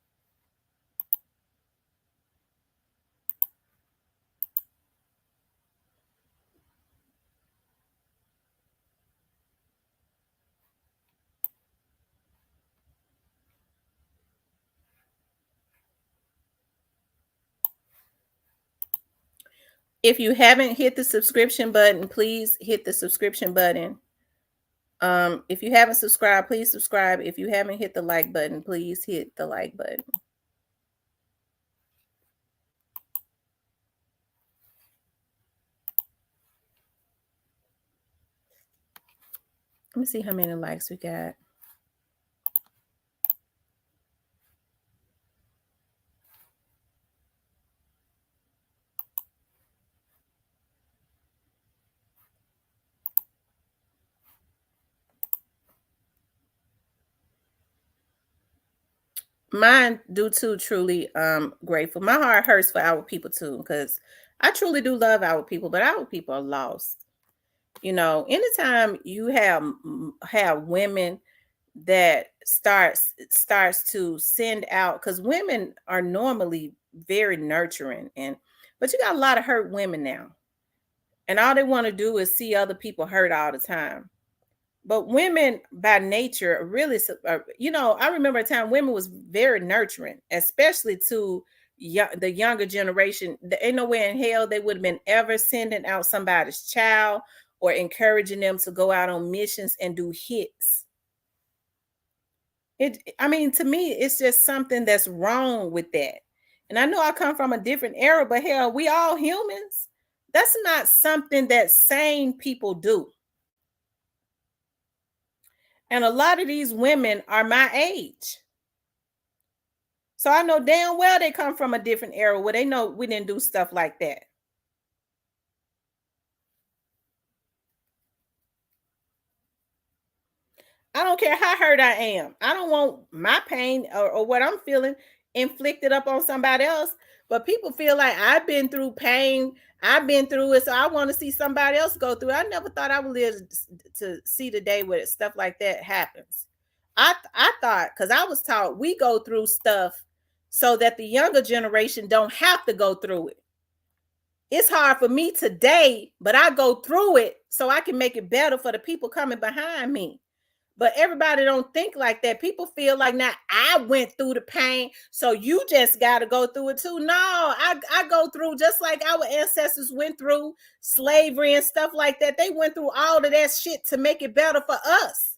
If you haven't hit the subscription button, please hit the subscription button. If you haven't subscribed, please subscribe. If you haven't hit the like button, please hit the like button. Let me see how many likes we got. Mine do too, truly grateful. My heart hurts for our people too, because I truly do love our people, but our people are lost. You know, anytime you have women that starts to send out, because women are normally very nurturing, but you got a lot of hurt women now, and all they want to do is see other people hurt all the time. But women by nature are really, I remember a time women was very nurturing, especially to the younger generation. There ain't no way in hell they would have been ever sending out somebody's child or encouraging them to go out on missions and do hits. To me, it's just something that's wrong with that. And I know I come from a different era, but hell, we all humans. That's not something that sane people do. And a lot of these women are my age. So I know damn well they come from a different era where they know we didn't do stuff like that. I don't care how hurt I am. I don't want my pain or what I'm feeling inflicted up on somebody else. But people feel like I've been through pain. I've been through it, so I want to see somebody else go through it. I never thought I would live to see the day where stuff like that happens. I thought, because I was taught we go through stuff so that the younger generation don't have to go through it. It's hard for me today, but I go through it so I can make it better for the people coming behind me. But everybody don't think like that. People feel like, now I went through the pain, so you just got to go through it too. No, I go through just like our ancestors went through slavery and stuff like that. They went through all of that shit to make it better for us.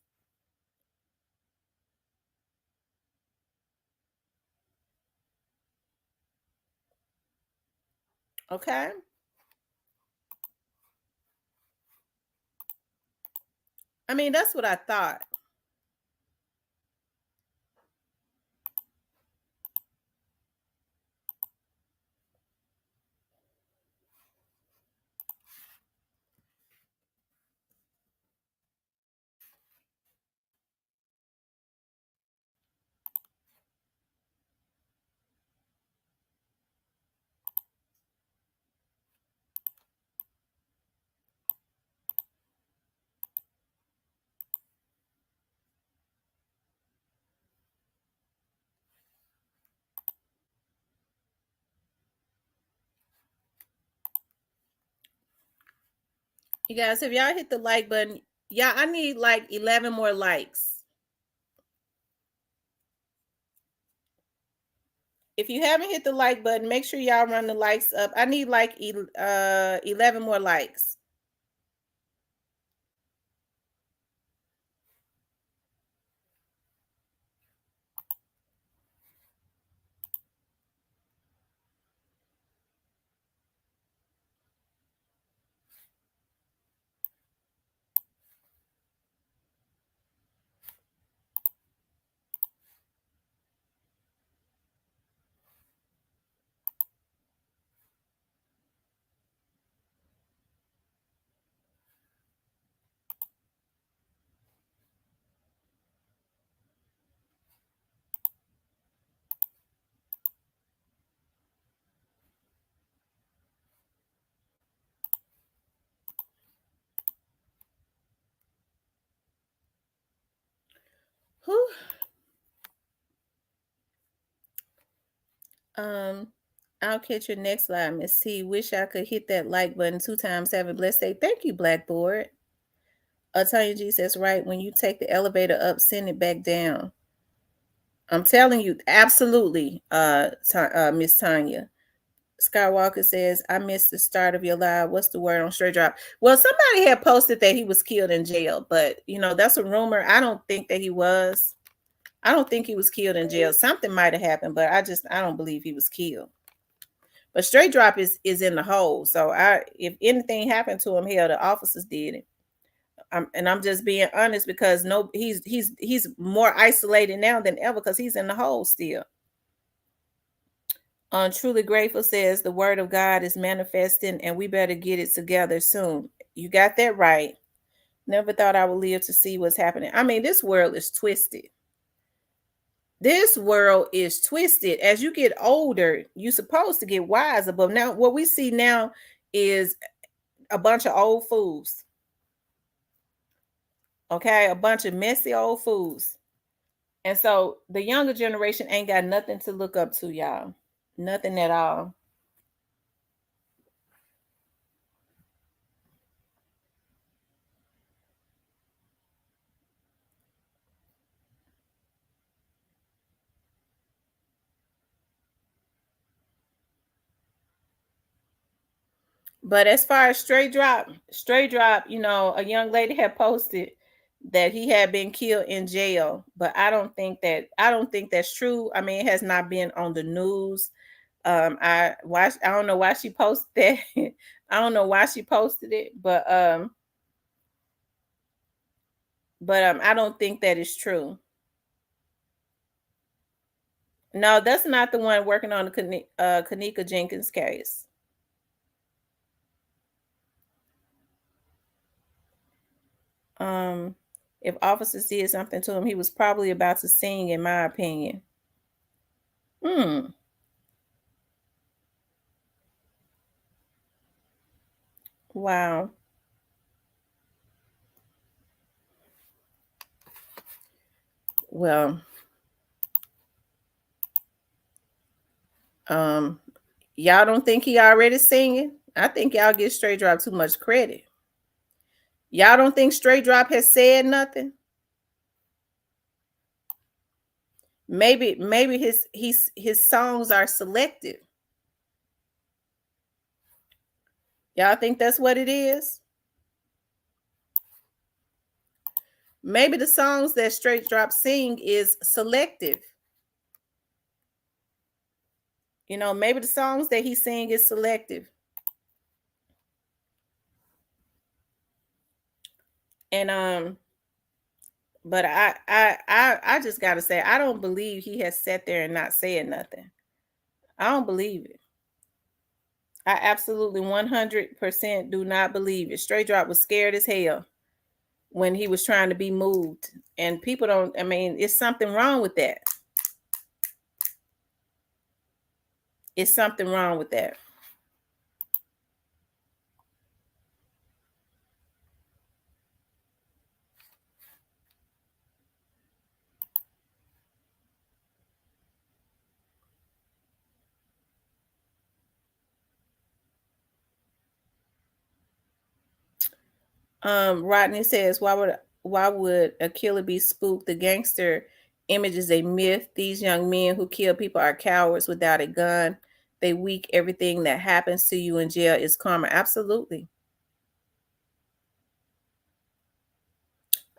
Okay. That's what I thought. You guys, if y'all hit the like button, yeah, I need like 11 more likes. If you haven't hit the like button, make sure y'all run the likes up. I need like 11 more likes. Whew. I'll catch your next live, Miss T. Wish I could hit that like button 2 times. Have a blessed day. Thank you, Blackboard. Tanya G says, right, when you take the elevator up, send it back down. I'm telling you, absolutely, Miss Tanya. Skywalker says, I missed the start of your live. What's the word on straight drop? Well, somebody had posted that he was killed in jail, but that's a rumor. I don't think that he was. I don't think he was killed in jail. Something might have happened, but I don't believe he was killed. But straight drop is in the hole. So if anything happened to him, hell, the officers did it. I'm just being honest, because he's more isolated now than ever because he's in the hole still. Truly Grateful says the word of God is manifesting and we better get it together soon. You got that right. Never thought I would live to see what's happening. This world is twisted. This world is twisted. As you get older, you're supposed to get wiser. But now what we see now is a bunch of old fools. Okay, a bunch of messy old fools. And so the younger generation ain't got nothing to look up to, y'all. Nothing at all. But as far as straight drop, a young lady had posted that he had been killed in jail, but I don't think that's true. I mean, it has not been on the news. I don't know why she posted that. I don't know why she posted it, but I don't think that is true. No, that's not the one working on the Kanika Jenkins case. Um, if officers did something to him, he was probably about to sing, in my opinion. Hmm. Wow. Well, um, y'all don't think he already singing? I think y'all give Straight Drop too much credit. Y'all don't think Straight Drop has said nothing? Maybe his songs are selective. Y'all think that's what it is? Maybe the songs that Straight Drop sing is selective. Maybe the songs that he sing is selective. And but I just gotta say, I don't believe he has sat there and not said nothing. I don't believe it. I absolutely 100% do not believe it. Straight Drop was scared as hell when he was trying to be moved. And people don't, I mean, it's something wrong with that. It's something wrong with that. Rodney says, why would a killer be spooked? The gangster image is a myth. These young men who kill people are cowards without a gun. They weak. Everything that happens to you in jail is karma. Absolutely.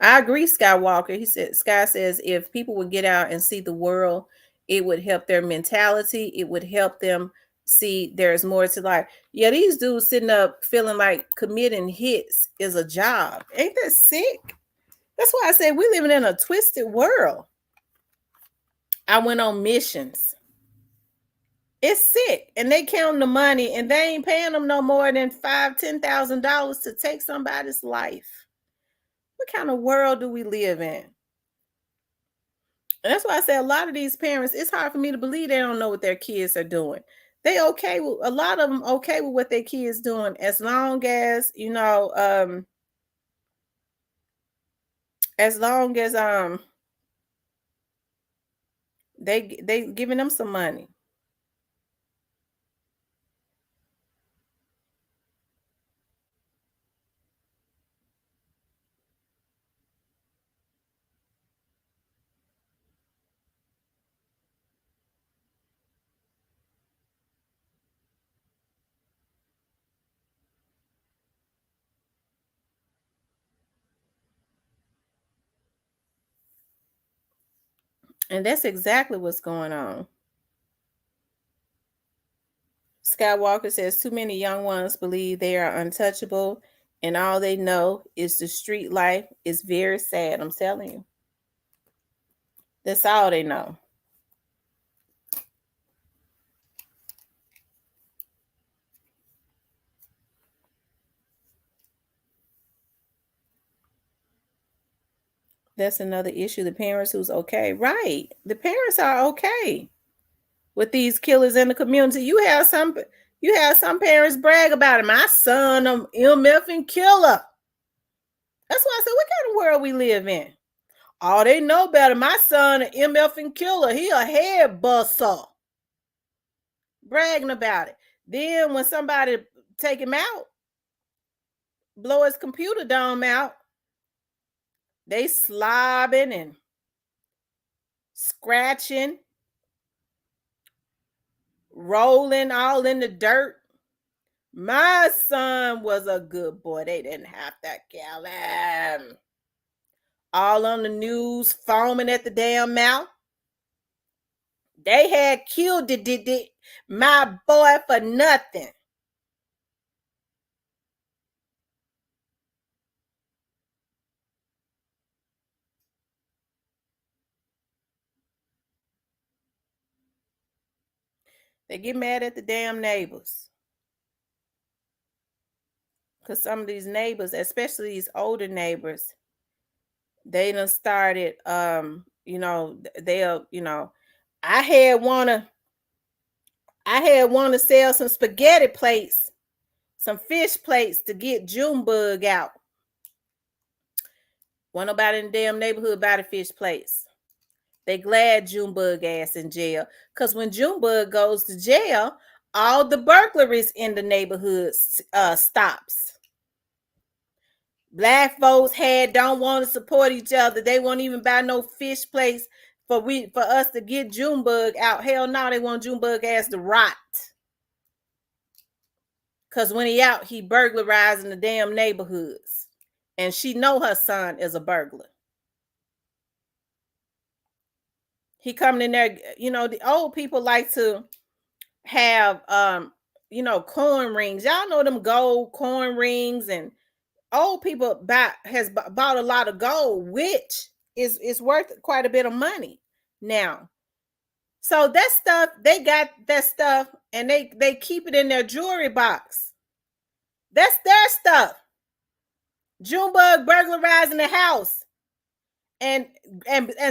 I agree, Skywalker. Sky says if people would get out and see the world, it would help their mentality. It would help them see there's more to life. Yeah, these dudes sitting up feeling like committing hits is a job. Ain't that sick? That's why I said we living in a twisted world. I went on missions. It's sick. And they count the money and they ain't paying them no more than $5,000-$10,000 to take somebody's life. What kind of world do we live in? And that's why I say a lot of these parents, it's hard for me to believe they don't know what their kids are doing. They okay with a lot of them okay with what their kids doing as long as, as long as they giving them some money. And that's exactly what's going on. Skywalker says too many young ones believe they are untouchable and all they know is the street life. Is very sad. I'm telling you. That's all they know. That's another issue. The parents who's okay. Right. The parents are okay with these killers in the community. You have some parents brag about it. My son, MF and killer. That's why I said, what kind of world we live in? Oh, they know better. My son, an MF and killer, he a head buster. Bragging about it. Then when somebody take him out, blow his computer dome out, they slobbing and scratching, rolling all in the dirt. My son was a good boy. They didn't have to kill him. All on the news, foaming at the damn mouth. They had killed my boy for nothing. They get mad at the damn neighbors. Because some of these neighbors, especially these older neighbors, they done started, they'll, I had wanna sell some spaghetti plates, some fish plates to get Junebug out. Wasn't nobody in the damn neighborhood buy the fish plates. They glad Junebug ass in jail. Because when Junebug goes to jail, all the burglaries in the neighborhood stops. Black folks don't want to support each other. They won't even buy no fish plates for us to get Junebug out. Hell no, they want Junebug ass to rot. Because when he out, he burglarizing the damn neighborhoods. And she know her son is a burglar. He coming in there, the old people like to have, coin rings. Y'all know them gold coin rings, and old people has bought a lot of gold, which is worth quite a bit of money now. So that stuff, they got that stuff, and they keep it in their jewelry box. That's their stuff. Junebug burglarizing the house and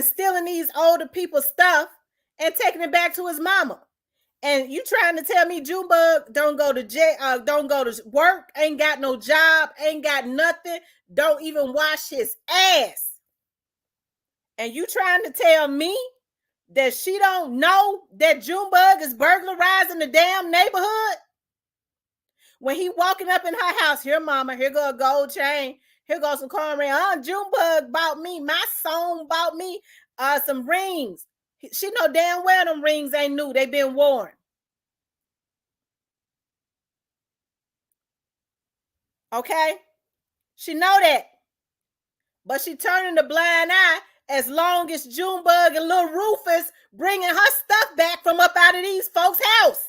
stealing these older people's stuff and taking it back to his mama. And you trying to tell me Junebug don't go to jail, don't go to work, ain't got no job, ain't got nothing, don't even wash his ass. And you trying to tell me that she don't know that Junebug is burglarizing the damn neighborhood? When he walking up in her house, here, mama, here go a gold chain, here goes some cornrow. Junebug bought me, my son bought me some rings. She know damn well them rings ain't new, they been worn. Okay? She know that. But she turning the blind eye as long as Junebug and little Rufus bringing her stuff back from up out of these folks' house.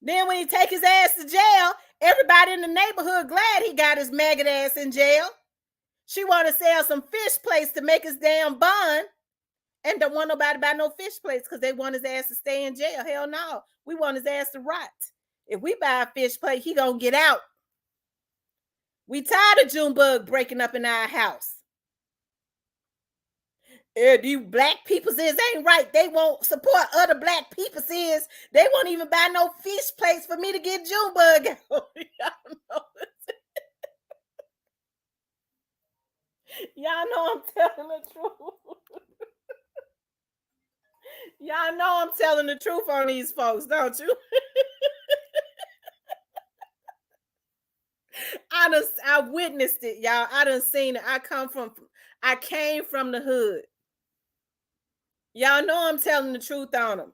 Then when he take his ass to jail, everybody in the neighborhood glad he got his maggot ass in jail. She want to sell some fish plates to make his damn bond, and don't want nobody buy no fish plates because they want his ass to stay in jail. Hell no. We want his ass to rot. If we buy a fish plate, he gonna get out. We tired of Junebug breaking up in our house. You black peoples ain't right. They won't support other black peoples. They won't even buy no fish plates for me to get Junebug out. Y'all know I'm telling the truth. Y'all know I'm telling the truth on these folks, don't you? I witnessed it, y'all. I done seen it. I came from the hood. Y'all know I'm telling the truth on them.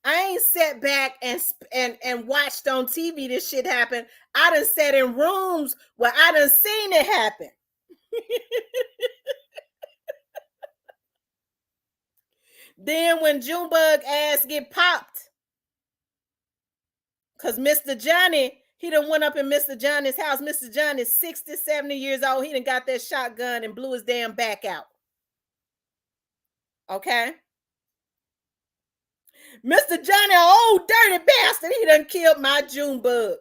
I ain't sat back and watched on TV this shit happen. I done sat in rooms where I done seen it happen. Then when Junebug ass get popped, because Mr. Johnny, he done went up in Mr. Johnny's house. Mr. Johnny's 60, 70 years old. He done got that shotgun and blew his damn back out. Okay? Mr. Johnny, an old dirty bastard, he done killed my Junebug.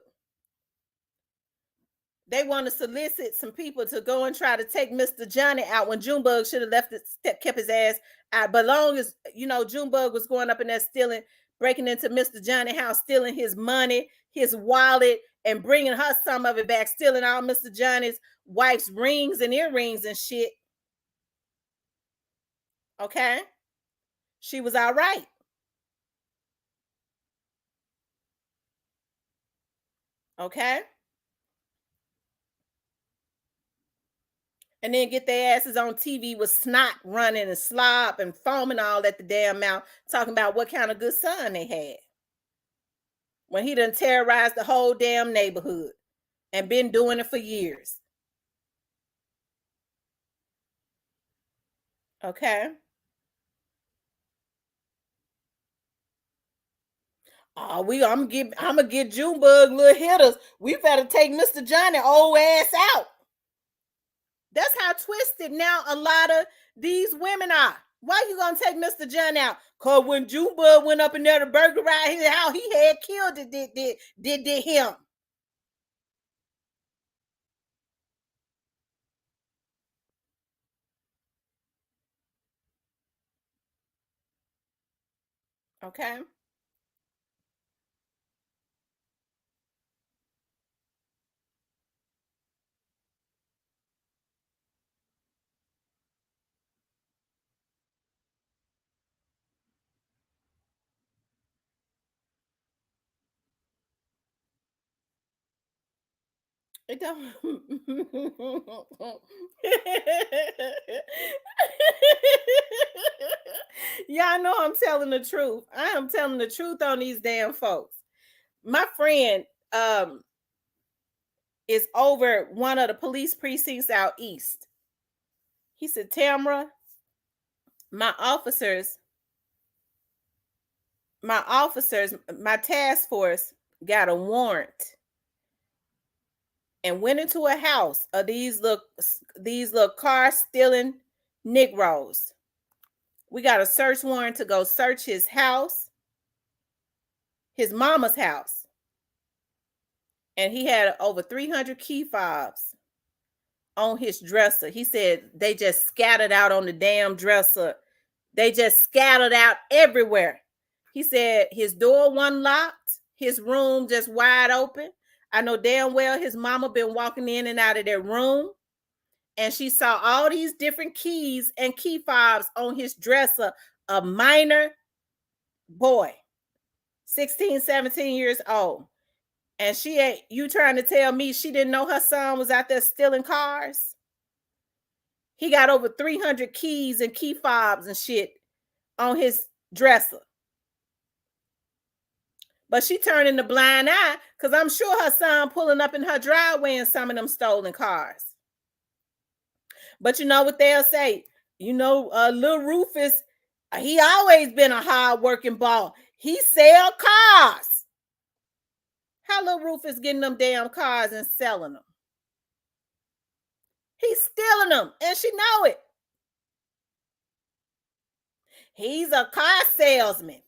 They want to solicit some people to go and try to take Mr. Johnny out when Junebug should have left it, kept his ass out. But long as, Junebug was going up in there stealing, breaking into Mr. Johnny's house, stealing his money, his wallet, and bringing her some of it back, stealing all Mr. Johnny's wife's rings and earrings and shit. Okay? She was all right. Okay? And then get their asses on TV with snot running and slop and foaming all at the damn mouth, talking about what kind of good son they had. When he done terrorized the whole damn neighborhood and been doing it for years. Okay? Oh, I'm gonna get Junebug little hitters. We better take Mr. Johnny old ass out. That's how twisted now a lot of these women are. Why you gonna take Mr. John out? Cause when Junebug went up in there to burglarize his house, he had killed it. Did him? Okay. It don't. Y'all know I'm telling the truth. I am telling the truth on these damn folks. My friend is over one of the police precincts out east. He said, Tamara, my officers, my task force got a warrant and went into a house of these little car stealing Negroes. We got a search warrant to go search his house, his mama's house. And he had over 300 key fobs on his dresser. He said they just scattered out on the damn dresser. They just scattered out everywhere. He said his door wasn't locked, his room just wide open. I know damn well his mama been walking in and out of their room, and she saw all these different keys and key fobs on his dresser. A minor boy, 16, 17 years old. And she ain't, you trying to tell me she didn't know her son was out there stealing cars? He got over 300 keys and key fobs and shit on his dresser. But she turning the blind eye because I'm sure her son pulling up in her driveway in some of them stolen cars. But you know what they'll say? You know, little Rufus, he always been a hard-working ball. He sell cars. How little Rufus getting them damn cars and selling them? He's stealing them, and she know it. He's a car salesman.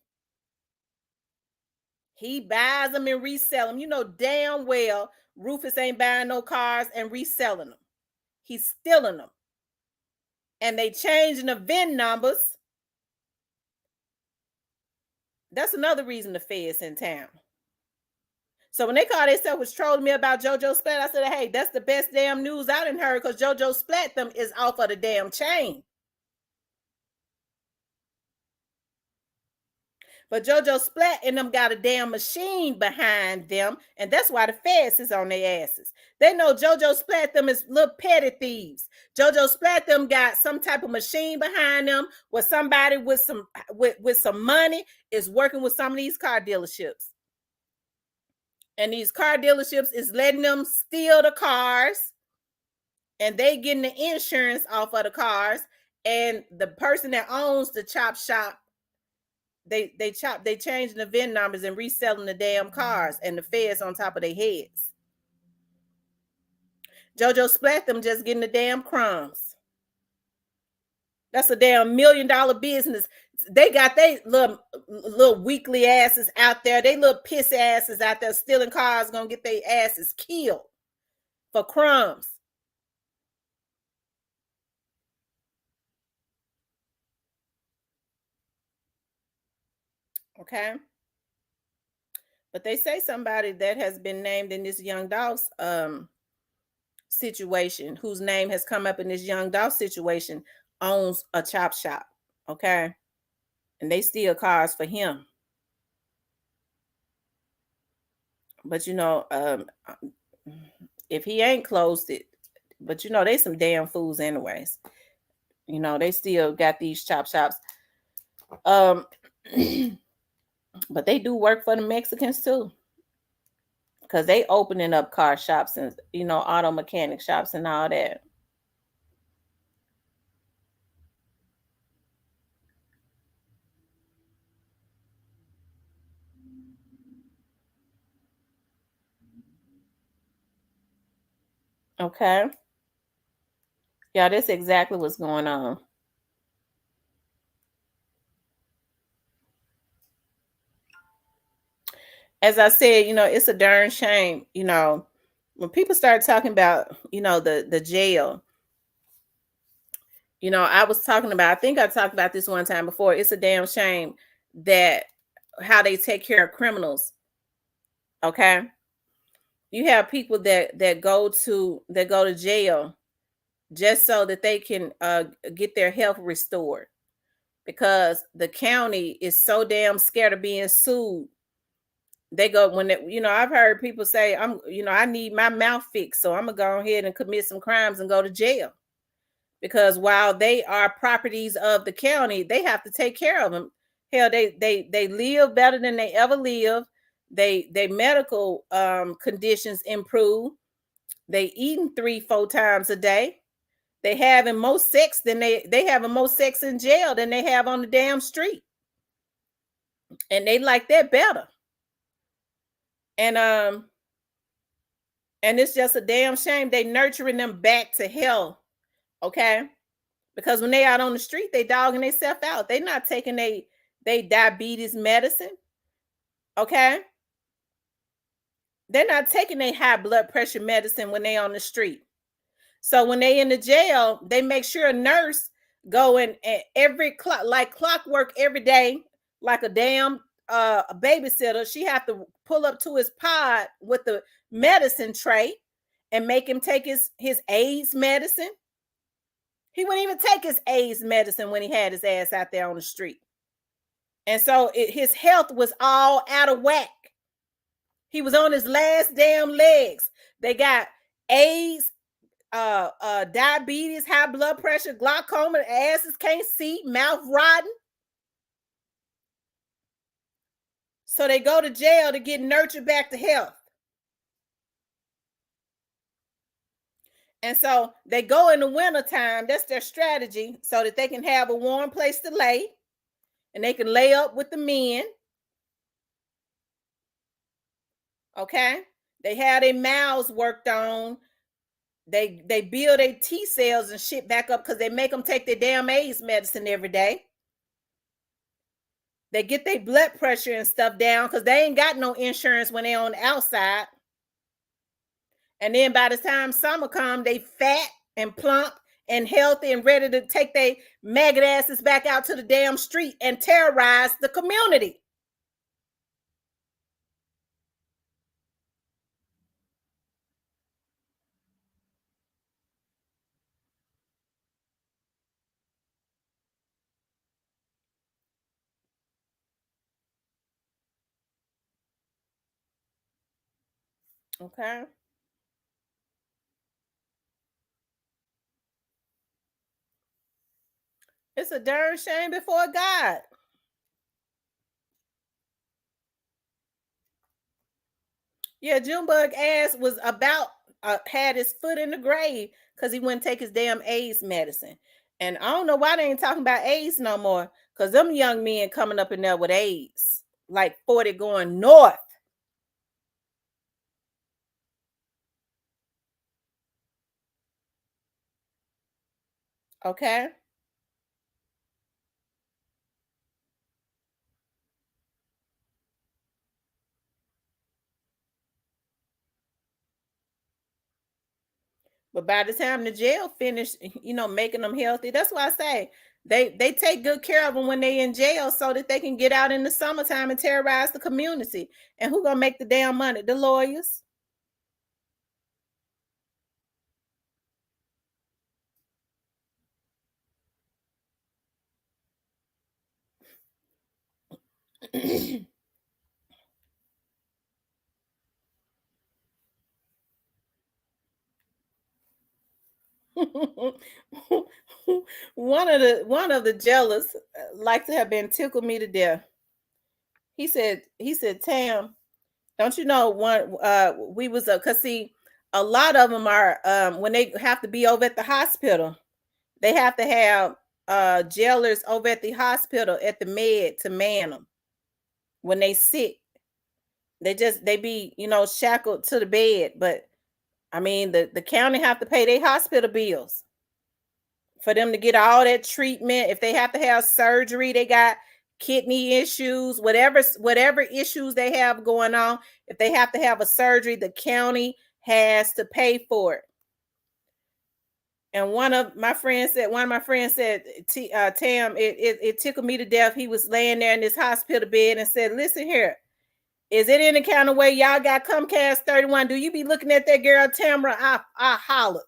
He buys them and resell them. You know damn well Rufus ain't buying no cars and reselling them. He's stealing them. And they changing the VIN numbers. That's another reason the Fed's in town. So when they call themselves was trolling me about JoJo Splat, I said, hey, that's the best damn news I done heard because JoJo Splat them is off of the damn chain. But JoJo Splat and them got a damn machine behind them, and that's why the feds is on their asses. They know JoJo Splat them is little petty thieves. JoJo Splat them got some type of machine behind them where somebody with some money is working with some of these car dealerships. And these car dealerships is letting them steal the cars, and they getting the insurance off of the cars. And the person that owns the chop shop, they changing the VIN numbers and reselling the damn cars, and the feds on top of their heads. JoJo Splat them just getting the damn crumbs. That's a damn $1 million business. They got they little weakly asses out there. They little piss asses out there stealing cars, gonna get their asses killed for crumbs. Okay. But they say somebody that has been named in this young Dolph's situation, whose name has come up in this young Dolph situation, owns a chop shop. Okay. And they steal cars for him. But if he ain't closed it, but they some damn fools anyways. They still got these chop shops. Um but they do work for the Mexicans too. Because they opening up car shops and auto mechanic shops and all that. Okay. Yeah, that's exactly what's going on. As I said, it's a darn shame, when people start talking about, the jail. I was talking about, I think I talked about this one time before. It's a damn shame that how they take care of criminals. Okay. You have people that go to jail just so that they can get their health restored, because the county is so damn scared of being sued. They go when they, I've heard people say, I need my mouth fixed, so I'm gonna go ahead and commit some crimes and go to jail, because while they are properties of the county, they have to take care of them. Hell, they live better than they ever live. They medical conditions improve. They eating 3-4 times a day. They having more sex than they having more sex in jail than they have on the damn street, and they like that better. And and it's just a damn shame they nurturing them back to hell. Okay. Because when they out on the street, they dogging themselves out. They not taking they diabetes medicine. Okay. They're not taking their high blood pressure medicine when they on the street. So when they in the jail, they make sure a nurse go in every like clockwork every day, like a damn a babysitter. She have to pull up to his pod with the medicine tray and make him take his AIDS medicine. He wouldn't even take his AIDS medicine when he had his ass out there on the street. And so his health was all out of whack. He was on his last damn legs. They got AIDS, diabetes, high blood pressure, glaucoma, asses can't see, mouth rotten. So they go to jail to get nurtured back to health. And so they go in the wintertime. That's their strategy, so that they can have a warm place to lay and they can lay up with the men. Okay. They have their mouths worked on. They build their T cells and shit back up because they make them take their damn AIDS medicine every day. They get their blood pressure and stuff down because they ain't got no insurance when they on the outside. And then by the time summer come, they fat and plump and healthy and ready to take their maggot asses back out to the damn street and terrorize the community. Okay. It's a darn shame before God. Yeah, Junebug ass was about had his foot in the grave because he wouldn't take his damn AIDS medicine. And I don't know why they ain't talking about AIDS no more. Because them young men coming up in there with AIDS, like 40 going north. Okay. But by the time the jail finished, making them healthy, that's why I say they take good care of them when they in jail so that they can get out in the summertime and terrorize the community. And who gonna make the damn money? The lawyers. one of the jealous like to have been tickled me to death. He said, Tam, don't you know one we was a cause see a lot of them are when they have to be over at the hospital, they have to have jailers over at the hospital at the med to man them when they sick. They be, shackled to the bed. But I mean the county have to pay their hospital bills for them to get all that treatment. If they have to have surgery, they got kidney issues, whatever issues they have going on. If they have to have a surgery, the county has to pay for it. And one of my friends said, Tam, it tickled me to death. He was laying there in this hospital bed and said, listen here, is it any kind of way y'all got Comcast 31? Do you be looking at that girl Tamara? I hollered.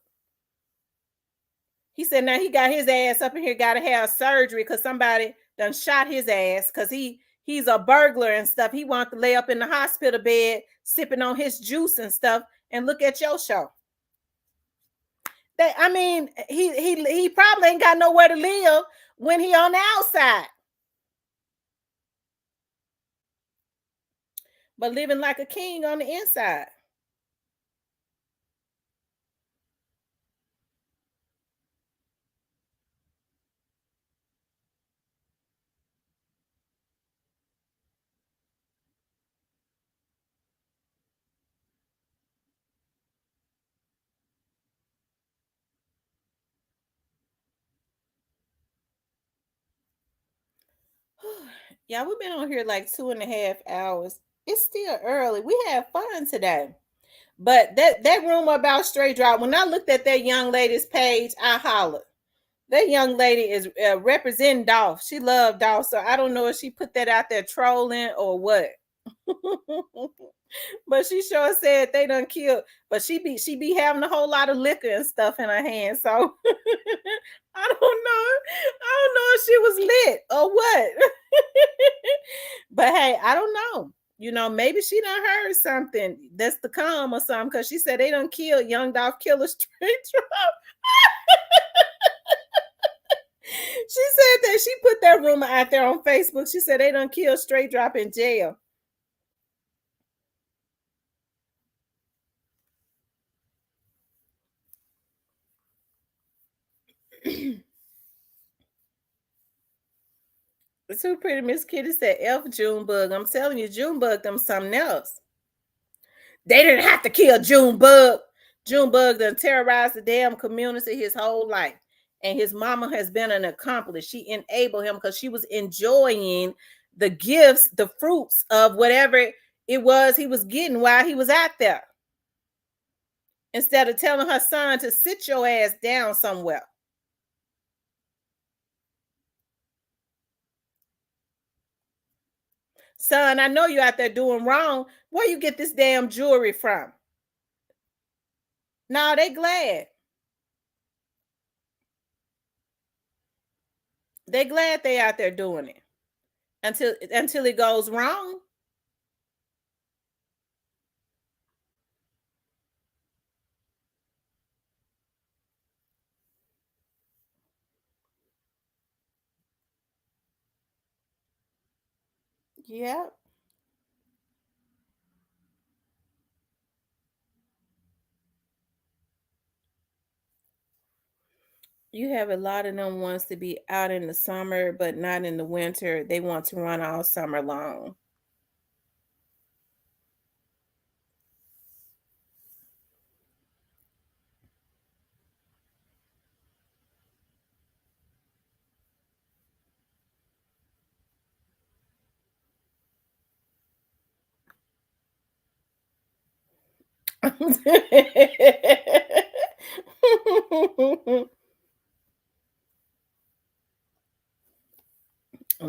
He said, now he got his ass up in here, got to have surgery because somebody done shot his ass because he's a burglar and stuff. He wants to lay up in the hospital bed, sipping on his juice and stuff, and look at your show. I mean, he probably ain't got nowhere to live when he on the outside, but living like a king on the inside. Yeah, we've been on here like 2.5 hours. It's still early. We had fun today. But that rumor about straight drop, when I looked at that young lady's page, I hollered. That young lady is representing Dolph. She loved Dolph, so I don't know if she put that out there trolling or what. But she sure said they done killed. But she be having a whole lot of liquor and stuff in her hand. So I don't know. I don't know if she was lit or what. But hey, I don't know. Maybe she done heard something that's to come or something, because she said they done killed young Dolph Killer straight drop. She said that she put that rumor out there on Facebook. She said they done killed straight drop in jail. The too pretty Miss Kitty said F Junebug. I'm telling you, Junebug them something else. They didn't have to kill Junebug. Junebug done terrorized the damn community his whole life. And his mama has been an accomplice. She enabled him because she was enjoying the gifts, the fruits of whatever it was he was getting while he was out there. Instead of telling her son to sit your ass down somewhere. Son, I know you out there doing wrong. Where you get this damn jewelry from? No, they glad. They glad they out there doing it until it goes wrong. Yeah. You have a lot of them wants to be out in the summer, but not in the winter. They want to run all summer long.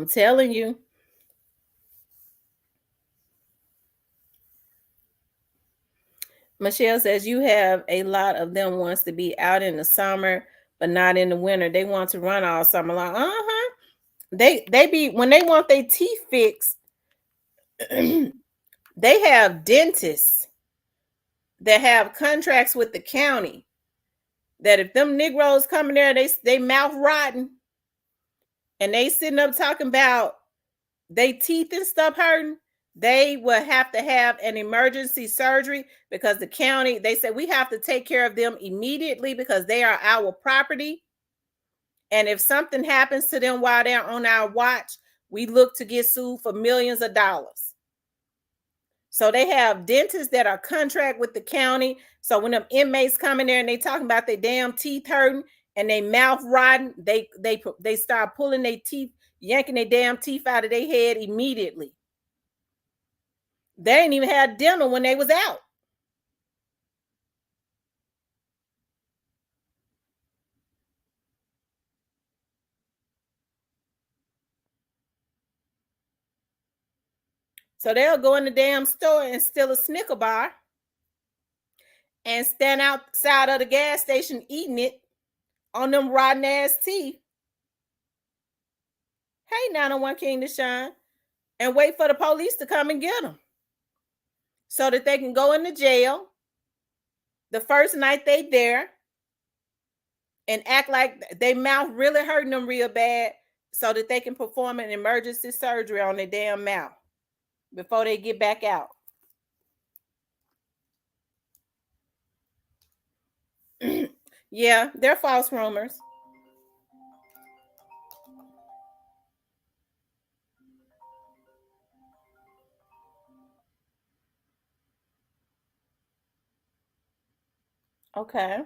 I'm telling you. Michelle says you have a lot of them wants to be out in the summer, but not in the winter. They want to run all summer long. They be when they want their teeth fixed. They have dentists that have contracts with the county. That if them Negroes coming there, they mouth rotten, and they sitting up talking about they teeth and stuff hurting, they will have to have an emergency surgery because the county, they said we have to take care of them immediately because they are our property. And if something happens to them while they're on our watch, we look to get sued for millions of dollars. So they have dentists that are contract with the county. So when them inmates come in there and they talking about their damn teeth hurting and they mouth rotting, they start pulling their teeth, yanking their damn teeth out of their head immediately. They ain't even had dinner when they was out. So they'll go in the damn store and steal a Snicker bar and stand outside of the gas station eating it on them rotten ass teeth. Hey, 901 King to Shine, and wait for the police to come and get them so that they can go into jail the first night they there and act like they mouth really hurting them real bad so that they can perform an emergency surgery on their damn mouth before they get back out. Yeah, they're false rumors. Okay.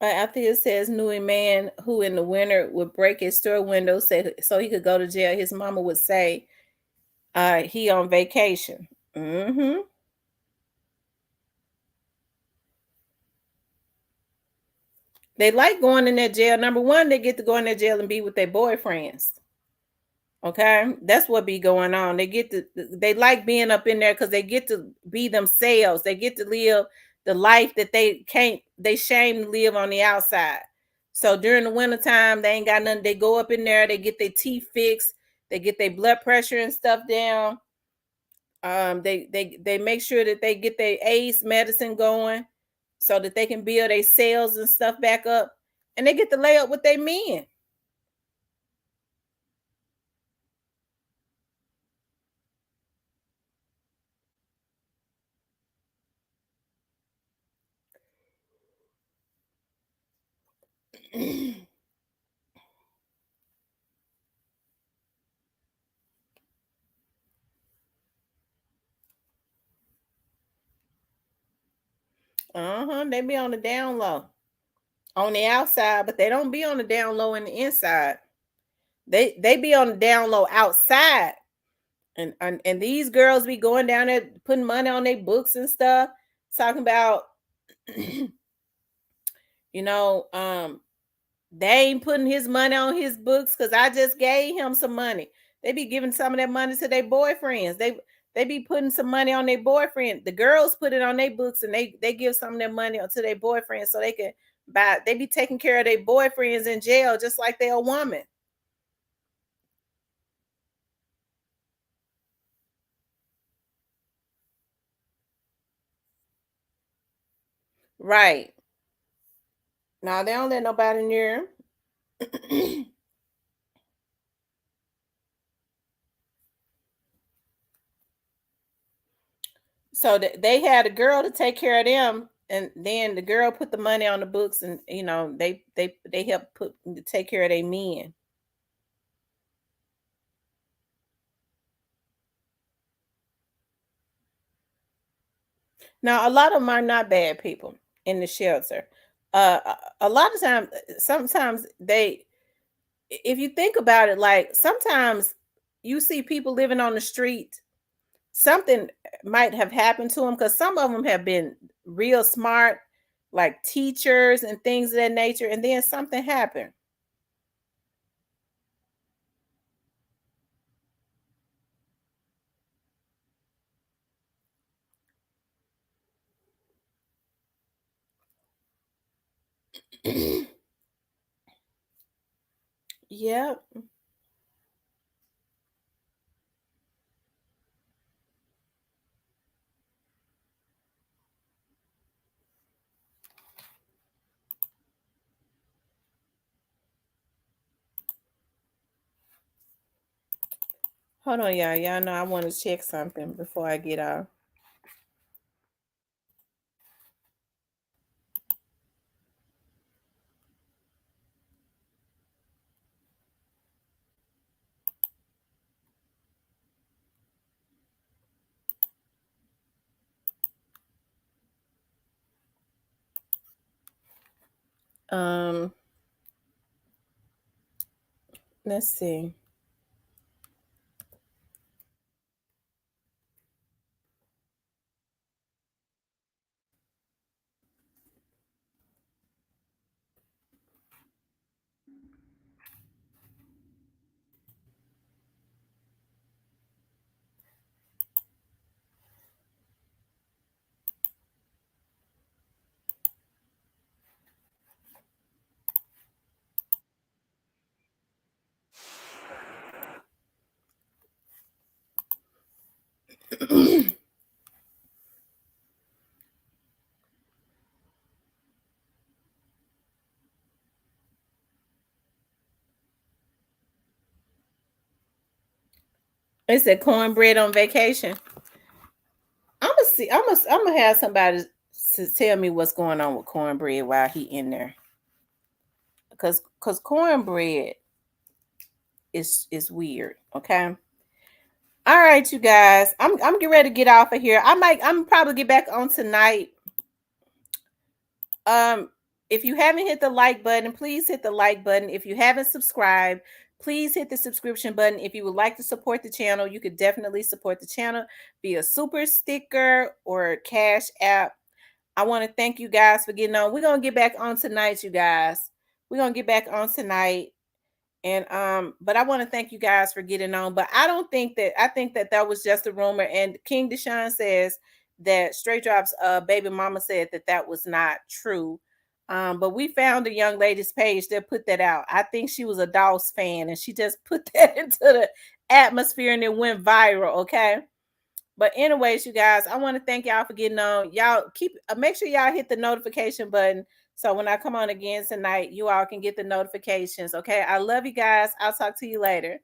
After it says knew a man who in the winter would break his store window so he could go to jail. His mama would say he on vacation. Mm-hmm. They like going in that jail. Number one, they get to go in that jail and be with their boyfriends. Okay, that's what be going on. They like being up in there because they get to be themselves. They get to live the life that they shame to live on the outside. So during the wintertime, they ain't got nothing. They go up in there, they get their teeth fixed, they get their blood pressure and stuff down. They make sure that they get their AIDS medicine going so that they can build their cells and stuff back up, and they get to lay up with their men. They be on the down low on the outside, but they don't be on the down low in the inside. They be on the down low outside. And these girls be going down there putting money on their books and stuff, talking about you know, they ain't putting his money on his books because I just gave him some money. They be giving some of that money to their boyfriends. They be putting some money on their boyfriend. The girls put it on their books and they give some of their money to their boyfriends so they can buy. They be taking care of their boyfriends in jail just like they're a woman. Right. Now they don't let nobody near them. So they had a girl to take care of them, and then the girl put the money on the books, and they help take care of their men. Now, a lot of them are not bad people in the shelter. A lot of times, sometimes they, if you think about it, like sometimes you see people living on the street, something might have happened to them because some of them have been real smart, like teachers and things of that nature, and then something happened. Yep. Hold on, y'all. Y'all know I want to check something before I get off. Um, let's see. It said cornbread on vacation. I'm gonna see. I'm gonna have somebody to tell me what's going on with cornbread while he in there, because cornbread is weird. Okay. All right, you guys. I'm getting ready to get off of here. I'm probably get back on tonight. Um, if you haven't hit the like button, please hit the like button. If you haven't subscribed, please hit the subscription button. If you would like to support the channel, you could definitely support the channel via super sticker or cash app. I want to thank you guys for getting on. We're gonna get back on tonight, you guys. We're gonna get back on tonight. And but I want to thank you guys for getting on. But I don't think that I think that that was just a rumor. And King Deshaun says that Straight Drops baby mama said that that was not true. But we found a young lady's page that put that out. I think she was a Dolph fan and she just put that into the atmosphere and it went viral. Okay. But anyways, you guys, I want to thank y'all for getting on. Y'all keep make sure y'all hit the notification button so when I come on again tonight, you all can get the notifications. Okay. I love you guys. I'll talk to you later.